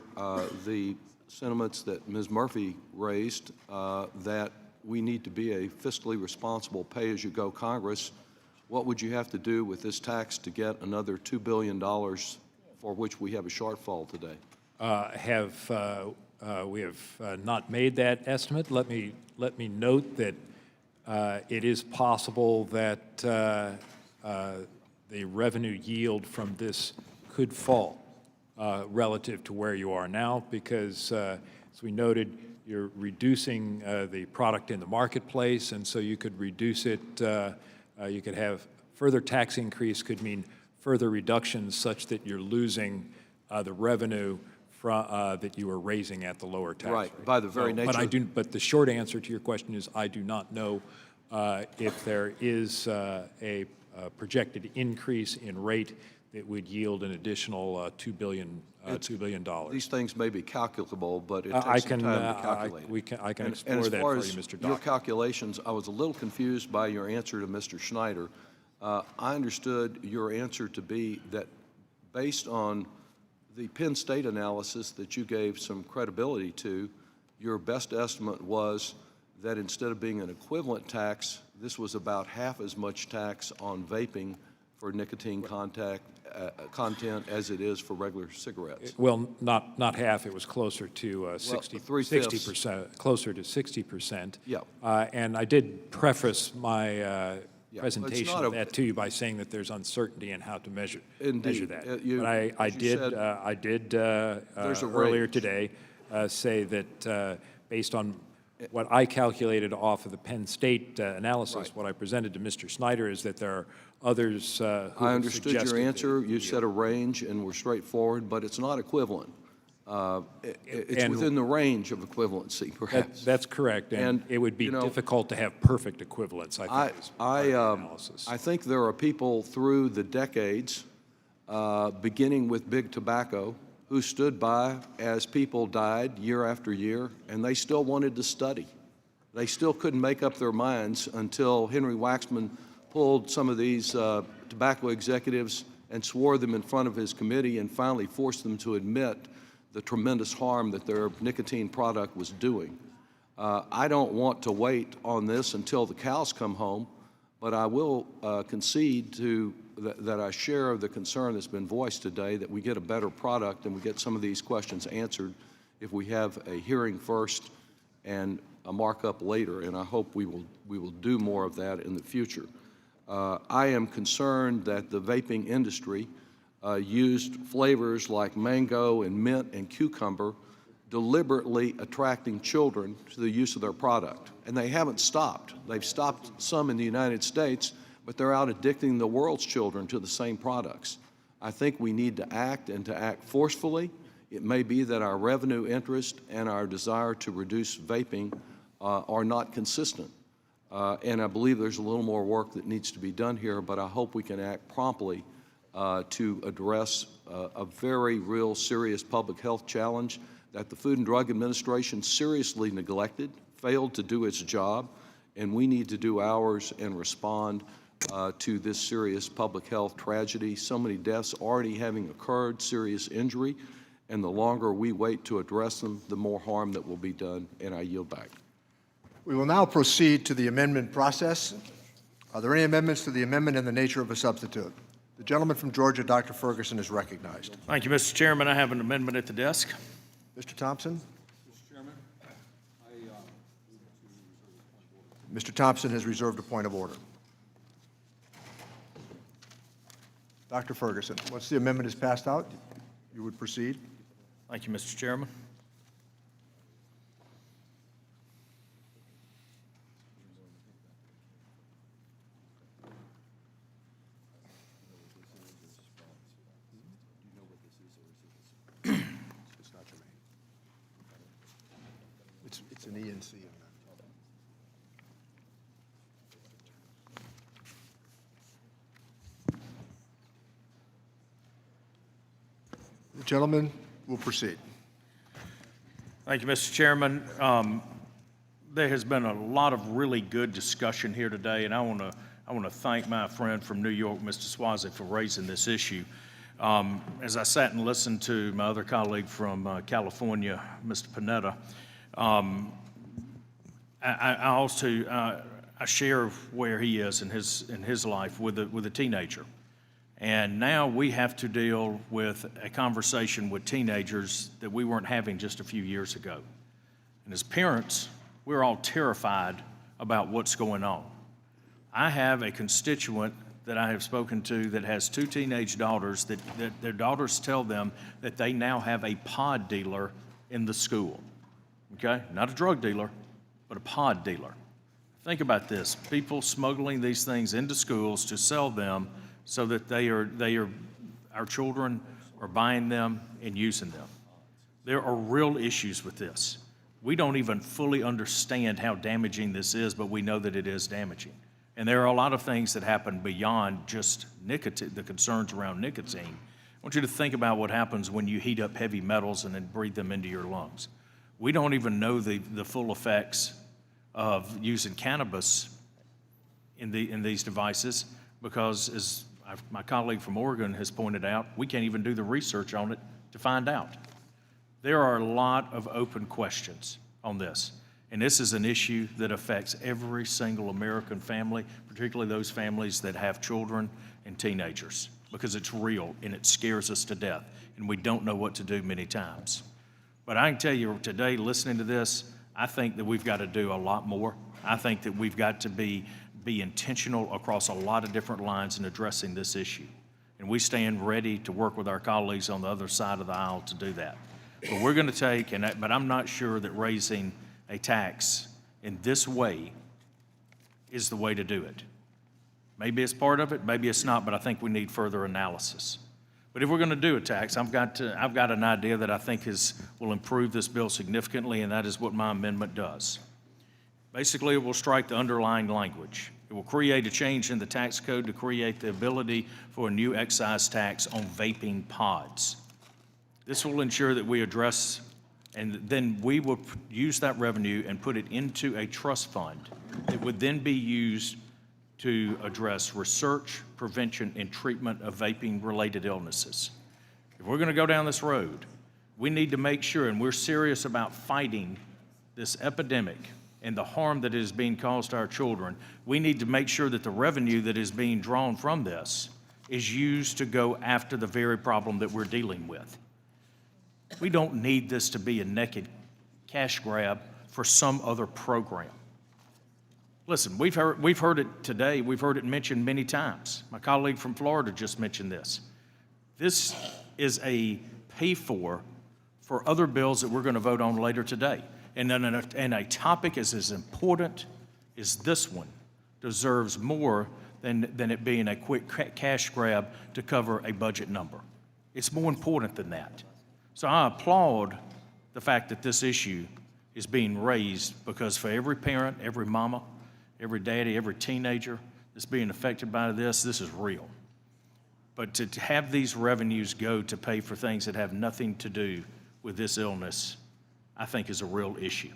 the sentiments that Ms. Murphy raised, that we need to be a fiscally responsible pay-as-you-go Congress. What would you have to do with this tax to get another $2 billion for which we have a shortfall today? We have not made that estimate. Let me note that it is possible that the revenue yield from this could fall relative to where you are now, because as we noted, you're reducing the product in the marketplace, and so you could reduce it. You could have further tax increase could mean further reductions such that you're losing the revenue that you were raising at the lower tax Right, rate. by the very nature. But the short answer to your question is I do not know if there is a projected increase in rate that would yield an additional $2 billion. These things may be calculable, but it I takes some time to calculate. I can And explore as that far for as you, Mr. your Doc. calculations, I was a little confused by your answer to Mr. Schneider. I understood your answer to be that based on the Penn State analysis that you gave some credibility to, your best estimate was that instead of being an equivalent tax, this was about half as much tax on vaping for nicotine content as it is for regular cigarettes. Well, not half. It was closer to 60%, closer to 60%. Yeah. And I did preface my presentation not of a- that to you by saying that there's uncertainty in how to measure Indeed. that. You- But I as you did said, there's a earlier range. today say that based on what I calculated off of the Penn State analysis, Right. what I presented to Mr. Snyder is that there are others who I have understood your suggested answer. that You set a range and were straightforward, but it's not equivalent. It's And- within the range of equivalency, perhaps. That's correct, and it would be you know, difficult to have perfect equivalence, I think, is part of the analysis. I think there are people through the decades, beginning with big tobacco, who stood by as people died year after year, and they still wanted to study. They still couldn't make up their minds until Henry Waxman pulled some of these tobacco executives and swore them in front of his committee and finally forced them to admit the tremendous harm that their nicotine product was doing. I don't want to wait on this until the cows come home, but I will concede to that I share the concern that's been voiced today that we get a better product and we get some of these questions answered if we have a hearing first and a markup later, and I hope we will do more of that in the future. I am concerned that the vaping industry used flavors like mango and mint and cucumber, deliberately attracting children to the use of their product. And they haven't stopped. They've stopped some in the United States, but they're out addicting the world's children to the same products. I think we need to act and to act forcefully. It may be that our revenue interest and our desire to reduce vaping are not consistent. And I believe there's a little more work that needs to be done here, but I hope we can act promptly to address a very real serious public health challenge that the Food and Drug Administration seriously neglected, failed to do its job, and we need to do ours and respond to this serious public health tragedy. So many deaths already having occurred, serious injury, and the longer we wait to address them, the more harm that will be done, and I yield back. We will now proceed to the amendment process. Are there any amendments to the amendment in the nature of a substitute? The gentleman from Georgia, Dr. Ferguson, is recognized. Thank you, Mr. Chairman. I have an amendment at the desk. Mr. Thompson? Mr. Thompson has reserved a point of order. Dr. Ferguson, once the amendment is passed out, you would proceed. Thank you, Mr. Chairman. It's not germane. It's an ENC. The gentleman will proceed. Thank you, Mr. Chairman. There has been a lot of really good discussion here today, and I want to I want to thank my friend from New York, Mr. Swazi, for raising this issue. As I sat and listened to my other colleague from California, Mr. Panetta, I share where he is in his life with a teenager. And now we have to deal with a conversation with teenagers that we weren't having just a few years ago. And as parents, we're all terrified about what's going on. I have a constituent that I have spoken to that has 2 teenage daughters that their daughters tell them that they now have a pod dealer in the school, okay? Not a drug dealer, but a pod dealer. Think about this, people smuggling these things into schools to sell them so that our children are buying them and using them. There are real issues with this. We don't even fully understand how damaging this is, but we know that it is damaging. And there are a lot of things that happen beyond just nicotine, the concerns around nicotine. I want you to think about what happens when you heat up heavy metals and then breathe them into your lungs. We don't even know the full effects of using cannabis in these devices because, as my colleague from Oregon has pointed out, we can't even do the research on it to find out. There are a lot of open questions on this, and this is an issue that affects every single American family, particularly those families that have children and teenagers, because it's real and it scares us to death, and we don't know what to do many times. But I can tell you today, listening to this, I think that we've got to do a lot more. I think that we've got to be intentional across a lot of different lines in addressing this issue. And we stand ready to work with our colleagues on the other side of the aisle to do that. But we're going to take, but I'm not sure that raising a tax in this way is the way to do it. Maybe it's part of it, maybe it's not, but I think we need further analysis. But if we're going to do a tax, I've got an idea that I think will improve this bill significantly, and that is what my amendment does. Basically, it will strike the underlying language. It will create a change in the tax code to create the ability for a new excise tax on vaping pods. This will ensure that we address, and then we will use that revenue and put it into a trust fund that would then be used to address research, prevention, and treatment of vaping-related illnesses. If we're going to go down this road, we need to make sure, and we're serious about fighting this epidemic and the harm that is being caused to our children, we need to make sure that the revenue that is being drawn from this is used to go after the very problem that we're dealing with. We don't need this to be a naked cash grab for some other program. Listen, we've heard it today. We've heard it mentioned many times. My colleague from Florida just mentioned this. This is a pay-for other bills that we're going to vote on later today. And a topic as important as this one deserves more than it being a quick cash grab to cover a budget number. It's more important than that. So I applaud the fact that this issue is being raised, because for every parent, every mama, every daddy, every teenager that's being affected by this is real. But to have these revenues go to pay for things that have nothing to do with this illness, I think is a real issue.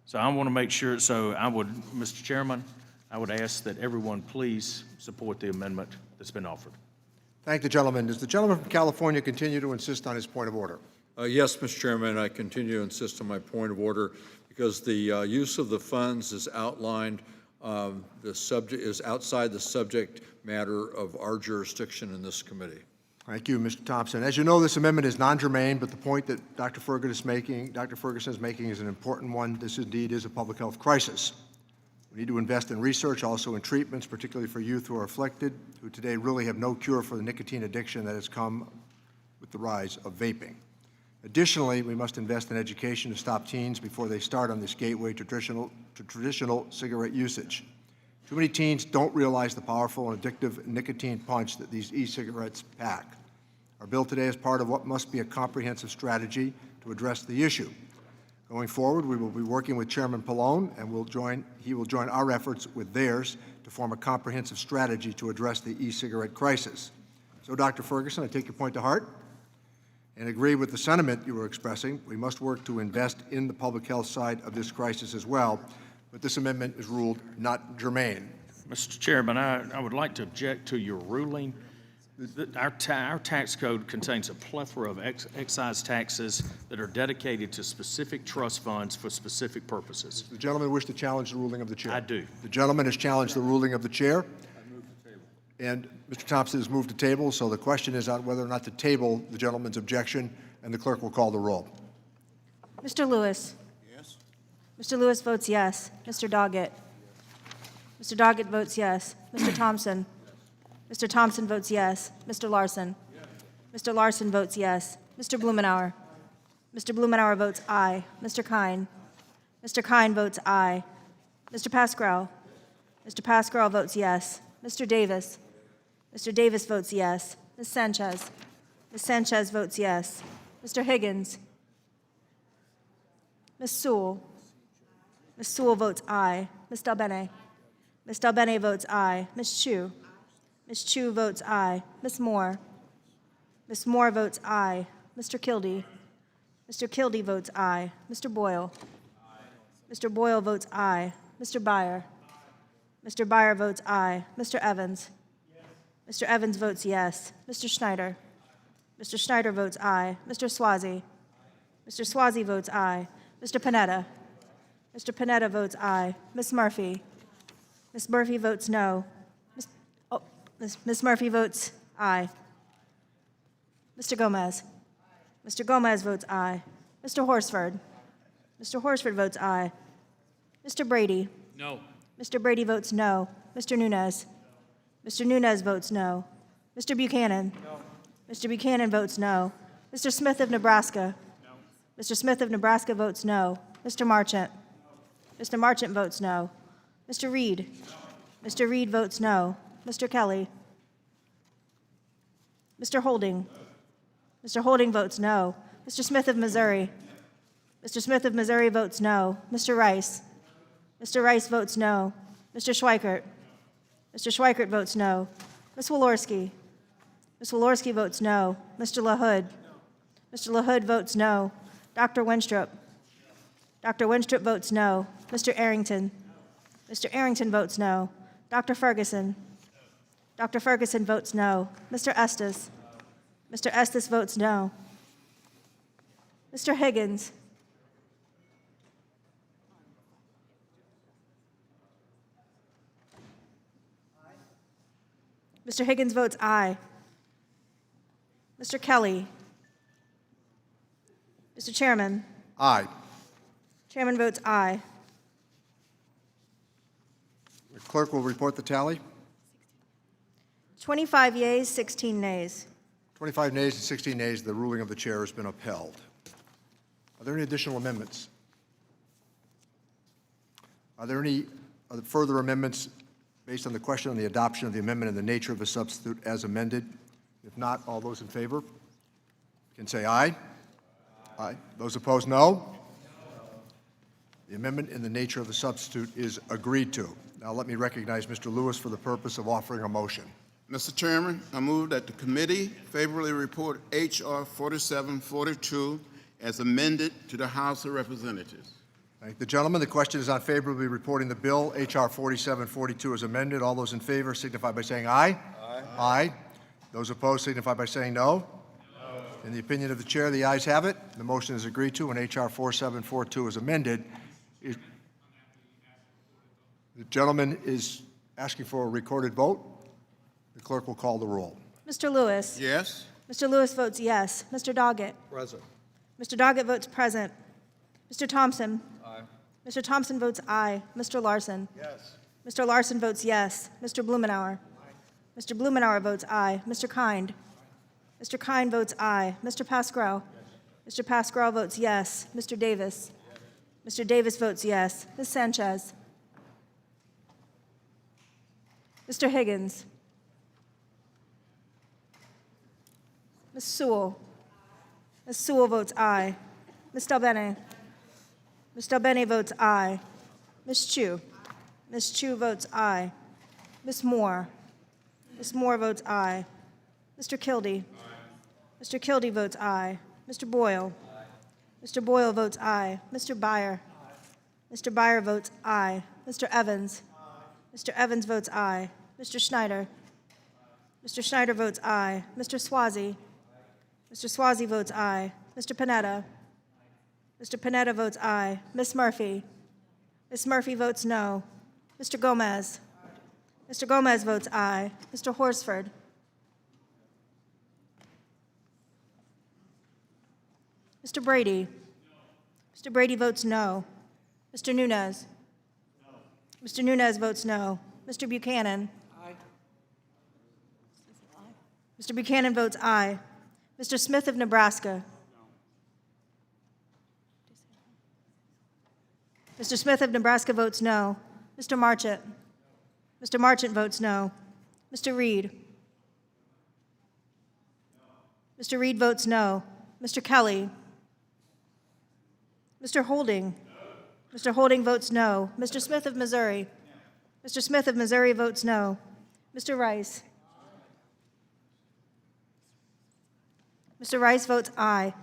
So I want to make sure, Mr. Chairman, I would ask that everyone please support the amendment that's been offered. Thank the gentleman. Does the gentleman from California continue to insist on his point of order? Yes, Mr. Chairman, I continue to insist on my point of order because the use of the funds is outlined. The subject is outside the subject matter of our jurisdiction in this committee. Thank you, Mr. Thompson. As you know, this amendment is non-germane, but the point that Dr. Ferguson is making is an important one. This indeed is a public health crisis. We need to invest in research, also in treatments, particularly for youth who are afflicted, who today really have no cure for the nicotine addiction that has come with the rise of vaping. Additionally, we must invest in education to stop teens before they start on this gateway to traditional cigarette usage. Too many teens don't realize the powerful and addictive nicotine punch that these e-cigarettes pack. Our bill today is part of what must be a comprehensive strategy to address the issue. Going forward, we will be working with Chairman Pallone, and he will join our efforts with theirs to form a comprehensive strategy to address the e-cigarette crisis. So, Dr. Ferguson, I take your point to heart and agree with the sentiment you were expressing. We must work to invest in the public health side of this crisis as well, but this amendment is ruled not germane. Mr. Chairman, I would like to object to your ruling. Our tax code contains a plethora of excise taxes that are dedicated to specific trust funds for specific purposes. Does the gentleman wish to challenge the ruling of the chair? I do. The gentleman has challenged the ruling of the chair. And Mr. Thompson has moved to table, so the question is on whether or not to table the gentleman's objection, and the clerk will call the roll. Mr. Lewis. Yes. Mr. Lewis votes yes. Mr. Doggett. Mr. Doggett votes yes. Mr. Thompson. Mr. Thompson votes yes. Mr. Larson. Mr. Larson votes yes. Mr. Blumenauer. Mr. Blumenauer votes aye. Mr. Kine. Mr. Kine votes aye. Mr. Pascrell. Mr. Pascrell votes yes. Mr. Davis. Mr. Davis votes yes. Ms. Sanchez. Ms. Sanchez votes yes. Mr. Higgins. Ms. Sewell. Ms. Sewell votes aye. Ms. Dalbene. Ms. Dalbene votes aye. Ms. Chu. Ms. Chu votes aye. Ms. Moore. Ms. Moore votes aye. Mr. Kildee. Mr. Kildee votes aye. Mr. Boyle. Mr. Boyle votes aye. Mr. Byer. Mr. Byer votes aye. Mr. Evans. Mr. Evans votes yes. Mr. Schneider. Mr. Schneider votes aye. Mr. Swazi. Mr. Swazi votes aye. Mr. Panetta. Mr. Panetta votes aye. Ms. Murphy. Ms. Murphy votes no. Ms. Murphy votes aye. Mr. Gomez. Mr. Gomez votes aye. Mr. Horsford. Mr. Horsford votes aye. Mr. Brady. No. Mr. Brady votes no. Mr. Nunes. Mr. Nunes votes no. Mr. Buchanan. No. Mr. Buchanan votes no. Mr. Smith of Nebraska. No. Mr. Smith of Nebraska votes no. Mr. Marchant. No. Mr. Marchant votes no. Mr. Reed. No. Mr. Reed votes no. Mr. Kelly. Mr. Holding. No. Mr. Holding votes no. Mr. Smith of Missouri. Mr. Smith of Missouri votes no. Mr. Rice. Mr. Rice votes no. Mr. Schweikert. Mr. Schweikert votes no. Ms. Walorski. Ms. Walorski votes no. Mr. LaHood. Mr. LaHood votes no. Dr. Winstrup. Dr. Winstrup votes no. Mr. Arrington. Mr. Arrington votes no. Dr. Ferguson. Dr. Ferguson votes no. Mr. Estes. Mr. Estes votes no. Mr. Higgins. Mr. Higgins votes aye. Mr. Kelly. Mr. Chairman. Aye. Chairman votes aye. The clerk will report the tally. 25 yeas, 16 nays. 25 nays and 16 nays. The ruling of the chair has been upheld. Are there any additional amendments? Are there any further amendments based on the question on the adoption of the amendment and the nature of the substitute as amended? If not, all those in favor can say aye. Aye. Those opposed, no. The amendment and the nature of the substitute is agreed to. Now let me recognize Mr. Lewis for the purpose of offering a motion. Mr. Chairman, I move that the committee favorably report H.R. 4742 as amended to the House of Representatives. Thank the gentleman. The question is on favorably reporting the bill, H.R. 4742 as amended. All those in favor signify by saying aye. Aye. Aye. Those opposed signify by saying no. No. In the opinion of the chair, the ayes have it. The motion is agreed to, and H.R. 4742 is amended. The gentleman is asking for a recorded vote. The clerk will call the roll. Mr. Lewis. Yes. Mr. Lewis votes yes. Mr. Doggett. Present. Mr. Doggett votes present. Mr. Thompson. Aye. Mr. Thompson votes aye. Mr. Larson. Yes. Mr. Larson votes yes. Mr. Blumenauer. Aye. Mr. Blumenauer votes aye. Mr. Kind. Mr. Kind votes aye. Mr. Pascrell. Yes. Mr. Pascrell votes yes. Mr. Davis. Yes. Mr. Davis votes yes. Ms. Sanchez. Mr. Higgins. Ms. Sewell. Ms. Sewell votes aye. Ms. Dalbene. Ms. Dalbene votes aye. Ms. Chu. Ms. Chu votes aye. Ms. Moore. Ms. Moore votes aye. Mr. Kildee. Aye. Mr. Kildee votes aye. Mr. Boyle. Aye. Mr. Boyle votes aye. Mr. Byer. Aye. Mr. Byer votes aye. Mr. Evans. Aye. Mr. Evans votes aye. Mr. Schneider? Mr. Schneider votes aye. Mr. Swazi? Mr. Swazi votes aye. Mr. Panetta? Mr. Panetta votes aye. Ms. Murphy? Ms. Murphy votes no. Mr. Gomez? Mr. Gomez votes aye. Mr. Horsford? Mr. Brady? Mr. Brady votes no. Mr. Nunez? Mr. Nunez votes no. Mr. Buchanan? Mr. Buchanan votes aye. Mr. Smith of Nebraska? Mr. Smith of Nebraska votes no. Mr. Marchant? Mr. Marchant votes no. Mr. Reed? Mr. Reed votes no. Mr. Kelly? Mr. Holding? Mr. Holding votes no. Mr. Smith of Missouri? Mr. Smith of Missouri votes no. Mr. Rice? Mr. Rice votes aye.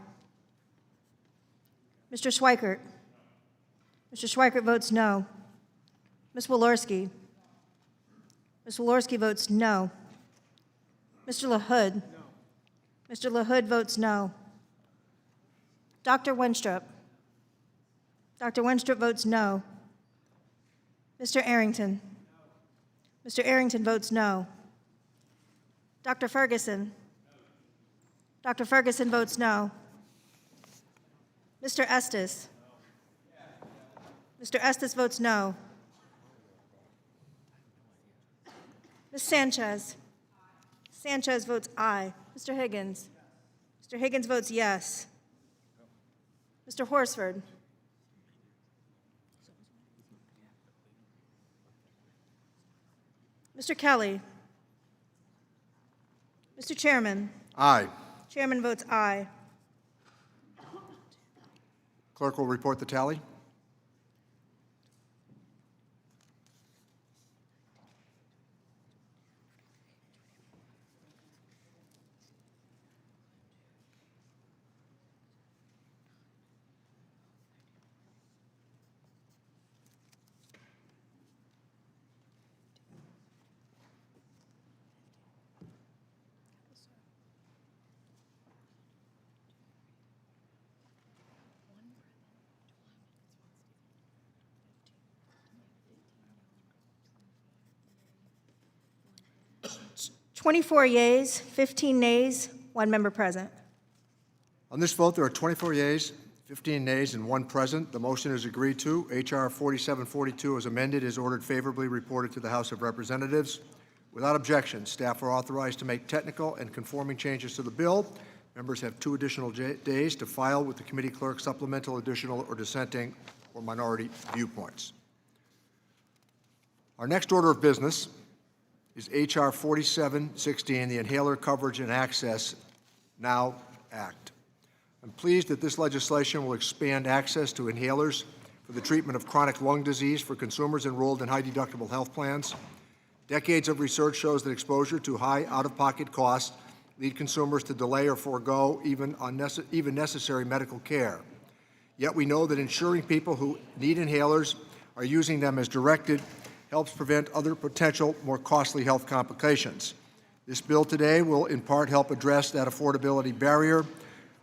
Mr. Schweikert? Mr. Schweikert votes no. Ms. Walorski? Ms. Walorski votes no. Mr. LaHood? Mr. LaHood votes no. Dr. Wenstrup? Dr. Wenstrup votes no. Mr. Arrington? Mr. Arrington votes no. Dr. Ferguson? Dr. Ferguson votes no. Mr. Estes? Mr. Estes votes no. Ms. Sanchez? Sanchez votes aye. Mr. Higgins? Mr. Higgins votes yes. Mr. Horsford? Mr. Kelly? Mr. Chairman? Aye. Chairman votes aye. Clerk will report the tally. Twenty-four yeas, 15 nays, 1 member present. On this vote, there are 24 yeas, 15 nays, and 1 present. The motion is agreed to. H.R. 4742 as amended is ordered favorably reported to the House of Representatives. Without objection, staff are authorized to make technical and conforming changes to the bill. Members have 2 additional days to file with the committee clerk supplemental, additional, or dissenting or minority viewpoints. Our next order of business is H.R. 4716, the Inhaler Coverage and Access Now Act. I'm pleased that this legislation will expand access to inhalers for the treatment of chronic lung disease for consumers enrolled in high-deductible health plans. Decades of research shows that exposure to high out-of-pocket costs lead consumers to delay or forego even necessary medical care. Yet we know that ensuring people who need inhalers are using them as directed helps prevent other potential, more costly health complications. This bill today will in part help address that affordability barrier.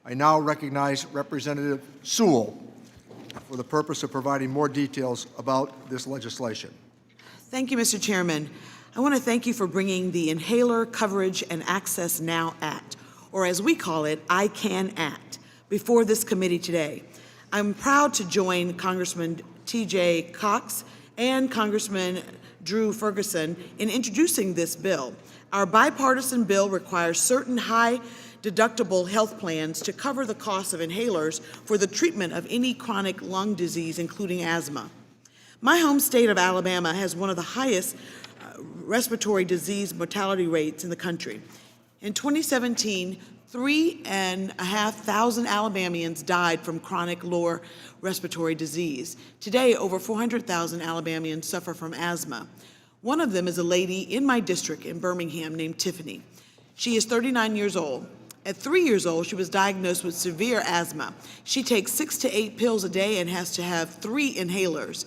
I now recognize Representative Sewell for the purpose of providing more details about this legislation. Thank you, Mr. Chairman. I want to thank you for bringing the Inhaler Coverage and Access Now Act, or as we call it, ICAN Act, before this committee today. I'm proud to join Congressman T.J. Cox and Congressman Drew Ferguson in introducing this bill. Our bipartisan bill requires certain high-deductible health plans to cover the cost of inhalers for the treatment of any chronic lung disease, including asthma. My home state of Alabama has one of the highest respiratory disease mortality rates in the country. In 2017, 3,500 Alabamians died from chronic lower respiratory disease. Today, over 400,000 Alabamians suffer from asthma. One of them is a lady in my district in Birmingham named Tiffany. She is 39 years old. At 3 years old, she was diagnosed with severe asthma. She takes 6 to 8 pills a day and has to have 3 inhalers.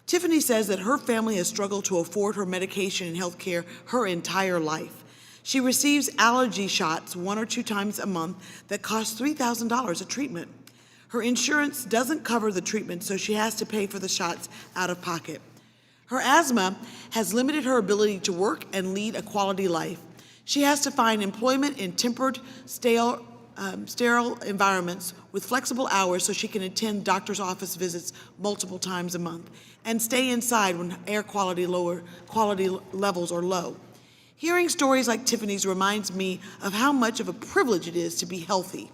Tiffany says that her family has struggled to afford her medication and health care her entire life. She receives allergy shots 1 or 2 times a month that cost $3,000 a treatment. Her insurance doesn't cover the treatment, so she has to pay for the shots out of pocket. Her asthma has limited her ability to work and lead a quality life. She has to find employment in tempered, sterile environments with flexible hours so she can attend doctor's office visits multiple times a month and stay inside when air quality levels are low. Hearing stories like Tiffany's reminds me of how much of a privilege it is to be healthy.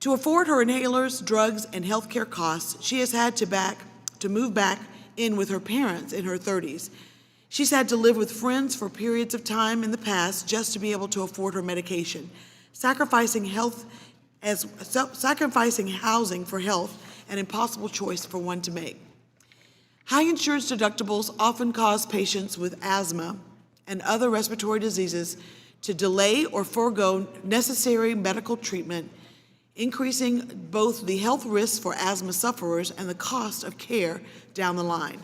To afford her inhalers, drugs, and healthcare costs, she has had to move back in with her parents in her 30s. She's had to live with friends for periods of time in the past just to be able to afford her medication, sacrificing housing for health, an impossible choice for one to make. High insurance deductibles often cause patients with asthma and other respiratory diseases to delay or forego necessary medical treatment, increasing both the health risks for asthma sufferers and the cost of care down the line.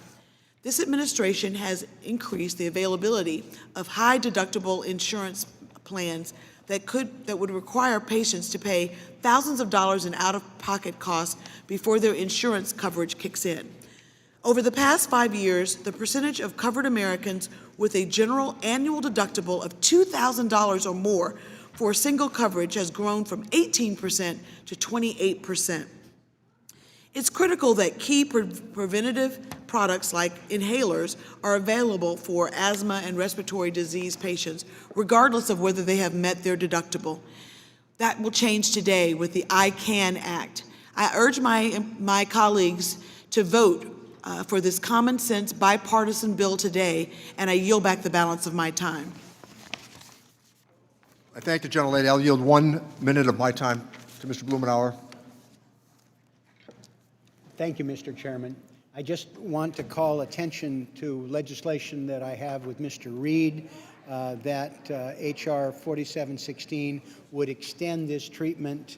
This administration has increased the availability of high deductible insurance plans that would require patients to pay thousands of dollars in out-of-pocket costs before their insurance coverage kicks in. Over the past 5 years, the percentage of covered Americans with a general annual deductible of $2,000 or more for a single coverage has grown from 18% to 28%. It's critical that key preventative products like inhalers are available for asthma and respiratory disease patients, regardless of whether they have met their deductible. That will change today with the I CAN Act. I urge my colleagues to vote for this common sense bipartisan bill today, and I yield back the balance of my time. I thank the gentlelady. I'll yield 1 minute of my time to Mr. Blumenauer. Thank you, Mr. Chairman. I just want to call attention to legislation that I have with Mr. Reed, that H.R. 4716 would extend this treatment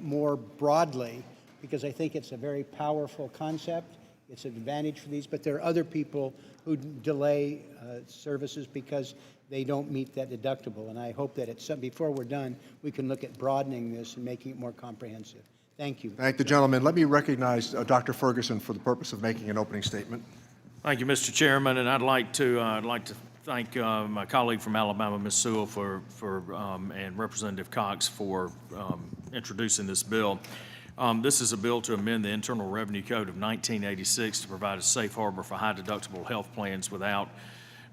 more broadly, because I think it's a very powerful concept. It's an advantage for these, but there are other people who delay services because they don't meet that deductible. And I hope that before we're done, we can look at broadening this and making it more comprehensive. Thank you. Thank the gentleman. Let me recognize Dr. Ferguson for the purpose of making an opening statement. Thank you, Mr. Chairman, and I'd like to thank my colleague from Alabama, Ms. Sewell, and Representative Cox for introducing this bill. This is a bill to amend the Internal Revenue Code of 1986 to provide a safe harbor for high deductible health plans without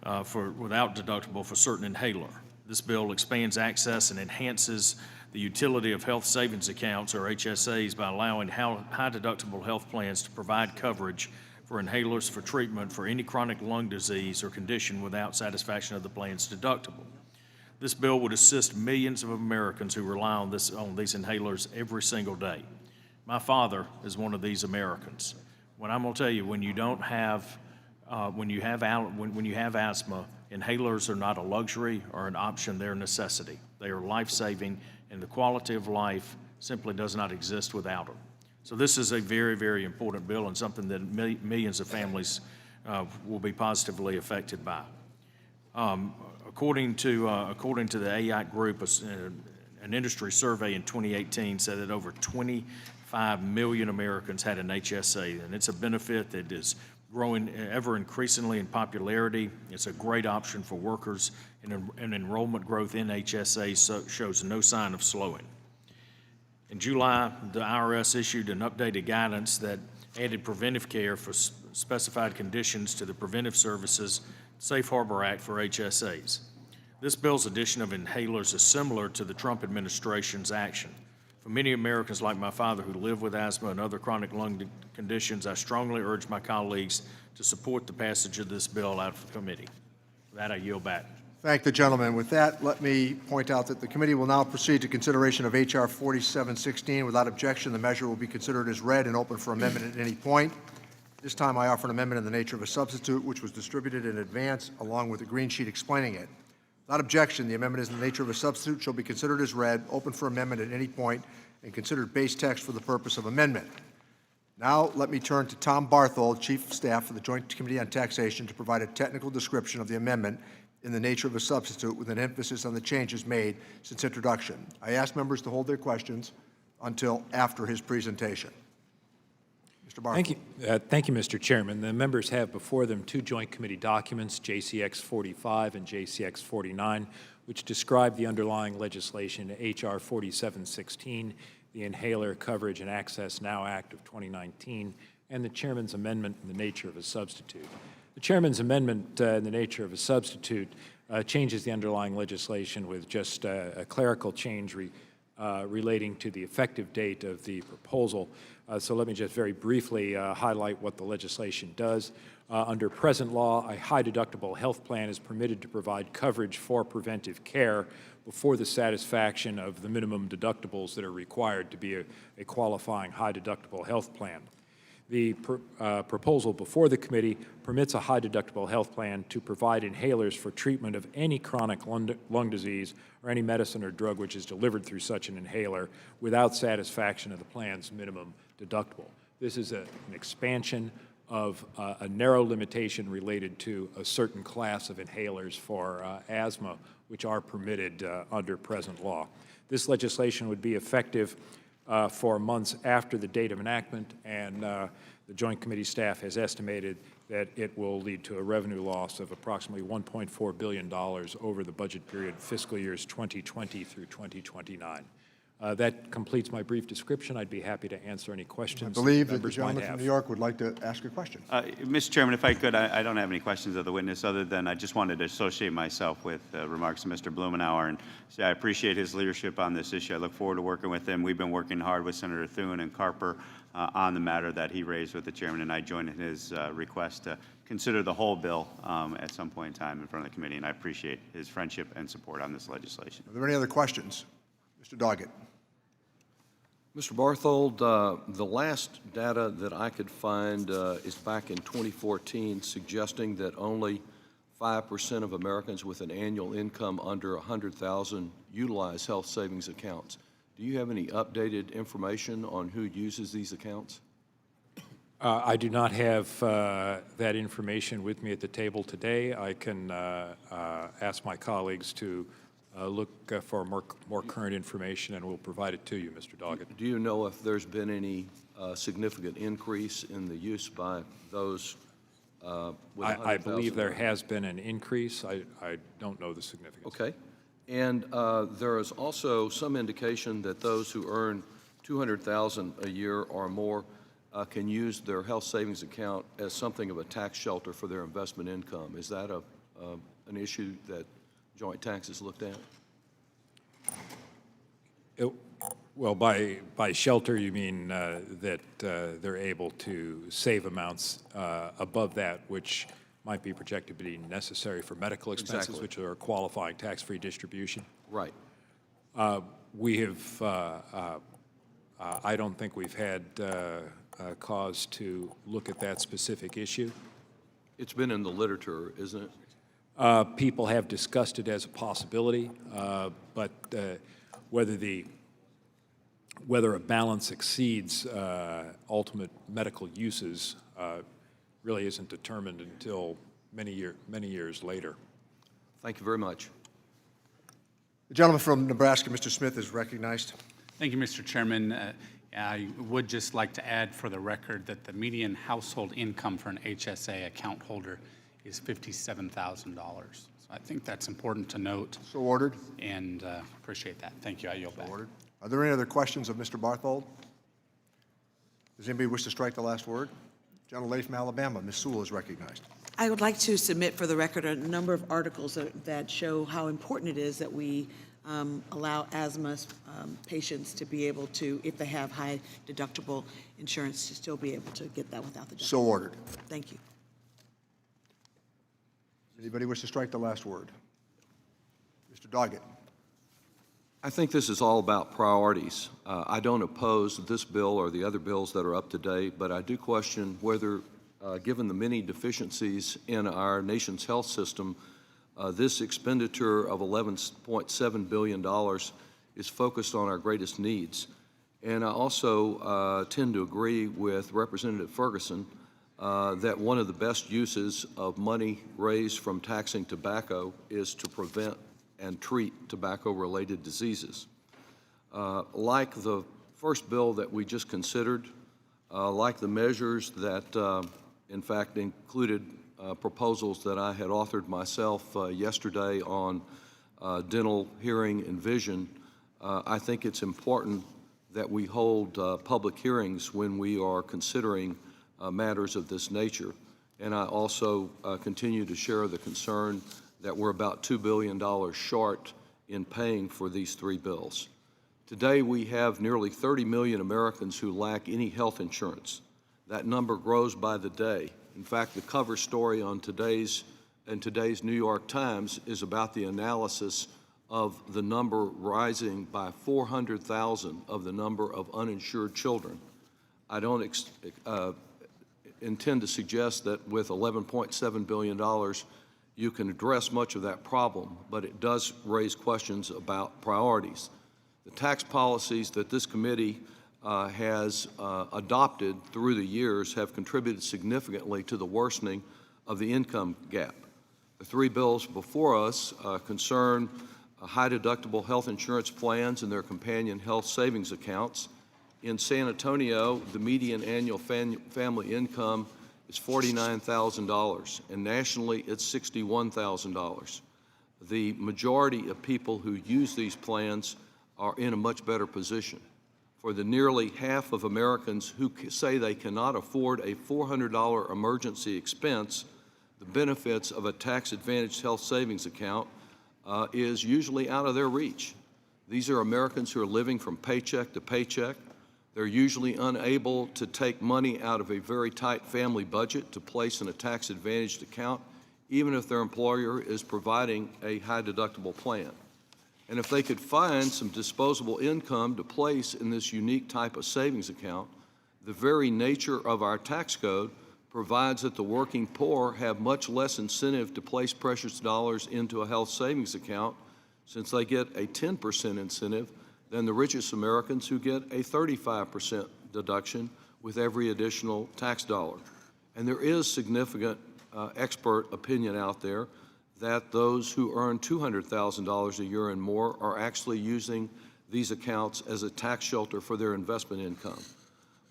deductible for certain inhaler. This bill expands access and enhances the utility of health savings accounts, or HSAs, by allowing high deductible health plans to provide coverage for inhalers for treatment for any chronic lung disease or condition without satisfaction of the plan's deductible. This bill would assist millions of Americans who rely on these inhalers every single day. My father is one of these Americans. When I'm going to tell you, when you have asthma, inhalers are not a luxury or an option; they're a necessity. They are life-saving, and the quality of life simply does not exist without them. So this is a very, very important bill and something that millions of families will be positively affected by. According to the AIAC Group, an industry survey in 2018 said that over 25 million Americans had an HSA, and it's a benefit that is growing ever increasingly in popularity. It's a great option for workers, and enrollment growth in HSA shows no sign of slowing. In July, the IRS issued an updated guidance that added preventive care for specified conditions to the Preventive Services Safe Harbor Act for HSAs. This bill's addition of inhalers is similar to the Trump administration's action. For many Americans like my father who live with asthma and other chronic lung conditions, I strongly urge my colleagues to support the passage of this bill out of committee. With that, I yield back. Thank the gentleman. With that, let me point out that the committee will now proceed to consideration of H.R. 4716. Without objection, the measure will be considered as read and open for amendment at any point. This time, I offer an amendment in the nature of a substitute, which was distributed in advance, along with a green sheet explaining it. Without objection, the amendment is in the nature of a substitute, shall be considered as read, open for amendment at any point, and considered base text for the purpose of amendment. Now, let me turn to Tom Barthold, Chief of Staff for the Joint Committee on Taxation, to provide a technical description of the amendment in the nature of a substitute with an emphasis on the changes made since introduction. I ask members to hold their questions until after his presentation. Mr. Barthold. Thank you, Mr. Chairman. The members have before them two joint committee documents, JCX 45 and JCX 49, which describe the underlying legislation, H.R. 4716, the Inhaler Coverage and Access Now Act of 2019, and the Chairman's amendment in the nature of a substitute. The Chairman's amendment in the nature of a substitute changes the underlying legislation with just a clerical change relating to the effective date of the proposal. So let me just very briefly highlight what the legislation does. Under present law, a high-deductible health plan is permitted to provide coverage for preventive care before the satisfaction of the minimum deductibles that are required to be a qualifying high-deductible health plan. The proposal before the committee permits a high-deductible health plan to provide inhalers for treatment of any chronic lung disease or any medicine or drug which is delivered through such an inhaler without satisfaction of the plan's minimum deductible. This is an expansion of a narrow limitation related to a certain class of inhalers for asthma, which are permitted under present law. This legislation would be effective for months after the date of enactment, and the Joint Committee staff has estimated that it will lead to a revenue loss of approximately $1.4 billion over the budget period fiscal years 2020 through 2029. That completes my brief description. I'd be happy to answer any questions. I believe that the members might gentleman have. from New York would like to ask a question. Mr. Chairman, if I could, I don't have any questions of the witness other than I just wanted to associate myself with remarks of Mr. Blumenauer and say I appreciate his leadership on this issue. I look forward to working with him. We've been working hard with Senator Thune and Carper on the matter that he raised with the chairman, and I join in his request to consider the whole bill at some point in time in front of the committee, and I appreciate his friendship and support on this legislation. Are there any other questions? Mr. Doggett. Mr. Barthold, the last data that I could find is back in 2014, suggesting that only 5% of Americans with an annual income under $100,000 utilize health savings accounts. Do you have any updated information on who uses these accounts? I do not have that information with me at the table today. I can ask my colleagues to look for more current information, and we'll provide it to you, Mr. Doggett. Do you know if there's been any significant increase in the use by those with I believe there has been an increase. I don't know the significance. Okay. And there is also some indication that those who earn $200,000 a year or more can use their health savings account as something of a tax shelter for their investment income. Is that an issue that joint taxes looked at? Well, by shelter, you mean that they're able to save amounts above that, which might be projected to be necessary for medical expenses, Exactly. which are a qualifying tax-free distribution. Right. We have, I don't think we've had cause to look at that specific issue. It's been in the literature, isn't it? People have discussed it as a possibility, but whether a balance exceeds ultimate medical uses really isn't determined until many years later. Thank you very much. The gentleman from Nebraska, Mr. Smith, is recognized. Thank you, Mr. Chairman. I would just like to add for the record that the median household income for an HSA account holder is $57,000. So I think that's important to note. So ordered. And appreciate that. Thank you. I yield back. Ordered. Are there any other questions of Mr. Barthold? Does anybody wish to strike the last word? Gentlelady from Alabama, Ms. Sewell, is recognized. I would like to submit for the record a number of articles that show how important it is that we allow asthma patients to be able to, if they have high deductible insurance, to still be able to get that without the deductible. So ordered. Thank you. Anybody wish to strike the last word? Mr. Doggett. I think this is all about priorities. I don't oppose this bill or the other bills that are up to date, but I do question whether, given the many deficiencies in our nation's health system, this expenditure of $11.7 billion is focused on our greatest needs. And I also tend to agree with Representative Ferguson that one of the best uses of money raised from taxing tobacco is to prevent and treat tobacco-related diseases. Like the first bill that we just considered, like the measures that in fact included proposals that I had authored myself yesterday on dental, hearing, and vision, I think it's important that we hold public hearings when we are considering matters of this nature. And I also continue to share the concern that we're about $2 billion short in paying for these three bills. Today, we have nearly 30 million Americans who lack any health insurance. That number grows by the day. In fact, the cover story on today's New York Times is about the analysis of the number rising by 400,000 of the number of uninsured children. I don't intend to suggest that with $11.7 billion you can address much of that problem, but it does raise questions about priorities. The tax policies that this committee has adopted through the years have contributed significantly to the worsening of the income gap. The three bills before us concern high-deductible health insurance plans and their companion health savings accounts. In San Antonio, the median annual family income is $49,000, and nationally it's $61,000. The majority of people who use these plans are in a much better position. For the nearly half of Americans who say they cannot afford a $400 emergency expense, the benefits of a tax-advantaged health savings account is usually out of their reach. These are Americans who are living from paycheck to paycheck. They're usually unable to take money out of a very tight family budget to place in a tax-advantaged account, even if their employer is providing a high-deductible plan. And if they could find some disposable income to place in this unique type of savings account, the very nature of our tax code provides that the working poor have much less incentive to place precious dollars into a health savings account, since they get a 10% incentive than the richest Americans, who get a 35% deduction with every additional tax dollar. And there is significant expert opinion out there that those who earn $200,000 a year and more are actually using these accounts as a tax shelter for their investment income.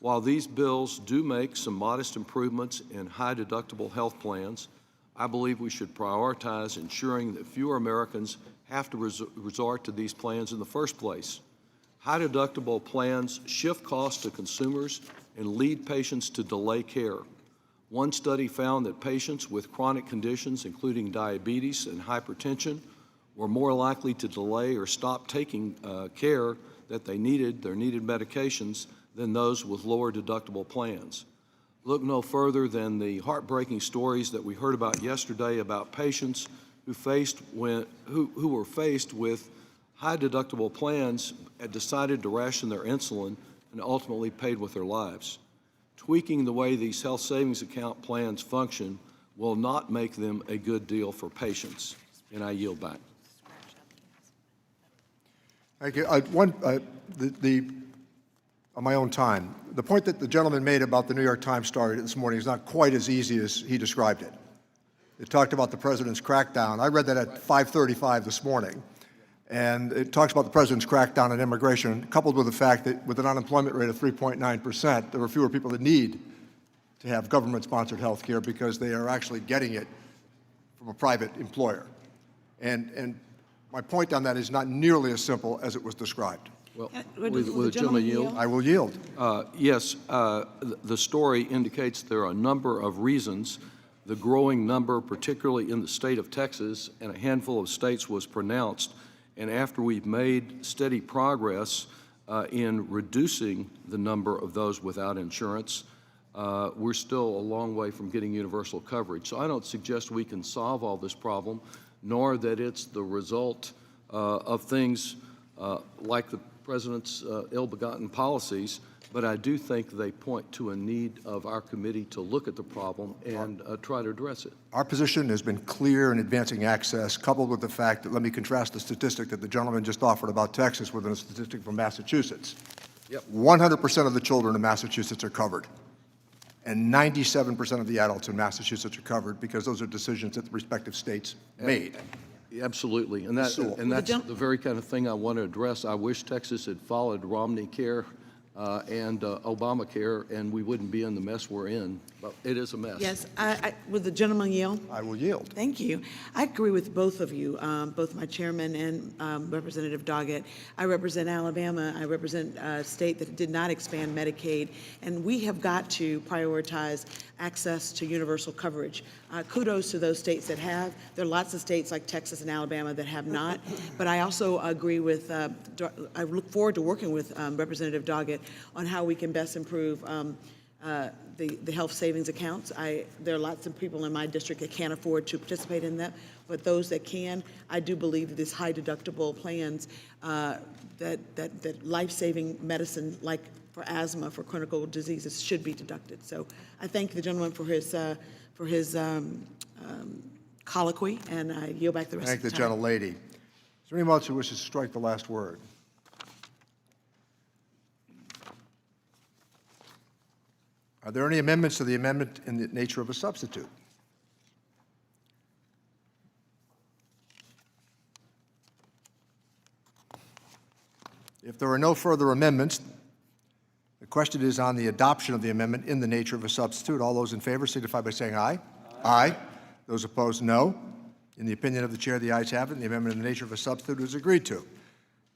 While these bills do make some modest improvements in high-deductible health plans, I believe we should prioritize ensuring that fewer Americans have to resort to these plans in the first place. High-deductible plans shift costs to consumers and lead patients to delay care. One study found that patients with chronic conditions, including diabetes and hypertension, were more likely to delay or stop taking care that they needed, their needed medications, than those with lower deductible plans. Look no further than the heartbreaking stories that we heard about yesterday about patients who were faced with high deductible plans and decided to ration their insulin and ultimately paid with their lives. Tweaking the way these health savings account plans function will not make them a good deal for patients. And I yield back. Thank you. On my own time, the point that the gentleman made about the New York Times story this morning is not quite as easy as he described it. It talked about the president's crackdown. I read that at 5:35 this morning, and it talks about the president's crackdown on immigration, coupled with the fact that with an unemployment rate of 3.9%, there are fewer people that need to have government-sponsored health care because they are actually getting it from a private employer. And my point on that is not nearly as simple as it was described. Well, will the gentleman yield? I will yield. Yes, the story indicates there are a number of reasons. The growing number, particularly in the state of Texas, and a handful of states, was pronounced. And after we've made steady progress in reducing the number of those without insurance, we're still a long way from getting universal coverage. So I don't suggest we can solve all this problem, nor that it's the result of things like the President's ill-begotten policies, but I do think they point to a need of our committee to look at the problem and try to address it. Our position has been clear in advancing access, coupled with the fact that, let me contrast the statistic that the gentleman just offered about Texas with a statistic from Massachusetts. 100% of the children in Massachusetts are covered, and 97% of the adults in Massachusetts are covered because those are decisions that the respective states made. Absolutely, and that's the very kind of thing I want to address. I wish Texas had followed Romney Care and Obamacare, and we wouldn't be in the mess we're in, but it is a mess. Yes, would the gentleman yield? I will yield. Thank you. I agree with both of you, both my chairman and Representative Doggett. I represent Alabama. I represent a state that did not expand Medicaid, and we have got to prioritize access to universal coverage. Kudos to those states that have. There are lots of states like Texas and Alabama that have not, but I also agree with, I look forward to working with Representative Doggett on how we can best improve the health savings accounts. There are lots of people in my district that can't afford to participate in that, but those that can, I do believe that these high deductible plans, that life-saving medicine like for asthma, for chronic diseases, should be deducted. So I thank the gentleman for his colloquy, and I yield back the rest of the time. Thank the gentlelady. Is there anyone else who wishes to strike the last word? Are there any amendments to the amendment in the nature of a substitute? If there are no further amendments, the question is on the adoption of the amendment in the nature of a substitute. All those in favor signify by saying aye. Aye. Those opposed, no. In the opinion of the chair, the ayes have it, and the amendment in the nature of a substitute is agreed to.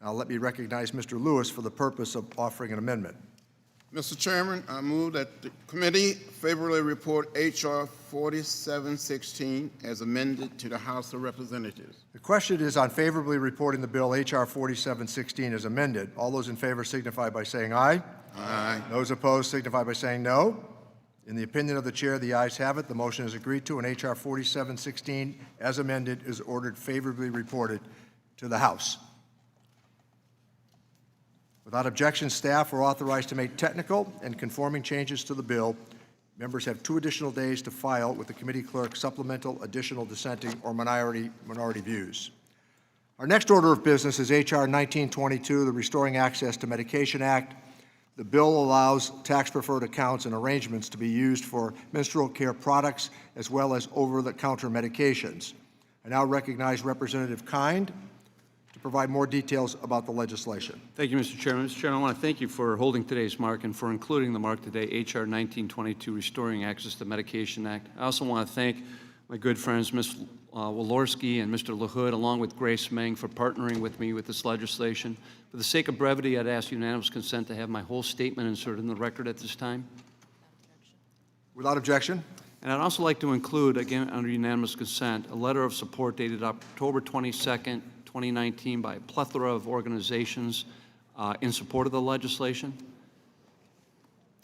Now let me recognize Mr. Lewis for the purpose of offering an amendment. Mr. Chairman, I move that the committee favorably report H.R. 4716 as amended to the House of Representatives. The question is on favorably reporting the bill H.R. 4716 as amended. All those in favor signify by saying aye. Aye. Those opposed signify by saying no. In the opinion of the chair, the ayes have it. The motion is agreed to, and H.R. 4716 as amended is ordered favorably reported to the House. Without objection, staff are authorized to make technical and conforming changes to the bill. Members have 2 additional days to file with the committee clerk supplemental, additional, dissenting, or minority views. Our next order of business is H.R. 1922, the Restoring Access to Medication Act. The bill allows tax-preferred accounts and arrangements to be used for menstrual care products as well as over-the-counter medications. I now recognize Representative Kind to provide more details about the legislation. Thank you, Mr. Chairman. Mr. Chairman, I want to thank you for holding today's mark and for including the mark today, H.R. 1922, Restoring Access to Medication Act. I also want to thank my good friends, Ms. Walorski and Mr. LaHood, along with Grace Meng, for partnering with me with this legislation. For the sake of brevity, I'd ask unanimous consent to have my whole statement inserted in the record at this time. Without objection. And I'd also like to include, again, under unanimous consent, a letter of support dated October 22nd, 2019 by a plethora of organizations in support of the legislation.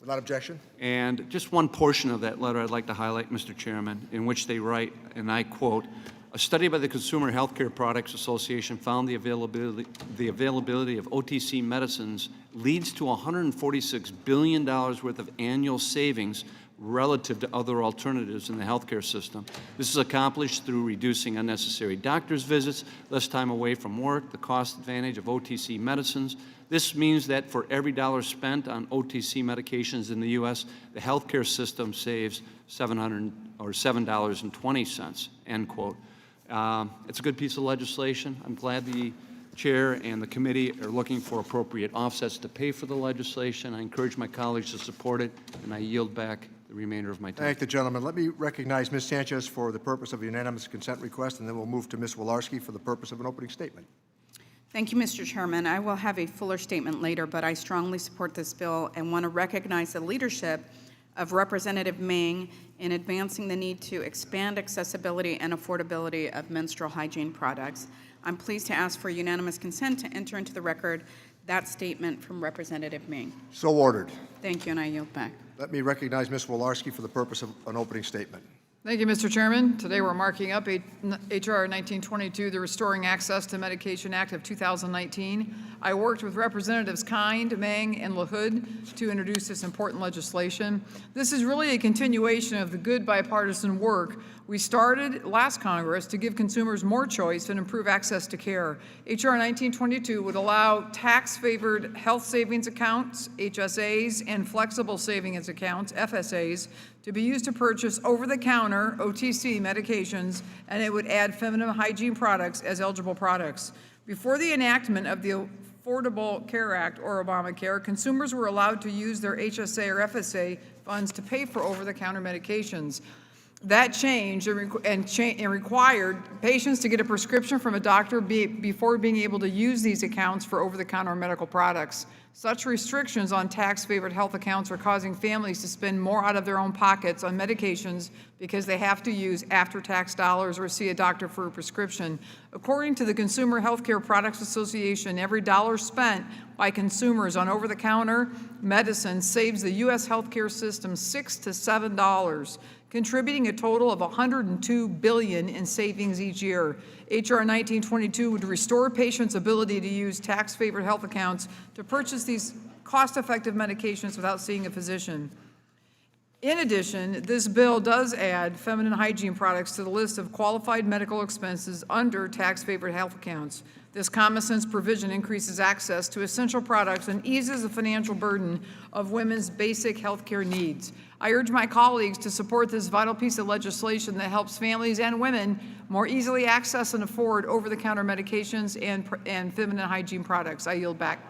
Without objection. And just one portion of that letter I'd like to highlight, Mr. Chairman, in which they write, and I quote, "A study by the Consumer Healthcare Products Association found the availability of OTC medicines leads to $146 billion worth of annual savings relative to other alternatives in the healthcare system. This is accomplished through reducing unnecessary doctor's visits, less time away from work, the cost advantage of OTC medicines. This means that for every dollar spent on OTC medications in the U.S., the healthcare system saves $7.20, end quote. It's a good piece of legislation. I'm glad the chair and the committee are looking for appropriate offsets to pay for the legislation. I encourage my colleagues to support it, and I yield back the remainder of my time. Thank the gentleman. Let me recognize Ms. Sanchez for the purpose of a unanimous consent request, and then we'll move to Ms. Walorski for the purpose of an opening statement. Thank you, Mr. Chairman. I will have a fuller statement later, but I strongly support this bill and want to recognize the leadership of Representative Meng in advancing the need to expand accessibility and affordability of menstrual hygiene products. I'm pleased to ask for unanimous consent to enter into the record that statement from Representative Meng. So ordered. Thank you, and I yield back. Let me recognize Ms. Walorski for the purpose of an opening statement. Thank you, Mr. Chairman. Today we're marking up H.R. 1922, the Restoring Access to Medication Act of 2019. I worked with Representatives Kind, Meng, and LaHood to introduce this important legislation. This is really a continuation of the good bipartisan work We started last Congress to give consumers more choice and improve access to care. H.R. 1922 would allow tax-favored health savings accounts, HSAs, and flexible savings accounts, FSAs, to be used to purchase over-the-counter OTC medications, and it would add feminine hygiene products as eligible products. Before the enactment of the Affordable Care Act, or Obamacare, consumers were allowed to use their HSA or FSA funds to pay for over-the-counter medications. That changed and required patients to get a prescription from a doctor before being able to use these accounts for over-the-counter medical products. Such restrictions on tax-favored health accounts are causing families to spend more out of their own pockets on medications because they have to use after-tax dollars or see a doctor for a prescription. According to the Consumer Healthcare Products Association, every dollar spent by consumers on over-the-counter medicine saves the U.S. healthcare system $6 to $7, contributing a total of $102 billion in savings each year. H.R. 1922 would restore patients' ability to use tax-favored health accounts to purchase these cost-effective medications without seeing a physician. In addition, this bill does add feminine hygiene products to the list of qualified medical expenses under tax-favored health accounts. This common-sense provision increases access to essential products and eases the financial burden of women's basic health care needs. I urge my colleagues to support this vital piece of legislation that helps families and women more easily access and afford over-the-counter medications and feminine hygiene products. I yield back.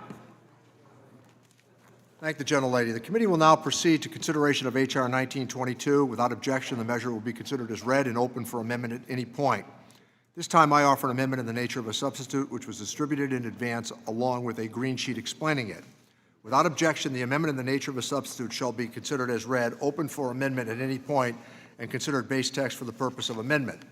Thank the gentlelady. The committee will now proceed to consideration of H.R. 1922. Without objection, the measure will be considered as read and open for amendment at any point. This time, I offer an amendment in the nature of a substitute, which was distributed in advance along with a green sheet explaining it. Without objection, the amendment in the nature of a substitute shall be considered as read, open for amendment at any point, and considered base text for the purpose of amendment.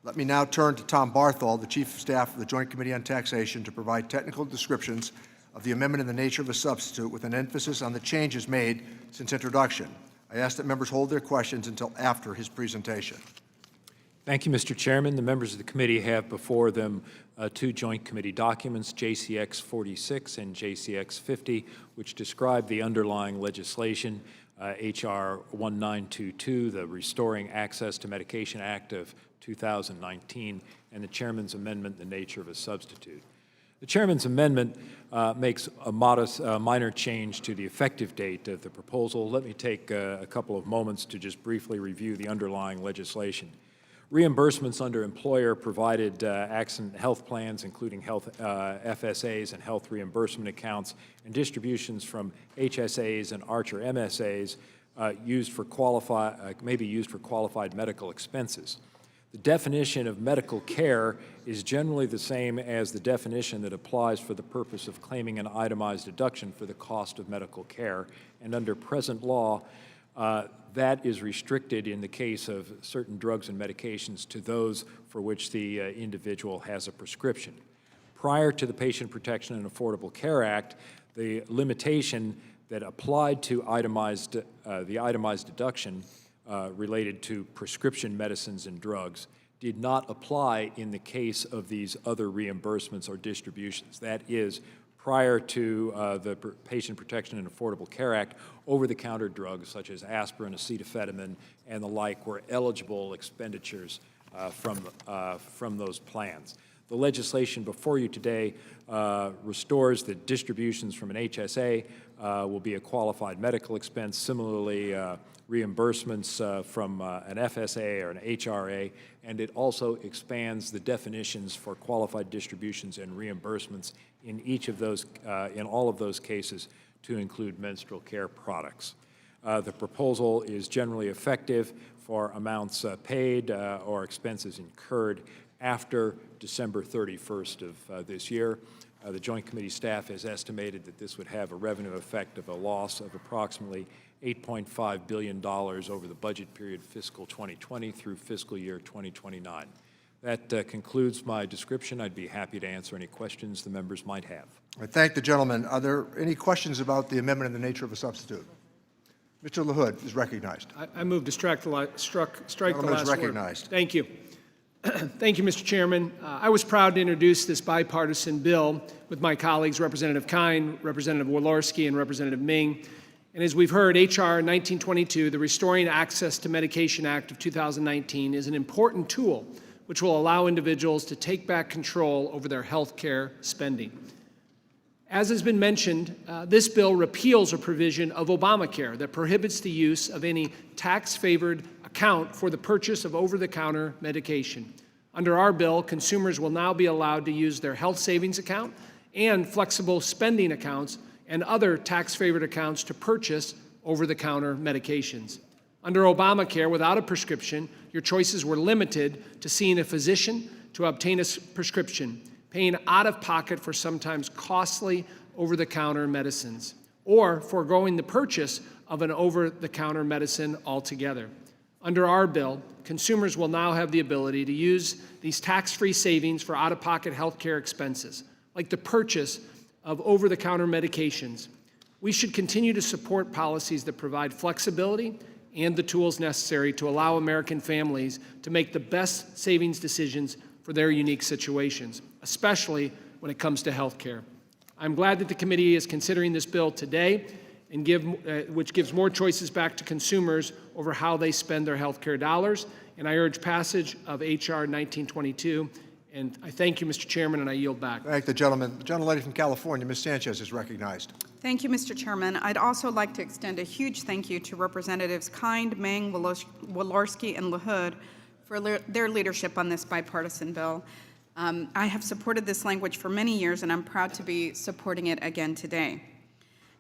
Let me now turn to Tom Barthol, the Chief of Staff of the Joint Committee on Taxation, to provide technical descriptions of the amendment in the nature of a substitute with an emphasis on the changes made since introduction. I ask that members hold their questions until after his presentation. Thank you, Mr. Chairman. The members of the committee have before them two joint committee documents, JCX 46 and JCX 50, which describe the underlying legislation, H.R. 1922, the Restoring Access to Medication Act of 2019, and the Chairman's amendment in the nature of a substitute. The Chairman's amendment makes a minor change to the effective date of the proposal. Let me take a couple of moments to just briefly review the underlying legislation. Reimbursements under employer-provided accident health plans, including health FSAs and health reimbursement accounts, and distributions from HSAs and Archer MSAs may be used for qualified medical expenses. The definition of medical care is generally the same as the definition that applies for the purpose of claiming an itemized deduction for the cost of medical care, and under present law, that is restricted in the case of certain drugs and medications to those for which the individual has a prescription. Prior to the Patient Protection and Affordable Care Act, the limitation that applied to the itemized deduction related to prescription medicines and drugs did not apply in the case of these other reimbursements or distributions. That is, prior to the Patient Protection and Affordable Care Act, over-the-counter drugs such as aspirin, acetaminophen, and the like were eligible expenditures from those plans. The legislation before you today restores that distributions from an HSA will be a qualified medical expense. Similarly, reimbursements from an FSA or an HRA, and it also expands the definitions for qualified distributions and reimbursements in each of those, in all of those cases, to include menstrual care products. The proposal is generally effective for amounts paid or expenses incurred after December 31st of this year. The Joint Committee staff has estimated that this would have a revenue effect of a loss of approximately $8.5 billion over the budget period fiscal 2020 through fiscal year 2029. That concludes my description. I'd be happy to answer any questions the members might have. I thank the gentleman. Are there any questions about the amendment in the nature of a substitute? Mr. LaHood is recognized. I move to strike the last word. Recognized. Thank you. Thank you, Mr. Chairman. I was proud to introduce this bipartisan bill with my colleagues, Representative Kine, Representative Walorski, and Representative Ming. And as we've heard, H.R. 1922, the Restoring Access to Medication Act of 2019, is an important tool which will allow individuals to take back control over their health care spending. As has been mentioned, this bill repeals a provision of Obamacare that prohibits the use of any tax-favored account for the purchase of over-the-counter medication. Under our bill, consumers will now be allowed to use their health savings account and flexible spending accounts and other tax-favored accounts to purchase over-the-counter medications. Under Obamacare, without a prescription, your choices were limited to seeing a physician to obtain a prescription, paying out of pocket for sometimes costly over-the-counter medicines, or foregoing the purchase of an over-the-counter medicine altogether. Under our bill, consumers will now have the ability to use these tax-free savings for out-of-pocket health care expenses, like the purchase of over-the-counter medications. We should continue to support policies that provide flexibility and the tools necessary to allow American families to make the best savings decisions for their unique situations, especially when it comes to health care. I'm glad that the committee is considering this bill today, and which gives more choices back to consumers over how they spend their health care dollars. And I urge passage of H.R. 1922. And I thank you, Mr. Chairman, and I yield back. Thank the gentleman. The gentlelady from California, Ms. Sanchez, is recognized. Thank you, Mr. Chairman. I'd also like to extend a huge thank you to Representatives Kind, Meng, Walorski, and LaHood for their leadership on this bipartisan bill. I have supported this language for many years, and I'm proud to be supporting it again today.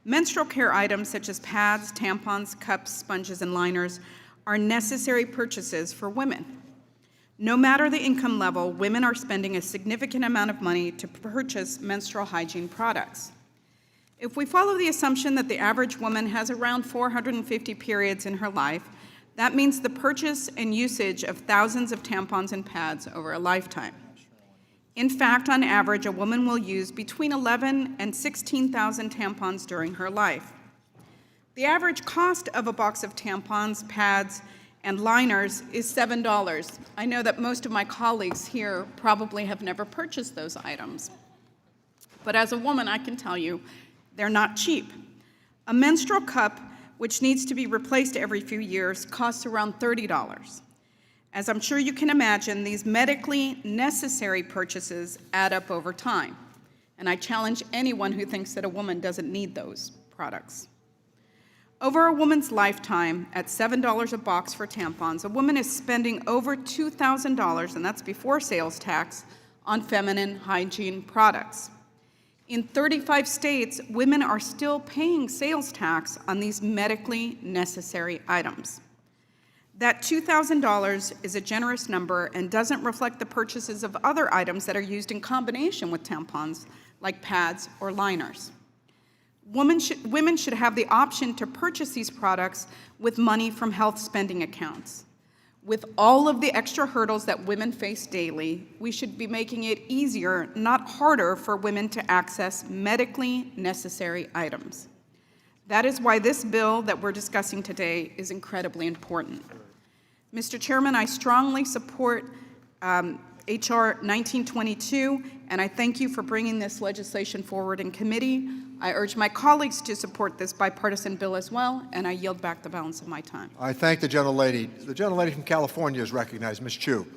Menstrual care items such as pads, tampons, cups, sponges, and liners are necessary purchases for women. No matter the income level, women are spending a significant amount of money to purchase menstrual hygiene products. If we follow the assumption that the average woman has around 450 periods in her life, that means the purchase and usage of thousands of tampons and pads over a lifetime. In fact, on average, a woman will use between 11,000 and 16,000 tampons during her life. The average cost of a box of tampons, pads, and liners is $7. I know that most of my colleagues here probably have never purchased those items. But as a woman, I can tell you, they're not cheap. A menstrual cup, which needs to be replaced every few years, costs around $30. As I'm sure you can imagine, these medically necessary purchases add up over time. And I challenge anyone who thinks that a woman doesn't need those products. Over a woman's lifetime, at $7 a box for tampons, a woman is spending over $2,000, and that's before sales tax, on feminine hygiene products. In 35 states, women are still paying sales tax on these medically necessary items. That $2,000 is a generous number and doesn't reflect the purchases of other items that are used in combination with tampons, like pads or liners. Women should have the option to purchase these products with money from health spending accounts. With all of the extra hurdles that women face daily, we should be making it easier, not harder, for women to access medically necessary items. That is why this bill that we're discussing today is incredibly important. Mr. Chairman, I strongly support H.R. 1922, and I thank you for bringing this legislation forward in committee. I urge my colleagues to support this bipartisan bill as well, and I yield back the balance of my time. I thank the gentlelady. The gentlelady from California is recognized. Ms. Chu.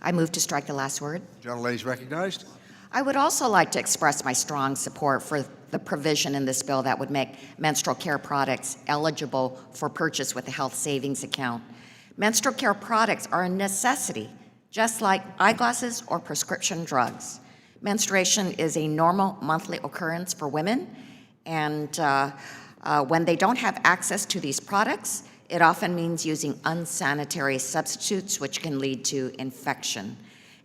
I move to strike the last word. Gentlelady is recognized. I would also like to express my strong support for the provision in this bill that would make menstrual care products eligible for purchase with a health savings account. Menstrual care products are a necessity, just like eyeglasses or prescription drugs. Menstruation is a normal monthly occurrence for women, and when they don't have access to these products, it often means using unsanitary substitutes, which can lead to infection.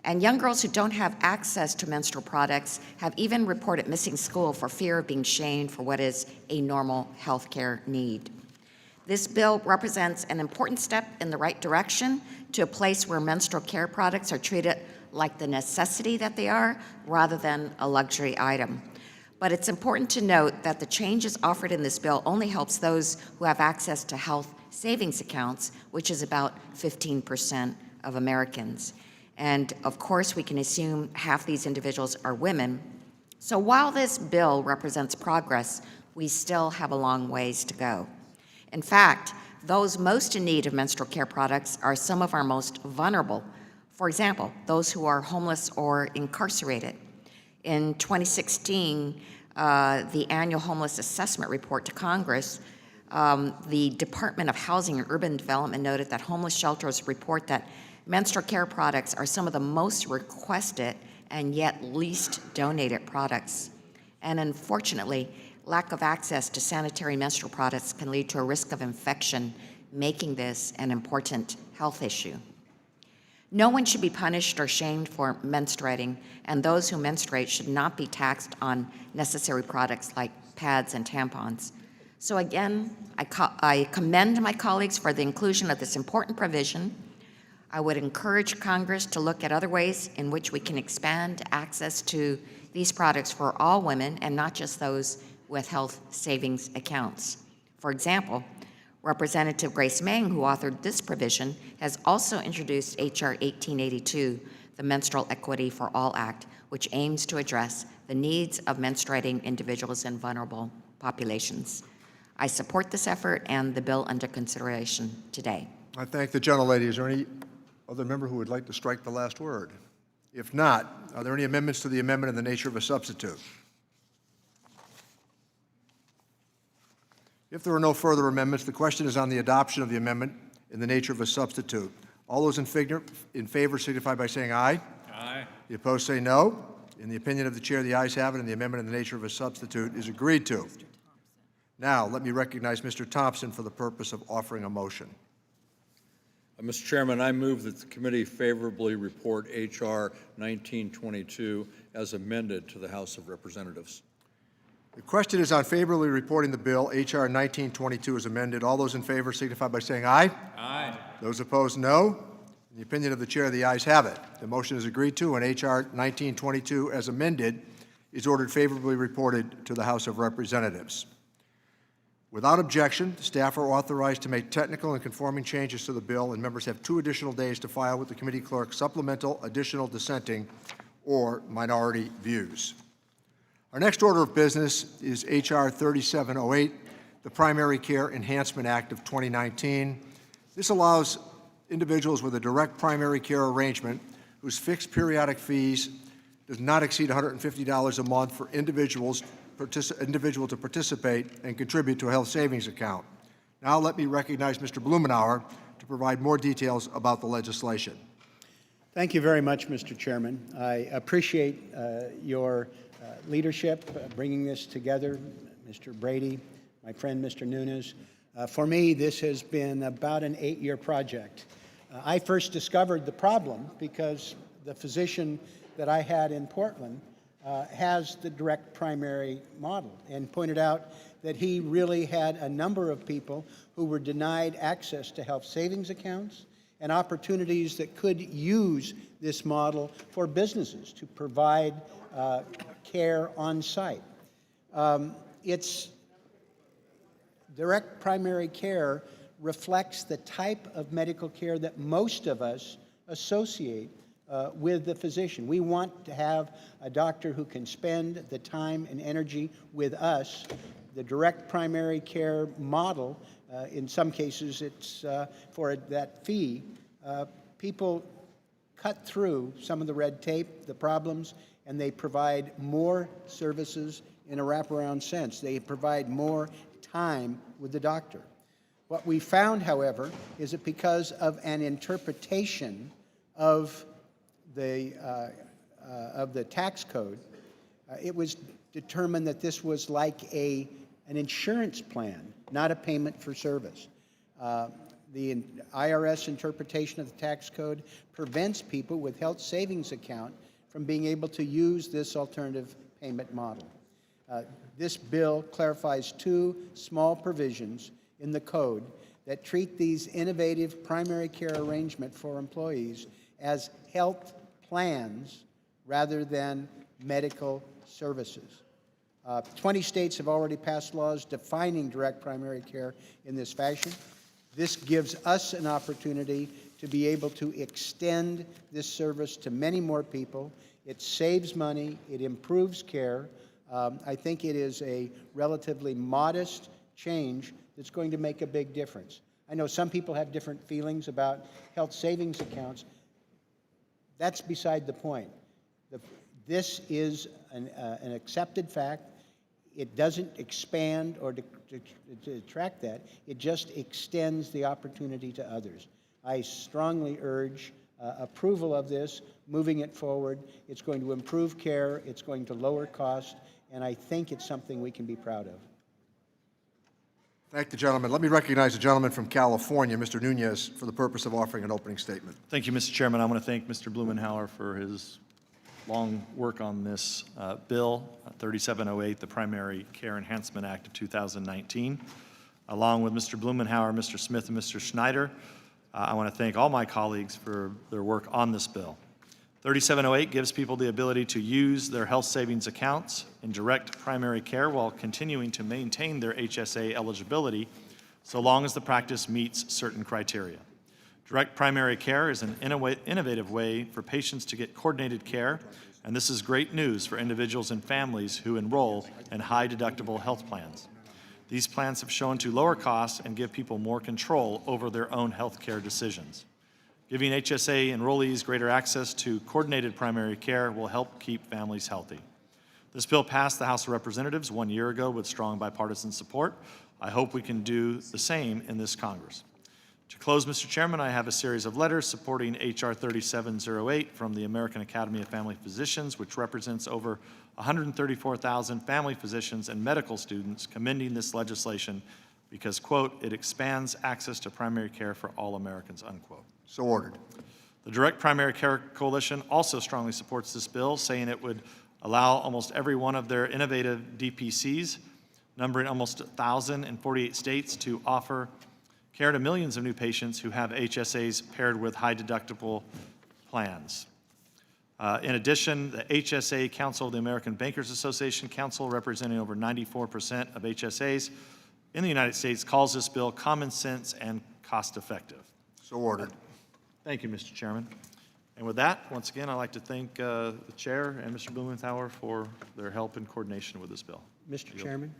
And young girls who don't have access to menstrual products have even reported missing school for fear of being shamed for what is a normal healthcare need. This bill represents an important step in the right direction to a place where menstrual care products are treated like the necessity that they are, rather than a luxury item. But it's important to note that the changes offered in this bill only helps those who have access to health savings accounts, which is about 15% of Americans. And of course, we can assume half these individuals are women. So while this bill represents progress, we still have a long ways to go. In fact, those most in need of menstrual care products are some of our most vulnerable. For example, those who are homeless or incarcerated. In 2016, the annual homeless assessment report to Congress, the Department of Housing and Urban Development noted that homeless shelters report that menstrual care products are some of the most requested and yet least donated products. And unfortunately, lack of access to sanitary menstrual products can lead to a risk of infection, making this an important health issue. No one should be punished or shamed for menstruating, and those who menstruate should not be taxed on necessary products like pads and tampons. So again, I commend my colleagues for the inclusion of this important provision. I would encourage Congress to look at other ways in which we can expand access to these products for all women and not just those with health savings accounts. For example, Representative Grace Meng, who authored this provision, has also introduced H.R. 1882, the Menstrual Equity for All Act, which aims to address the needs of menstruating individuals in vulnerable populations. I support this effort and the bill under consideration today. I thank the gentlelady. Is there any other member who would like to strike the last word? If not, are there any amendments to the amendment in the nature of a substitute? If there are no further amendments, the question is on the adoption of the amendment in the nature of a substitute. All those in favor signify by saying aye. Aye. The opposed say no. In the opinion of the chair, the ayes have it, and the amendment in the nature of a substitute is agreed to. Now, let me recognize Mr. Thompson for the purpose of offering a motion. Mr. Chairman, I move that the committee favorably report H.R. 1922 as amended to the House of Representatives. The question is on favorably reporting the bill, H.R. 1922 as amended. All those in favor signify by saying aye. Aye. Those opposed, no. In the opinion of the chair, the ayes have it. The motion is agreed to, and H.R. 1922 as amended is ordered favorably reported to the House of Representatives. Without objection, staff are authorized to make technical and conforming changes to the bill, and members have 2 additional days to file with the committee clerk supplemental, additional, dissenting, or minority views. Our next order of business is H.R. 3708, the Primary Care Enhancement Act of 2019. This allows individuals with a direct primary care arrangement whose fixed periodic fees does not exceed $150 a month for individual to participate and contribute to a health savings account. Now let me recognize Mr. Blumenauer to provide more details about the legislation. Thank you very much, Mr. Chairman. I appreciate your leadership bringing this together, Mr. Brady, my friend Mr. Nunes. For me, this has been about an 8-year project. I first discovered the problem because the physician that I had in Portland has the direct primary model and pointed out that he really had a number of people who were denied access to health savings accounts and opportunities that could use this model for businesses to provide care on site. It's direct primary care reflects the type of medical care that most of us associate with the physician. We want to have a doctor who can spend the time and energy with us. The direct primary care model, in some cases it's for that fee. People cut through some of the red tape, the problems, and they provide more services in a wraparound sense. They provide more time with the doctor. What we found, however, is that because of an interpretation of the tax code, it was determined that this was like an insurance plan, not a payment for service. The IRS interpretation of the tax code prevents people with health savings account from being able to use this alternative payment model. This bill clarifies 2 small provisions in the code that treat these innovative primary care arrangements for employees as health plans rather than medical services. 20 states have already passed laws defining direct primary care in this fashion. This gives us an opportunity to be able to extend this service to many more people. It saves money, it improves care, I think it is a relatively modest change that's going to make a big difference. I know some people have different feelings about health savings accounts. That's beside the point. This is an accepted fact. It doesn't expand or detract that. It just extends the opportunity to others. I strongly urge approval of this, moving it forward. It's going to improve care, it's going to lower cost, and I think it's something we can be proud of. Thank the gentleman. Let me recognize the gentleman from California, Mr. Nunez, for the purpose of offering an opening statement. Thank you, Mr. Chairman. I want to thank Mr. Blumenauer for his long work on this bill, 3708, the Primary Care Enhancement Act of 2019. Along with Mr. Blumenauer, Mr. Smith, and Mr. Schneider, I want to thank all my colleagues for their work on this bill. 3708 gives people the ability to use their health savings accounts in direct primary care while continuing to maintain their HSA eligibility so long as the practice meets certain criteria. Direct primary care is an innovative way for patients to get coordinated care, and this is great news for individuals and families who enroll in high-deductible health plans. These plans have shown to lower costs and give people more control over their own health care decisions. Giving HSA enrollees greater access to coordinated primary care will help keep families healthy. This bill passed the House of Representatives 1 year ago with strong bipartisan support. I hope we can do the same in this Congress. To close, Mr. Chairman, I have a series of letters supporting H.R. 3708 from the American Academy of Family Physicians, which represents over 134,000 family physicians and medical students commending this legislation because, quote, it expands access to primary care for all Americans, unquote. So ordered. The Direct Primary Care Coalition also strongly supports this bill, saying it would allow almost every one of their innovative DPCs, numbering almost 1,000 in 48 states, to offer care to millions of new patients who have HSAs paired with high-deductible plans. In addition, the HSA Council of the American Bankers Association Council, representing over 94% of HSAs in the United States, calls this bill common sense and cost-effective. So ordered. Thank you, Mr. Chairman. And with that, once again, I'd like to thank the Chair and Mr. Blumenauer for their help and coordination with this bill. Mr. Chairman?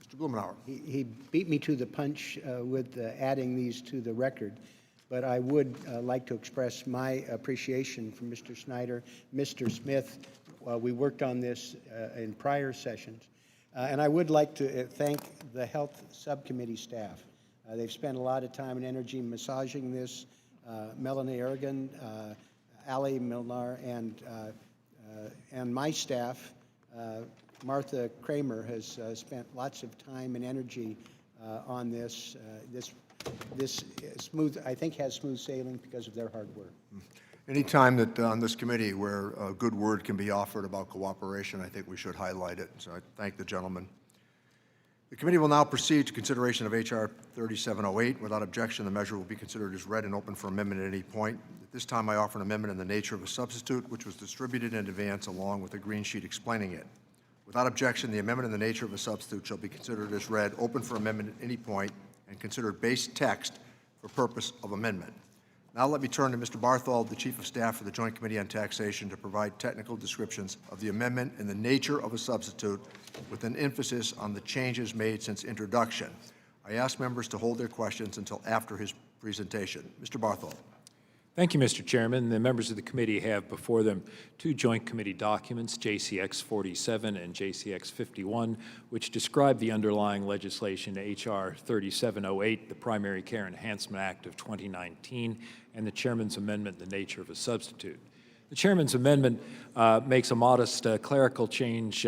Mr. Blumenauer. He beat me to the punch with adding these to the record, but I would like to express my appreciation for Mr. Schneider, Mr. Smith. We worked on this in prior sessions, and I would like to thank the Health Subcommittee staff. They've spent a lot of time and energy massaging this. Melanie Ergen, Ali Milnar, and my staff, Martha Kramer, has spent lots of time and energy on this. This smooth, I think, has smooth sailing because of their hard work. Any time that on this committee where a good word can be offered about cooperation, I think we should highlight it. So I thank the gentleman. The committee will now proceed to consideration of H.R. 3708. Without objection, the measure will be considered as read and open for amendment at any point. At this time, I offer an amendment in the nature of a substitute, which was distributed in advance along with a green sheet explaining it. Without objection, the amendment in the nature of a substitute shall be considered as read, open for amendment at any point, and considered base text for purpose of amendment. Now let me turn to Mr. Barthold, the Chief of Staff for the Joint Committee on Taxation, to provide technical descriptions of the amendment in the nature of a substitute with an emphasis on the changes made since introduction. I ask members to hold their questions until after his presentation. Mr. Barthold. Thank you, Mr. Chairman. The members of the committee have before them two joint committee documents, JCX 47 and JCX 51, which describe the underlying legislation, H.R. 3708, the Primary Care Enhancement Act of 2019, and the chairman's amendment in the nature of a substitute. The chairman's amendment makes a modest clerical change,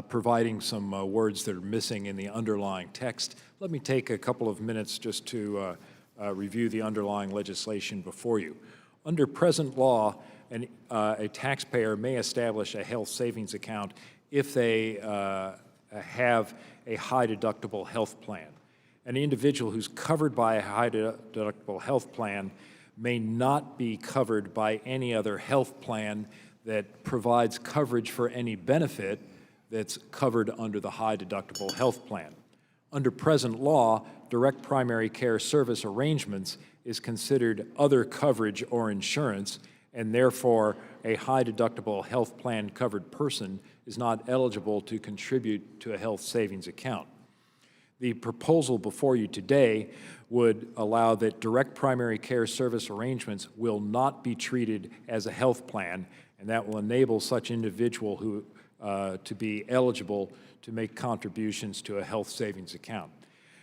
providing some words that are missing in the underlying text. Let me take a couple of minutes just to review the underlying legislation before you. Under present law, a taxpayer may establish a health savings account if they have a high-deductible health plan. An individual who's covered by a high-deductible health plan may not be covered by any other health plan that provides coverage for any benefit that's covered under the high-deductible health plan. Under present law, direct primary care service arrangements is considered other coverage or insurance, and therefore a high-deductible health plan covered person is not eligible to contribute to a health savings account. The proposal before you today would allow that direct primary care service arrangements will not be treated as a health plan, and that will enable such individual who to be eligible to make contributions to a health savings account.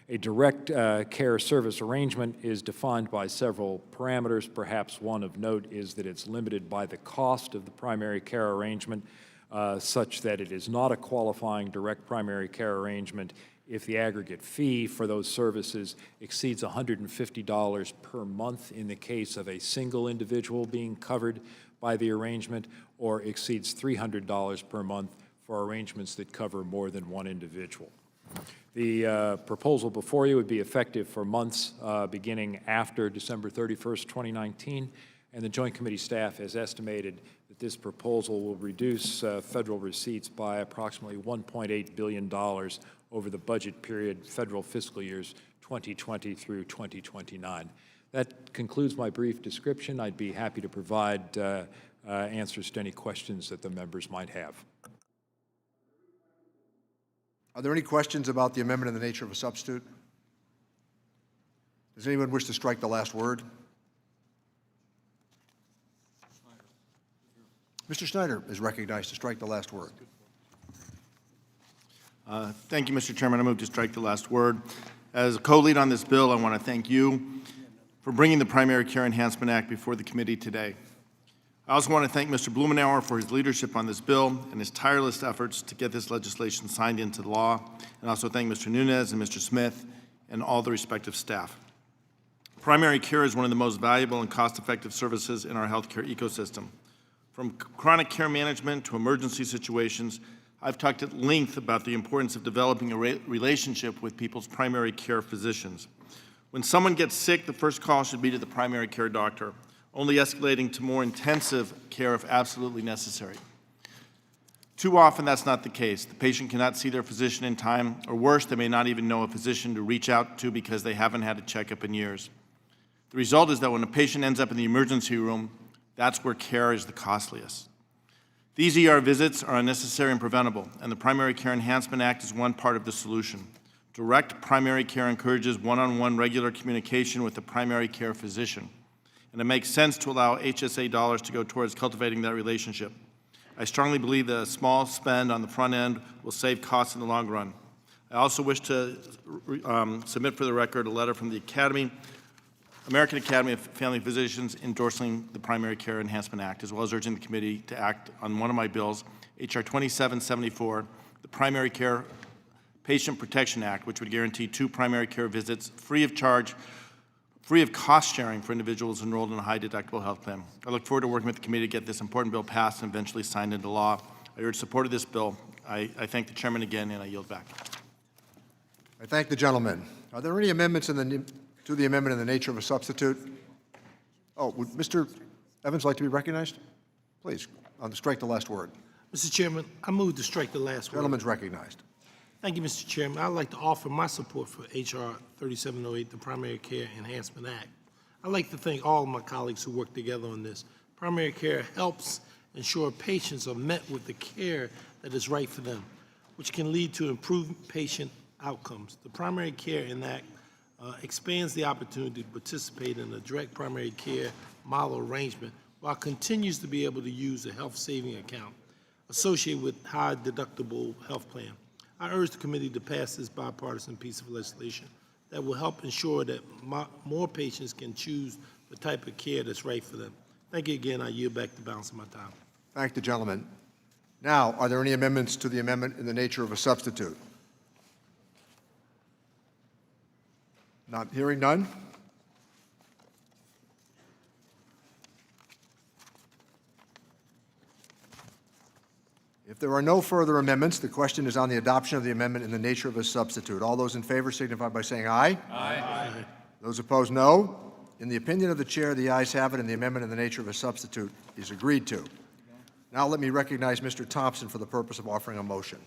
A direct care service arrangement is defined by several parameters. Perhaps one of note is that it's limited by the cost of the primary care arrangement, such that it is not a qualifying direct primary care arrangement if the aggregate fee for those services exceeds $150 per month in the case of a single individual being covered by the arrangement, or exceeds $300 per month for arrangements that cover more than one individual. The proposal before you would be effective for months beginning after December 31st, 2019, and the Joint Committee staff has estimated that this proposal will reduce federal receipts by approximately $1.8 billion over the budget period, federal fiscal years 2020 through 2029. That concludes my brief description. I'd be happy to provide answers to any questions that the members might have. Are there any questions about the amendment in the nature of a substitute? Does anyone wish to strike the last word? Mr. Snyder is recognized to strike the last word. Thank you, Mr. Chairman. I move to strike the last word. As a co-lead on this bill, I want to thank you for bringing the Primary Care Enhancement Act before the committee today. I also want to thank Mr. Blumenauer for his leadership on this bill and his tireless efforts to get this legislation signed into law, and also thank Mr. Nunes and Mr. Smith and all the respective staff. Primary care is one of the most valuable and cost-effective services in our healthcare ecosystem. From chronic care management to emergency situations, I've talked at length about the importance of developing a relationship with people's primary care physicians. When someone gets sick, the first call should be to the primary care doctor, only escalating to more intensive care if absolutely necessary. Too often, that's not the case. The patient cannot see their physician in time, or worse, they may not even know a physician to reach out to because they haven't had a checkup in years. The result is that when a patient ends up in the emergency room, that's where care is the costliest. These ER visits are unnecessary and preventable, and the Primary Care Enhancement Act is one part of the solution. Direct primary care encourages one-on-one regular communication with the primary care physician, and it makes sense to allow HSA dollars to go towards cultivating that relationship. I strongly believe that a small spend on the front end will save costs in the long run. I also wish to submit for the record a letter from the American Academy of Family Physicians endorsing the Primary Care Enhancement Act, as well as urging the committee to act on one of my bills, H.R. 2774, the Primary Care Patient Protection Act, which would guarantee 2 primary care visits free of charge, free of cost sharing for individuals enrolled in a high deductible health plan. I look forward to working with the committee to get this important bill passed and eventually signed into law. I urge support of this bill. I thank the chairman again, and I yield back. I thank the gentleman. Are there any amendments to the amendment in the nature of a substitute? Oh, would Mr. Evans like to be recognized? Please, strike the last word. Mr. Chairman, I move to strike the last word. Gentleman's recognized. Thank you, Mr. Chairman. I'd like to offer my support for H.R. 3708, the Primary Care Enhancement Act. I'd like to thank all of my colleagues who worked together on this. Primary care helps ensure patients are met with the care that is right for them, which can lead to improved patient outcomes. The Primary Care Act expands the opportunity to participate in a direct primary care model arrangement while continues to be able to use a health saving account associated with high deductible health plan. I urge the committee to pass this bipartisan piece of legislation that will help ensure that more patients can choose the type of care that's right for them. Thank you again. I yield back the balance of my time. Thank the gentleman. Now, are there any amendments to the amendment in the nature of a substitute? Not hearing none. If there are no further amendments, the question is on the adoption of the amendment in the nature of a substitute. All those in favor signify by saying aye. Aye. Those opposed, no. In the opinion of the chair, the ayes have it, and the amendment in the nature of a substitute is agreed to. Now let me recognize Mr. Thompson for the purpose of offering a motion.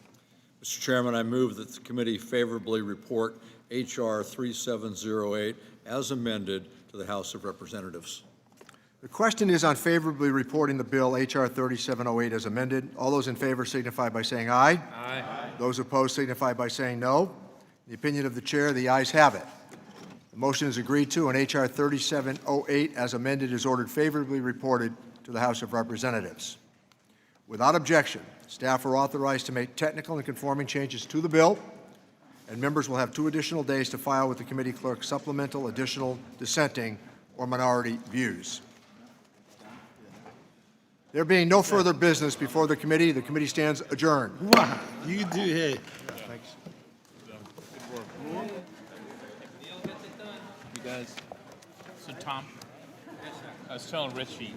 Mr. Chairman, I move that the committee favorably report H.R. 3708 as amended to the House of Representatives. The question is on favorably reporting the bill H.R. 3708 as amended. All those in favor signify by saying aye. Aye. Those opposed signify by saying no. In the opinion of the chair, the ayes have it. The motion is agreed to, and H.R. 3708 as amended is ordered favorably reported to the House of Representatives. Without objection, staff are authorized to make technical and conforming changes to the bill, and members will have 2 additional days to file with the committee clerk supplemental, additional, dissenting, or minority views. There being no further business before the committee stands adjourned. Wow, you do, hey. Thanks. You guys. So Tom, I was telling Richie,